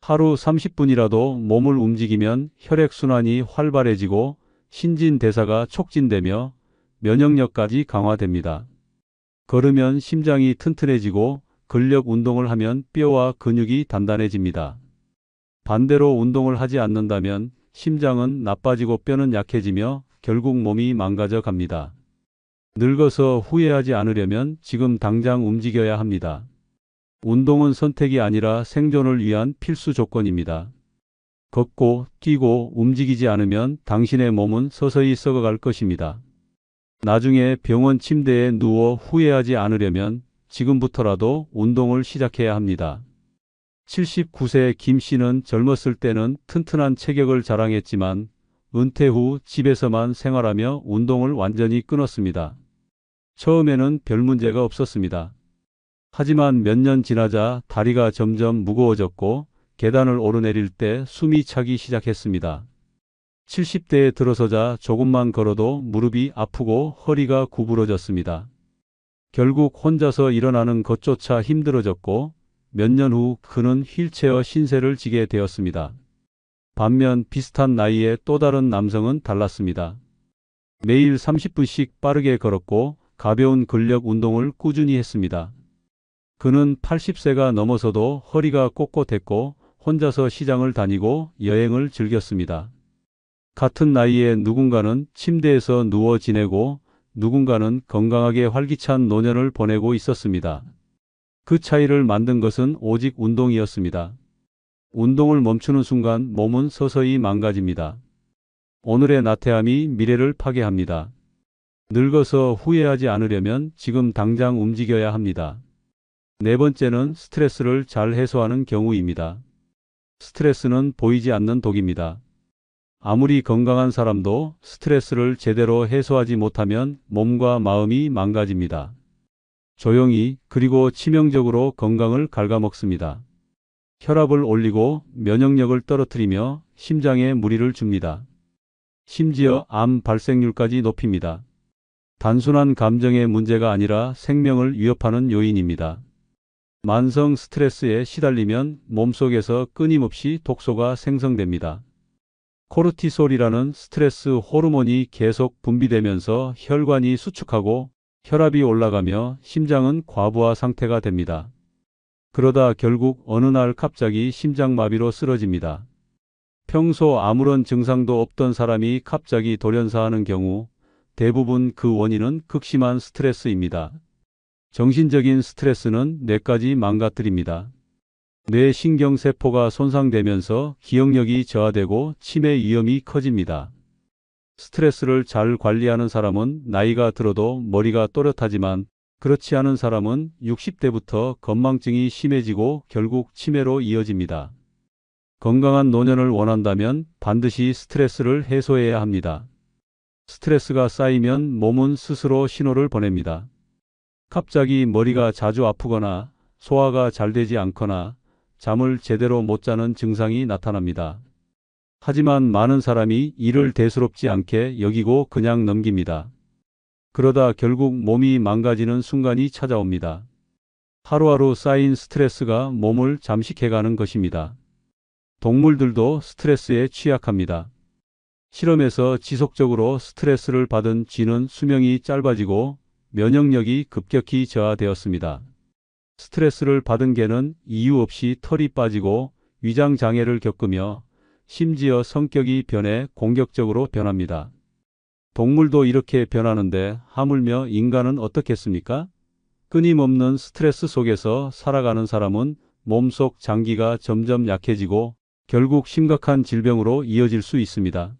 Speaker 1: 하루 30분이라도 몸을 움직이면 혈액순환이 활발해지고 신진대사가 촉진되며 면역력까지 강화됩니다. 걸으면 심장이 튼튼해지고 근력 운동을 하면 뼈와 근육이 단단해집니다. 반대로 운동을 하지 않는다면 심장은 나빠지고 뼈는 약해지며 결국 몸이 망가져 갑니다. 늙어서 후회하지 않으려면 지금 당장 움직여야 합니다. 운동은 선택이 아니라 생존을 위한 필수 조건입니다. 걷고 뛰고 움직이지 않으면 당신의 몸은 서서히 썩어갈 것입니다. 나중에 병원 침대에 누워 후회하지 않으려면 지금부터라도 운동을 시작해야 합니다. 79세 김 씨는 젊었을 때는 튼튼한 체격을 자랑했지만 은퇴 후 집에서만 생활하며 운동을 완전히 끊었습니다. 처음에는 별 문제가 없었습니다. 하지만 몇 년 지나자 다리가 점점 무거워졌고 계단을 오르내릴 때 숨이 차기 시작했습니다. 70대에 들어서자 조금만 걸어도 무릎이 아프고 허리가 구부러졌습니다. 결국 혼자서 일어나는 것조차 힘들어졌고 몇 년 후 그는 휠체어 신세를 지게 되었습니다. 반면 비슷한 나이의 또 다른 남성은 달랐습니다. 매일 30분씩 빠르게 걸었고 가벼운 근력 운동을 꾸준히 했습니다. 그는 80세가 넘어서도 허리가 꼿꼿했고 혼자서 시장을 다니고 여행을 즐겼습니다. 같은 나이에 누군가는 침대에서 누워 지내고 누군가는 건강하게 활기찬 노년을 보내고 있었습니다. 그 차이를 만든 것은 오직 운동이었습니다. 운동을 멈추는 순간 몸은 서서히 망가집니다. 오늘의 나태함이 미래를 파괴합니다. 늙어서 후회하지 않으려면 지금 당장 움직여야 합니다. 네 번째는 스트레스를 잘 해소하는 경우입니다. 스트레스는 보이지 않는 독입니다. 아무리 건강한 사람도 스트레스를 제대로 해소하지 못하면 몸과 마음이 망가집니다. 조용히 그리고 치명적으로 건강을 갉아먹습니다. 혈압을 올리고 면역력을 떨어뜨리며 심장에 무리를 줍니다. 심지어 암 발생률까지 높입니다. 단순한 감정의 문제가 아니라 생명을 위협하는 요인입니다. 만성 스트레스에 시달리면 몸속에서 끊임없이 독소가 생성됩니다. 코르티솔이라는 스트레스 호르몬이 계속 분비되면서 혈관이 수축하고 혈압이 올라가며 심장은 과부하 상태가 됩니다. 그러다 결국 어느 날 갑자기 심장마비로 쓰러집니다. 평소 아무런 증상도 없던 사람이 갑자기 돌연사하는 경우 대부분 그 원인은 극심한 스트레스입니다. 정신적인 스트레스는 뇌까지 망가뜨립니다. 뇌 신경세포가 손상되면서 기억력이 저하되고 치매 위험이 커집니다. 스트레스를 잘 관리하는 사람은 나이가 들어도 머리가 또렷하지만 그렇지 않은 사람은 60대부터 건망증이 심해지고 결국 치매로 이어집니다. 건강한 노년을 원한다면 반드시 스트레스를 해소해야 합니다. 스트레스가 쌓이면 몸은 스스로 신호를 보냅니다. 갑자기 머리가 자주 아프거나 소화가 잘 되지 않거나 잠을 제대로 못 자는 증상이 나타납니다. 하지만 많은 사람이 이를 대수롭지 않게 여기고 그냥 넘깁니다. 그러다 결국 몸이 망가지는 순간이 찾아옵니다. 하루하루 쌓인 스트레스가 몸을 잠식해가는 것입니다. 동물들도 스트레스에 취약합니다. 실험에서 지속적으로 스트레스를 받은 쥐는 수명이 짧아지고 면역력이 급격히 저하되었습니다. 스트레스를 받은 개는 이유 없이 털이 빠지고 위장 장애를 겪으며 심지어 성격이 변해 공격적으로 변합니다. 동물도 이렇게 변하는데 하물며 인간은 어떻겠습니까? 끊임없는 스트레스 속에서 살아가는 사람은 몸속 장기가 점점 약해지고 결국 심각한 질병으로 이어질 수 있습니다.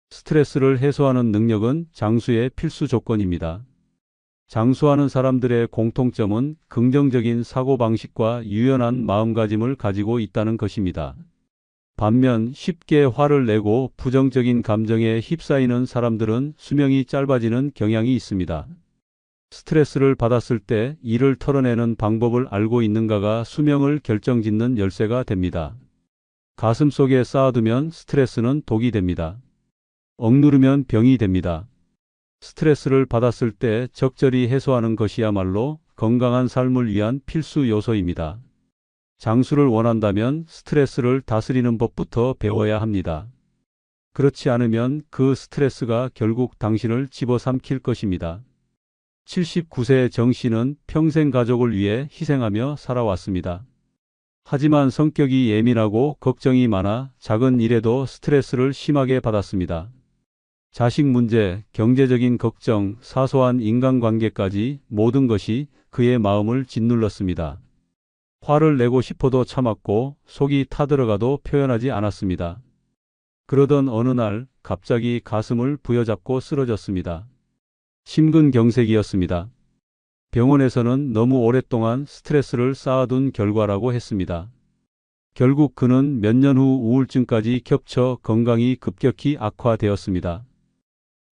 Speaker 1: 스트레스를 해소하는 능력은 장수의 필수 조건입니다. 장수하는 사람들의 공통점은 긍정적인 사고방식과 유연한 마음가짐을 가지고 있다는 것입니다. 반면 쉽게 화를 내고 부정적인 감정에 휩싸이는 사람들은 수명이 짧아지는 경향이 있습니다. 스트레스를 받았을 때 이를 털어내는 방법을 알고 있는가가 수명을 결정짓는 열쇠가 됩니다. 가슴 속에 쌓아두면 스트레스는 독이 됩니다. 억누르면 병이 됩니다. 스트레스를 받았을 때 적절히 해소하는 것이야말로 건강한 삶을 위한 필수 요소입니다. 장수를 원한다면 스트레스를 다스리는 법부터 배워야 합니다. 그렇지 않으면 그 스트레스가 결국 당신을 집어삼킬 것입니다. 79세 정 씨는 평생 가족을 위해 희생하며 살아왔습니다. 하지만 성격이 예민하고 걱정이 많아 작은 일에도 스트레스를 심하게 받았습니다. 자식 문제, 경제적인 걱정, 사소한 인간관계까지 모든 것이 그의 마음을 짓눌렀습니다. 화를 내고 싶어도 참았고 속이 타들어가도 표현하지 않았습니다. 그러던 어느 날 갑자기 가슴을 부여잡고 쓰러졌습니다. 심근경색이었습니다. 병원에서는 너무 오랫동안 스트레스를 쌓아둔 결과라고 했습니다. 결국 그는 몇 년 후 우울증까지 겹쳐 건강이 급격히 악화되었습니다.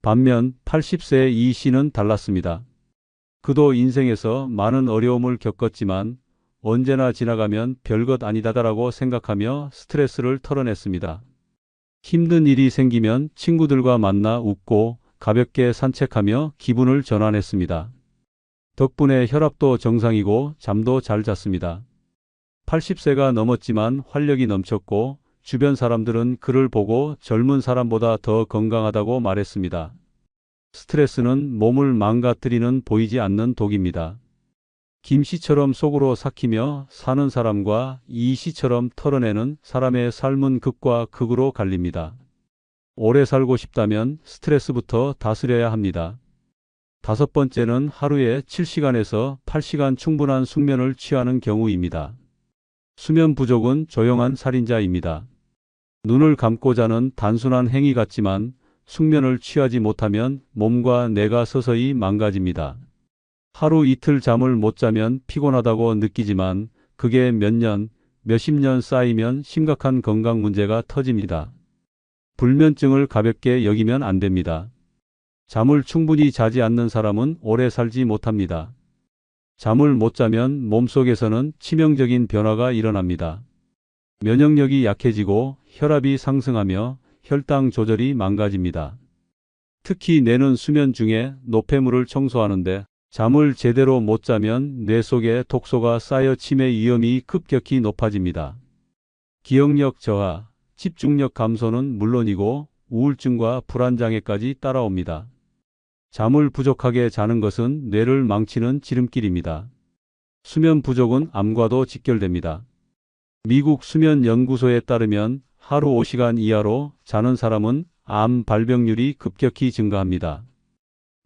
Speaker 1: 반면 80세 이 씨는 달랐습니다. 그도 인생에서 많은 어려움을 겪었지만 언제나 지나가면 별것 아니다라고 생각하며 스트레스를 털어냈습니다. 힘든 일이 생기면 친구들과 만나 웃고 가볍게 산책하며 기분을 전환했습니다. 덕분에 혈압도 정상이고 잠도 잘 잤습니다. 80세가 넘었지만 활력이 넘쳤고 주변 사람들은 그를 보고 젊은 사람보다 더 건강하다고 말했습니다. 스트레스는 몸을 망가뜨리는 보이지 않는 독입니다. 김 씨처럼 속으로 삭히며 사는 사람과 이 씨처럼 털어내는 사람의 삶은 극과 극으로 갈립니다. 오래 살고 싶다면 스트레스부터 다스려야 합니다. 다섯 번째는 하루에 7시간에서 8시간 충분한 숙면을 취하는 경우입니다. 수면 부족은 조용한 살인자입니다. 눈을 감고 자는 단순한 행위 같지만 숙면을 취하지 못하면 몸과 뇌가 서서히 망가집니다. 하루 이틀 잠을 못 자면 피곤하다고 느끼지만 그게 몇 년, 몇십 년 쌓이면 심각한 건강 문제가 터집니다. 불면증을 가볍게 여기면 안 됩니다. 잠을 충분히 자지 않는 사람은 오래 살지 못합니다. 잠을 못 자면 몸속에서는 치명적인 변화가 일어납니다. 면역력이 약해지고 혈압이 상승하며 혈당 조절이 망가집니다. 특히 뇌는 수면 중에 노폐물을 청소하는데 잠을 제대로 못 자면 뇌 속에 독소가 쌓여 치매 위험이 급격히 높아집니다. 기억력 저하, 집중력 감소는 물론이고 우울증과 불안장애까지 따라옵니다. 잠을 부족하게 자는 것은 뇌를 망치는 지름길입니다. 수면 부족은 암과도 직결됩니다. 미국 수면연구소에 따르면 하루 5시간 이하로 자는 사람은 암 발병률이 급격히 증가합니다.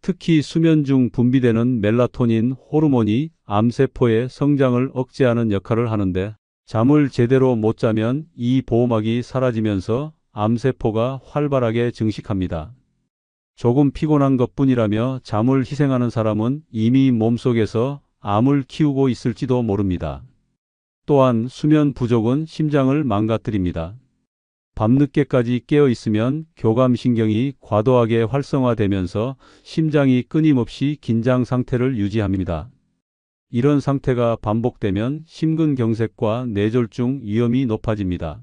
Speaker 1: 특히 수면 중 분비되는 멜라토닌 호르몬이 암세포의 성장을 억제하는 역할을 하는데 잠을 제대로 못 자면 이 보호막이 사라지면서 암세포가 활발하게 증식합니다. 조금 피곤한 것뿐이라며 잠을 희생하는 사람은 이미 몸속에서 암을 키우고 있을지도 모릅니다. 또한 수면 부족은 심장을 망가뜨립니다. 밤늦게까지 깨어 있으면 교감신경이 과도하게 활성화되면서 심장이 끊임없이 긴장 상태를 유지합니다. 이런 상태가 반복되면 심근경색과 뇌졸중 위험이 높아집니다.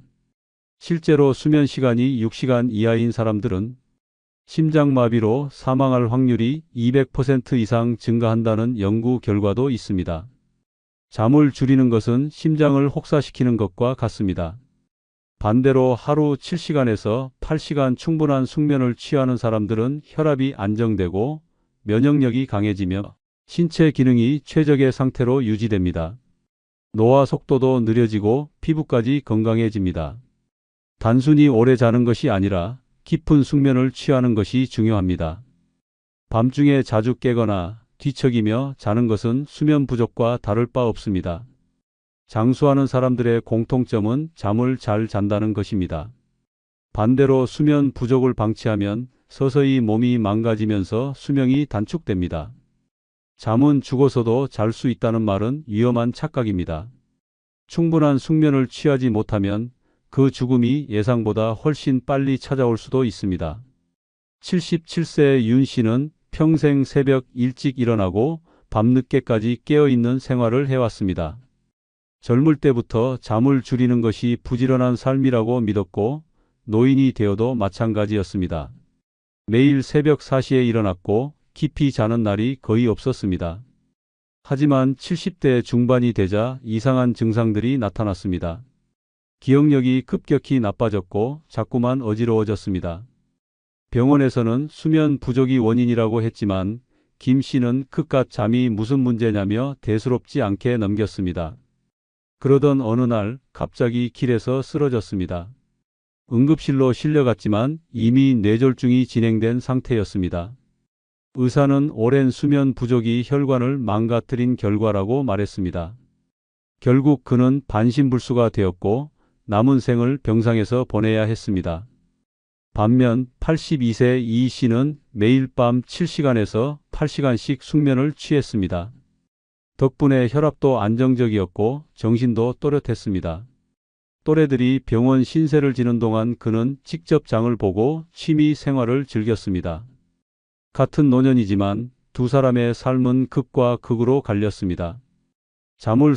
Speaker 1: 실제로 수면 시간이 6시간 이하인 사람들은 심장마비로 사망할 확률이 200% 이상 증가한다는 연구 결과도 있습니다. 잠을 줄이는 것은 심장을 혹사시키는 것과 같습니다. 반대로 하루 7시간에서 8시간 충분한 숙면을 취하는 사람들은 혈압이 안정되고 면역력이 강해지며 신체 기능이 최적의 상태로 유지됩니다. 노화 속도도 느려지고 피부까지 건강해집니다. 단순히 오래 자는 것이 아니라 깊은 숙면을 취하는 것이 중요합니다. 밤중에 자주 깨거나 뒤척이며 자는 것은 수면 부족과 다를 바 없습니다. 장수하는 사람들의 공통점은 잠을 잘 잔다는 것입니다. 반대로 수면 부족을 방치하면 서서히 몸이 망가지면서 수명이 단축됩니다. 잠은 죽어서도 잘 수 있다는 말은 위험한 착각입니다. 충분한 숙면을 취하지 못하면 그 죽음이 예상보다 훨씬 빨리 찾아올 수도 있습니다. 77세의 윤 씨는 평생 새벽 일찍 일어나고 밤늦게까지 깨어있는 생활을 해왔습니다. 젊을 때부터 잠을 줄이는 것이 부지런한 삶이라고 믿었고 노인이 되어도 마찬가지였습니다. 매일 새벽 4시에 일어났고 깊이 자는 날이 거의 없었습니다. 하지만 70대 중반이 되자 이상한 증상들이 나타났습니다. 기억력이 급격히 나빠졌고 자꾸만 어지러워졌습니다. 병원에서는 수면 부족이 원인이라고 했지만 김 씨는 그깟 잠이 무슨 문제냐며 대수롭지 않게 넘겼습니다. 그러던 어느 날 갑자기 길에서 쓰러졌습니다. 응급실로 실려갔지만 이미 뇌졸중이 진행된 상태였습니다. 의사는 오랜 수면 부족이 혈관을 망가뜨린 결과라고 말했습니다. 결국 그는 반신불수가 되었고 남은 생을 병상에서 보내야 했습니다. 반면 82세 이 씨는 매일 밤 7시간에서 8시간씩 숙면을 취했습니다. 덕분에 혈압도 안정적이었고 정신도 또렷했습니다. 또래들이 병원 신세를 지는 동안 그는 직접 장을 보고 취미 생활을 즐겼습니다. 같은 노년이지만 두 사람의 삶은 극과 극으로 갈렸습니다. 잠을